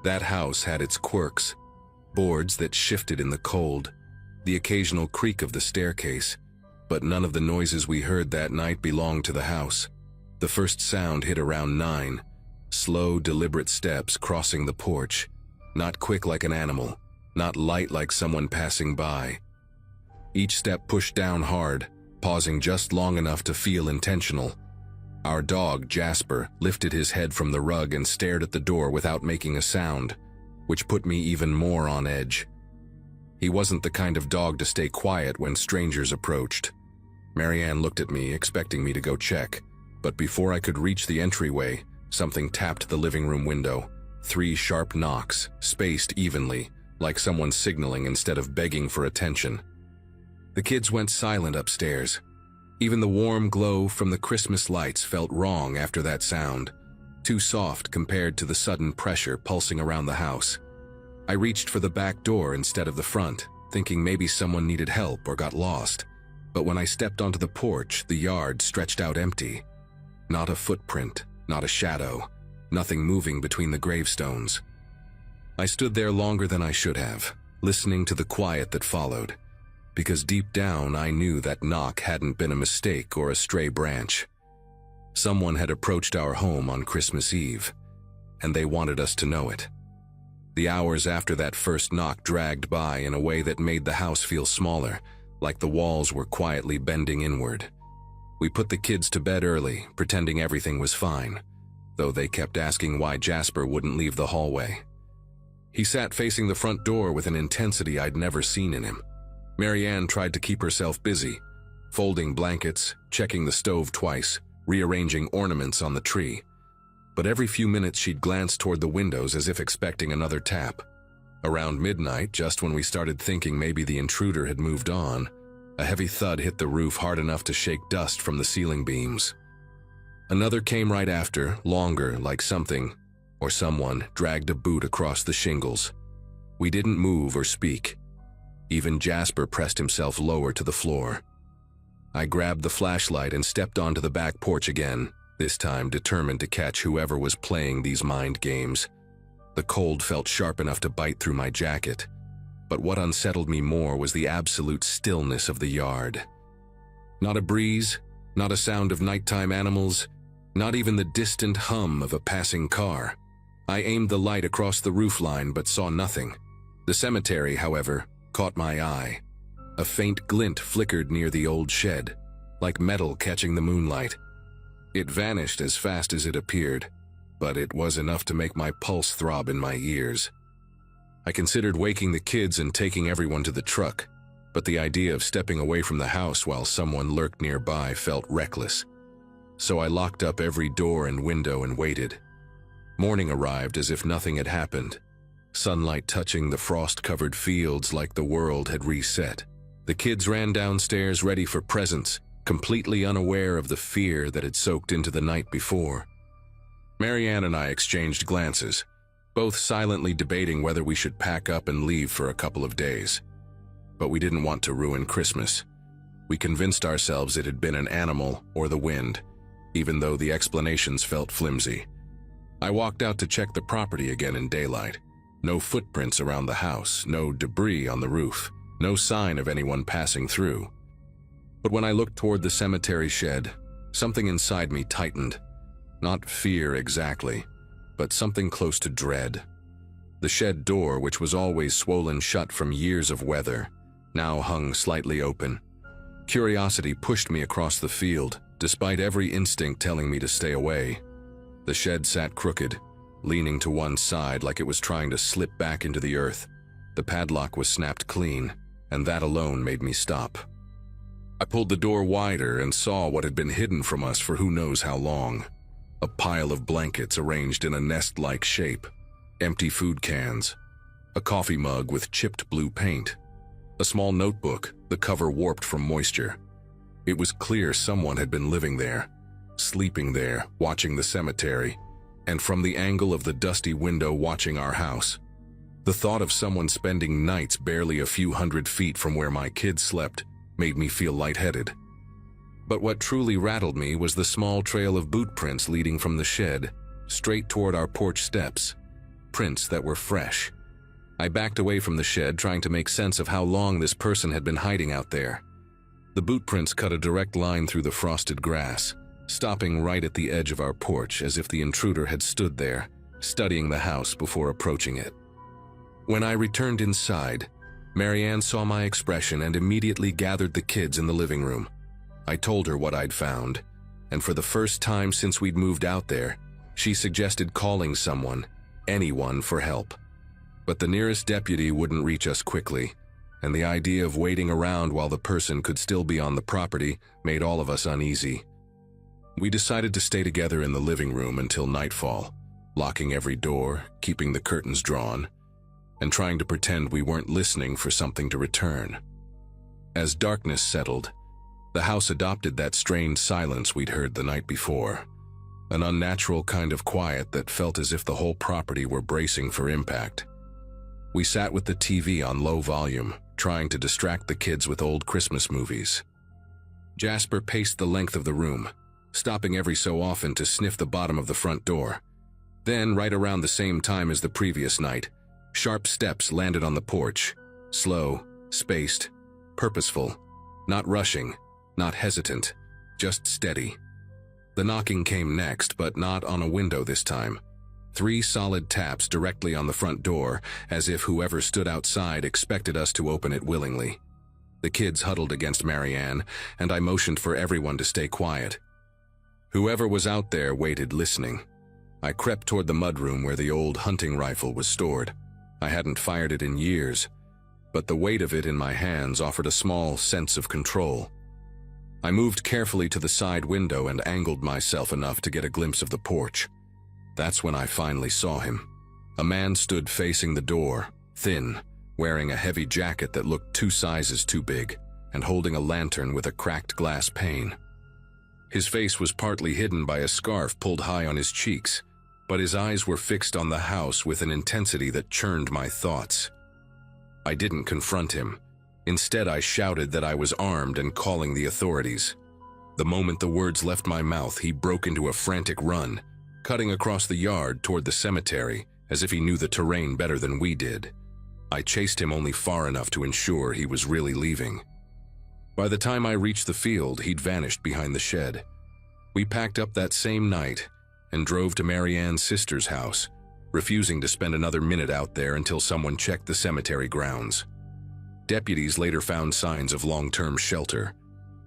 That house had its quirks, boards that shifted in the cold, the occasional creak of the staircase, but none of the noises we heard that night belonged to the house. The first sound hit around 9, slow, deliberate steps crossing the porch, not quick like an animal, not light like someone passing by. Each step pushed down hard, pausing just long enough to feel intentional. Our dog, Jasper, lifted his head from the rug and stared at the door without making a sound, which put me even more on edge. He wasn't the kind of dog to stay quiet when strangers approached. Marianne looked at me, expecting me to go check, but before I could reach the entryway, something tapped the living room window. 3 sharp knocks, spaced evenly, like someone signaling instead of begging for attention. The kids went silent upstairs. Even the warm glow from the Christmas lights felt wrong after that sound, too soft compared to the sudden pressure pulsing around the house. I reached for the back door instead of the front, thinking maybe someone needed help or got lost. But when I stepped onto the porch, the yard stretched out empty. Not a footprint, not a shadow, nothing moving between the gravestones. I stood there longer than I should have, listening to the quiet that followed, because deep down I knew that knock hadn't been a mistake or a stray branch. Someone had approached our home on Christmas Eve, and they wanted us to know it. The hours after that first knock dragged by in a way that made the house feel smaller, like the walls were quietly bending inward. We put the kids to bed early, pretending everything was fine, though they kept asking why Jasper wouldn't leave the hallway. He sat facing the front door with an intensity I'd never seen in him. Marianne tried to keep herself busy, folding blankets, checking the stove twice, rearranging ornaments on the tree. But every few minutes she'd glance toward the windows as if expecting another tap. Around midnight, just when we started thinking maybe the intruder had moved on, a heavy thud hit the roof hard enough to shake dust from the ceiling beams. Another came right after, longer, like something, or someone, dragged a boot across the shingles. We didn't move or speak. Even Jasper pressed himself lower to the floor. I grabbed the flashlight and stepped onto the back porch again, this time determined to catch whoever was playing these mind games. The cold felt sharp enough to bite through my jacket, but what unsettled me more was the absolute stillness of the yard. Not a breeze, not a sound of nighttime animals, not even the distant hum of a passing car. I aimed the light across the roofline but saw nothing. The cemetery, however, caught my eye. A faint glint flickered near the old shed, like metal catching the moonlight. It vanished as fast as it appeared, but it was enough to make my pulse throb in my ears. I considered waking the kids and taking everyone to the truck, but the idea of stepping away from the house while someone lurked nearby felt reckless. So I locked up every door and window and waited. Morning arrived as if nothing had happened, sunlight touching the frost-covered fields like the world had reset. The kids ran downstairs ready for presents, completely unaware of the fear that had soaked into the night before. Marianne and I exchanged glances, both silently debating whether we should pack up and leave for a couple of days. But we didn't want to ruin Christmas. We convinced ourselves it had been an animal or the wind, even though the explanations felt flimsy. I walked out to check the property again in daylight. No footprints around the house, no debris on the roof, no sign of anyone passing through. But when I looked toward the cemetery shed, something inside me tightened. Not fear exactly, but something close to dread. The shed door, which was always swollen shut from years of weather, now hung slightly open. Curiosity pushed me across the field, despite every instinct telling me to stay away. The shed sat crooked, leaning to one side like it was trying to slip back into the earth. The padlock was snapped clean, and that alone made me stop. I pulled the door wider and saw what had been hidden from us for who knows how long. A pile of blankets arranged in a nest-like shape, empty food cans, a coffee mug with chipped blue paint, a small notebook, the cover warped from moisture. It was clear someone had been living there, sleeping there, watching the cemetery, and from the angle of the dusty window watching our house. The thought of someone spending nights barely a few hundred feet from where my kids slept made me feel lightheaded. But what truly rattled me was the small trail of boot prints leading from the shed, straight toward our porch steps. Prints that were fresh. I backed away from the shed, trying to make sense of how long this person had been hiding out there. The boot prints cut a direct line through the frosted grass, stopping right at the edge of our porch as if the intruder had stood there, studying the house before approaching it. When I returned inside, Marianne saw my expression and immediately gathered the kids in the living room. I told her what I'd found, and for the first time since we'd moved out there, she suggested calling someone, anyone, for help. But the nearest deputy wouldn't reach us quickly, and the idea of waiting around while the person could still be on the property made all of us uneasy. We decided to stay together in the living room until nightfall, locking every door, keeping the curtains drawn, and trying to pretend we weren't listening for something to return. As darkness settled, the house adopted that strained silence we'd heard the night before, an unnatural kind of quiet that felt as if the whole property were bracing for impact. We sat with the TV on low volume, trying to distract the kids with old Christmas movies. Jasper paced the length of the room, stopping every so often to sniff the bottom of the front door. Then, right around the same time as the previous night, sharp steps landed on the porch, slow, spaced, purposeful, not rushing, not hesitant, just steady. The knocking came next, but not on a window this time. 3 solid taps directly on the front door, as if whoever stood outside expected us to open it willingly. The kids huddled against Marianne, and I motioned for everyone to stay quiet. Whoever was out there waited, listening. I crept toward the mudroom where the old hunting rifle was stored. I hadn't fired it in years, but the weight of it in my hands offered a small sense of control. I moved carefully to the side window and angled myself enough to get a glimpse of the porch. That's when I finally saw him. A man stood facing the door, thin, wearing a heavy jacket that looked 2 sizes too big, and holding a lantern with a cracked glass pane. His face was partly hidden by a scarf pulled high on his cheeks, but his eyes were fixed on the house with an intensity that churned my thoughts. I didn't confront him. Instead, I shouted that I was armed and calling the authorities. The moment the words left my mouth, he broke into a frantic run, cutting across the yard toward the cemetery as if he knew the terrain better than we did. I chased him only far enough to ensure he was really leaving. By the time I reached the field, he'd vanished behind the shed. We packed up that same night and drove to Marianne's sister's house, refusing to spend another minute out there until someone checked the cemetery grounds. Deputies later found signs of long-term shelter,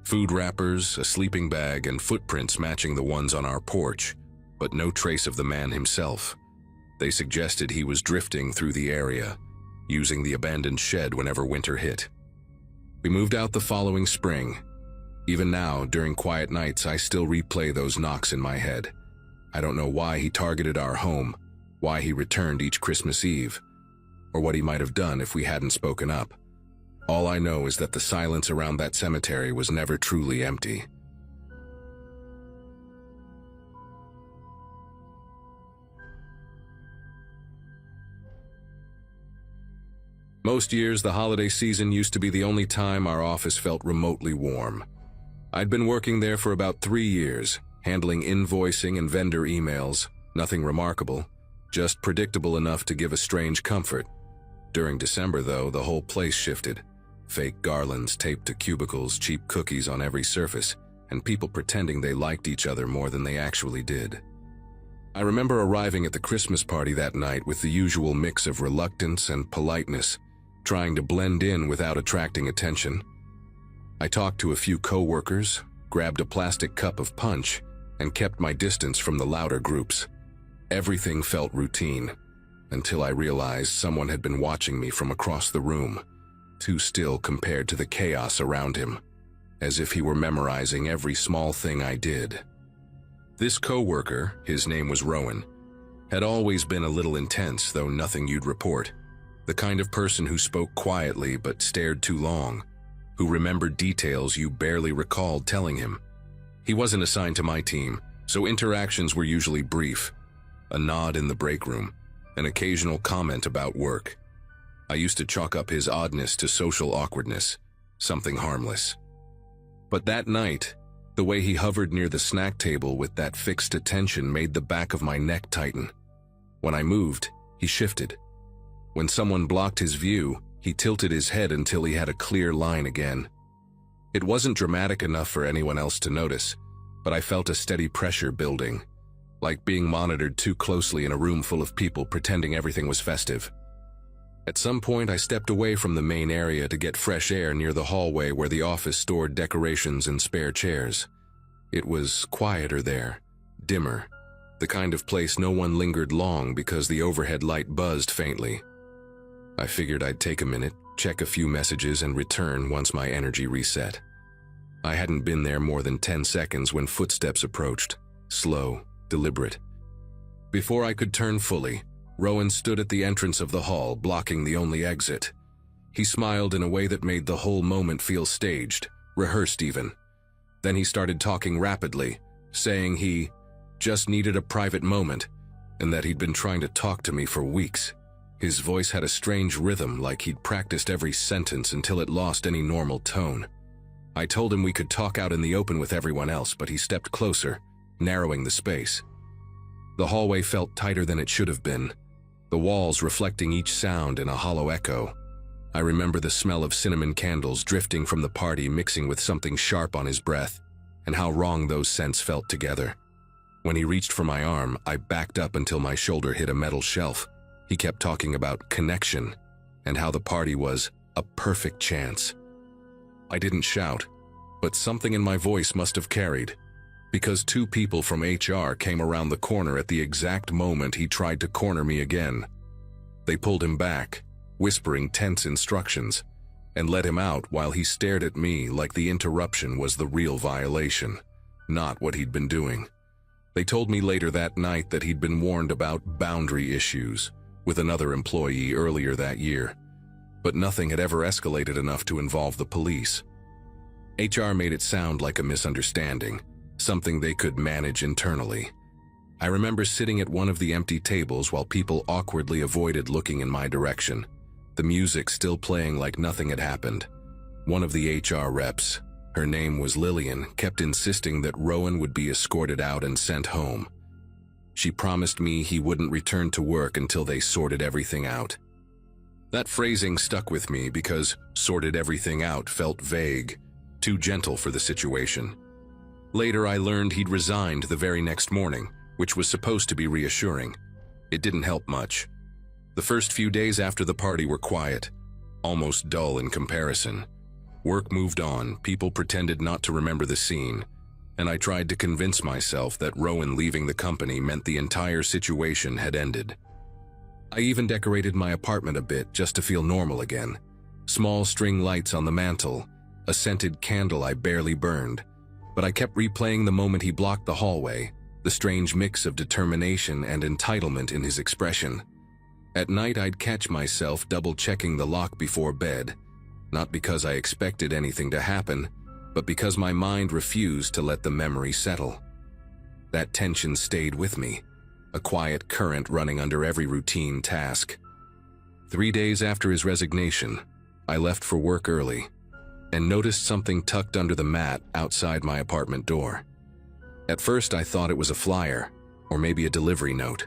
food wrappers, a sleeping bag, and footprints matching the ones on our porch, but no trace of the man himself. They suggested he was drifting through the area, using the abandoned shed whenever winter hit. We moved out the following spring. Even now, during quiet nights, I still replay those knocks in my head. I don't know why he targeted our home, why he returned each Christmas Eve, or what he might have done if we hadn't spoken up. All I know is that the silence around that cemetery was never truly empty. Most years, the holiday season used to be the only time our office felt remotely warm. I'd been working there for about 3 years, handling invoicing and vendor emails, nothing remarkable, just predictable enough to give a strange comfort. During December, though, the whole place shifted. Fake garlands taped to cubicles, cheap cookies on every surface, and people pretending they liked each other more than they actually did. I remember arriving at the Christmas party that night with the usual mix of reluctance and politeness, trying to blend in without attracting attention. I talked to a few coworkers, grabbed a plastic cup of punch, and kept my distance from the louder groups. Everything felt routine, until I realized someone had been watching me from across the room, too still compared to the chaos around him, as if he were memorizing every small thing I did. This coworker, his name was Rowan, had always been a little intense, though nothing you'd report. The kind of person who spoke quietly but stared too long, who remembered details you barely recalled telling him. He wasn't assigned to my team, so interactions were usually brief. A nod in the break room, an occasional comment about work. I used to chalk up his oddness to social awkwardness, something harmless. But that night, the way he hovered near the snack table with that fixed attention made the back of my neck tighten. When I moved, he shifted. When someone blocked his view, he tilted his head until he had a clear line again. It wasn't dramatic enough for anyone else to notice, but I felt a steady pressure building, like being monitored too closely in a room full of people pretending everything was festive. At some point, I stepped away from the main area to get fresh air near the hallway where the office stored decorations and spare chairs. It was quieter there, dimmer, the kind of place no one lingered long because the overhead light buzzed faintly. I figured I'd take a minute, check a few messages, and return once my energy reset. I hadn't been there more than 10 seconds when footsteps approached, slow, deliberate. Before I could turn fully, Rowan stood at the entrance of the hall, blocking the only exit. He smiled in a way that made the whole moment feel staged, rehearsed even. Then he started talking rapidly, saying he just needed a private moment, and that he'd been trying to talk to me for weeks. His voice had a strange rhythm, like he'd practiced every sentence until it lost any normal tone. I told him we could talk out in the open with everyone else, but he stepped closer, narrowing the space. The hallway felt tighter than it should have been, the walls reflecting each sound in a hollow echo. I remember the smell of cinnamon candles drifting from the party mixing with something sharp on his breath, and how wrong those scents felt together. When he reached for my arm, I backed up until my shoulder hit a metal shelf. He kept talking about connection and how the party was a perfect chance. I didn't shout, but something in my voice must have carried, because 2 people from HR came around the corner at the exact moment he tried to corner me again. They pulled him back, whispering tense instructions, and let him out while he stared at me like the interruption was the real violation, not what he'd been doing. They told me later that night that he'd been warned about boundary issues with another employee earlier that year, but nothing had ever escalated enough to involve the police. HR made it sound like a misunderstanding, something they could manage internally. I remember sitting at one of the empty tables while people awkwardly avoided looking in my direction, the music still playing like nothing had happened. One of the HR reps, her name was Lillian, kept insisting that Rowan would be escorted out and sent home. She promised me he wouldn't return to work until they sorted everything out. That phrasing stuck with me because sorted everything out felt vague, too gentle for the situation. Later, I learned he'd resigned the very next morning, which was supposed to be reassuring. It didn't help much. The first few days after the party were quiet, almost dull in comparison. Work moved on, people pretended not to remember the scene, and I tried to convince myself that Rowan leaving the company meant the entire situation had ended. I even decorated my apartment a bit just to feel normal again. Small string lights on the mantle, a scented candle I barely burned, but I kept replaying the moment he blocked the hallway, the strange mix of determination and entitlement in his expression. At night, I'd catch myself double-checking the lock before bed, not because I expected anything to happen, but because my mind refused to let the memory settle. That tension stayed with me, a quiet current running under every routine task. 3 days after his resignation, I left for work early and noticed something tucked under the mat outside my apartment door. At first, I thought it was a flyer, or maybe a delivery note.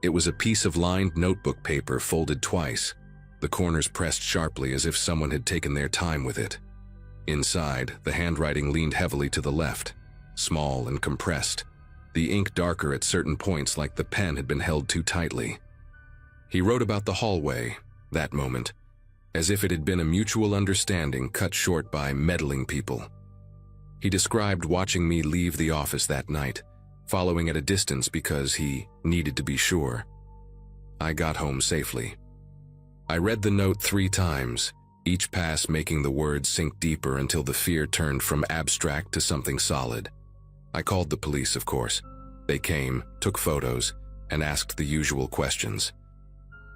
It was a piece of lined notebook paper folded twice, the corners pressed sharply as if someone had taken their time with it. Inside, the handwriting leaned heavily to the left, small and compressed, the ink darker at certain points like the pen had been held too tightly. He wrote about the hallway, that moment, as if it had been a mutual understanding cut short by meddling people. He described watching me leave the office that night, following at a distance because he needed to be sure. I got home safely. I read the note 3 times, each pass making the words sink deeper until the fear turned from abstract to something solid. I called the police, of course. They came, took photos, and asked the usual questions.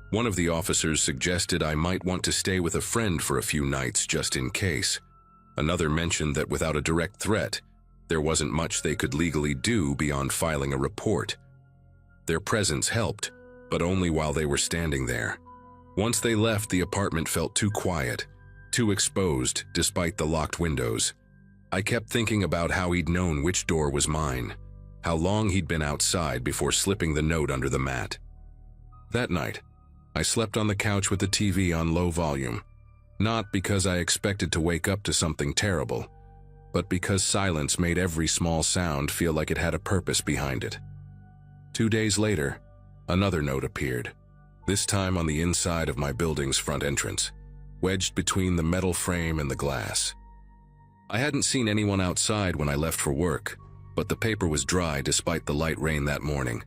One of the officers suggested I might want to stay with a friend for a few nights just in case. Another mentioned that without a direct threat, there wasn't much they could legally do beyond filing a report. Their presence helped, but only while they were standing there. Once they left, the apartment felt too quiet, too exposed despite the locked windows. I kept thinking about how he'd known which door was mine, how long he'd been outside before slipping the note under the mat. That night, I slept on the couch with the TV on low volume, not because I expected to wake up to something terrible, but because silence made every small sound feel like it had a purpose behind it. 2 days later, another note appeared, this time on the inside of my building's front entrance, wedged between the metal frame and the glass. I hadn't seen anyone outside when I left for work, but the paper was dry despite the light rain that morning,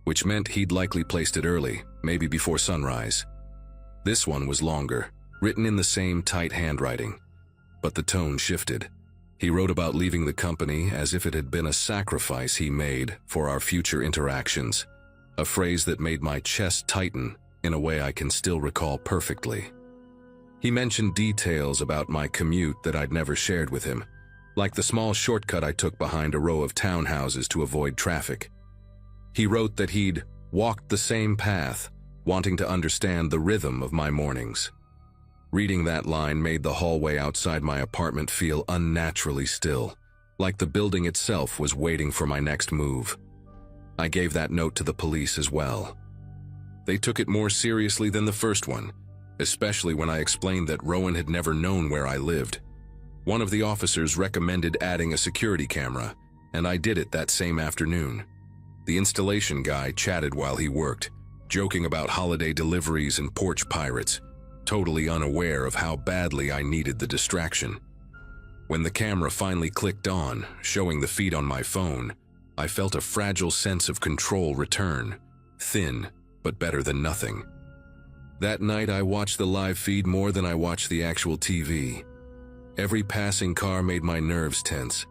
which meant he'd likely placed it early, maybe before sunrise. This one was longer, written in the same tight handwriting, but the tone shifted. He wrote about leaving the company as if it had been a sacrifice he made for our future interactions, a phrase that made my chest tighten in a way I can still recall perfectly. He mentioned details about my commute that I'd never shared with him, like the small shortcut I took behind a row of townhouses to avoid traffic. He wrote that he'd walked the same path, wanting to understand the rhythm of my mornings. Reading that line made the hallway outside my apartment feel unnaturally still, like the building itself was waiting for my next move. I gave that note to the police as well. They took it more seriously than the first one, especially when I explained that Rowan had never known where I lived. One of the officers recommended adding a security camera, and I did it that same afternoon. The installation guy chatted while he worked, joking about holiday deliveries and porch pirates, totally unaware of how badly I needed the distraction. When the camera finally clicked on, showing the feed on my phone, I felt a fragile sense of control return, thin, but better than nothing. That night I watched the live feed more than I watched the actual TV. Every passing car made my nerves tense,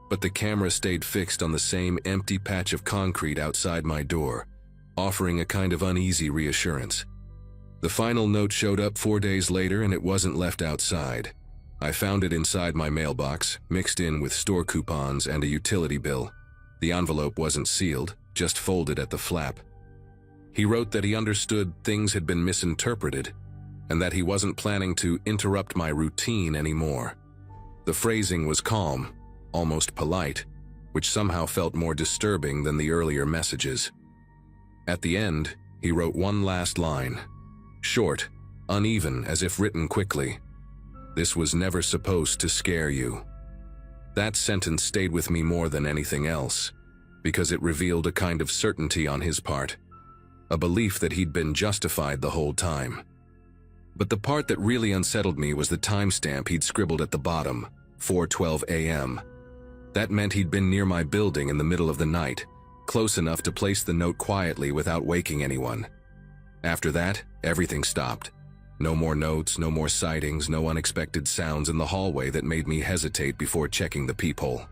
but the camera stayed fixed on the same empty patch of concrete outside my door, offering a kind of uneasy reassurance. The final note showed up 4 days later and it wasn't left outside. I found it inside my mailbox, mixed in with store coupons and a utility bill. The envelope wasn't sealed, just folded at the flap. He wrote that he understood things had been misinterpreted and that he wasn't planning to interrupt my routine anymore. The phrasing was calm, almost polite, which somehow felt more disturbing than the earlier messages. At the end, he wrote one last line, short, uneven, as if written quickly. "This was never supposed to scare you." That sentence stayed with me more than anything else, because it revealed a kind of certainty on his part, a belief that he'd been justified the whole time. But the part that really unsettled me was the timestamp he'd scribbled at the bottom, 4:12 a.m. That meant he'd been near my building in the middle of the night, close enough to place the note quietly without waking anyone. After that, everything stopped. No more notes, no more sightings, no unexpected sounds in the hallway that made me hesitate before checking the peephole.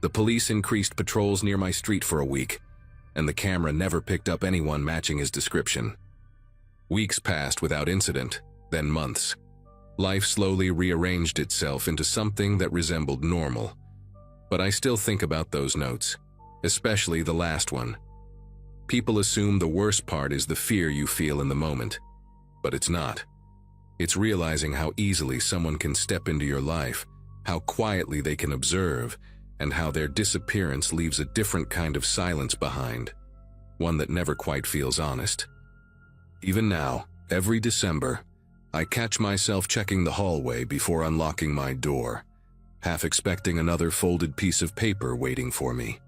The police increased patrols near my street for a week, and the camera never picked up anyone matching his description. Weeks passed without incident, then months. Life slowly rearranged itself into something that resembled normal. But I still think about those notes, especially the last one. People assume the worst part is the fear you feel in the moment, but it's not. It's realizing how easily someone can step into your life, how quietly they can observe, and how their disappearance leaves a different kind of silence behind, one that never quite feels honest. Even now, every December, I catch myself checking the hallway before unlocking my door, half expecting another folded piece of paper waiting for me.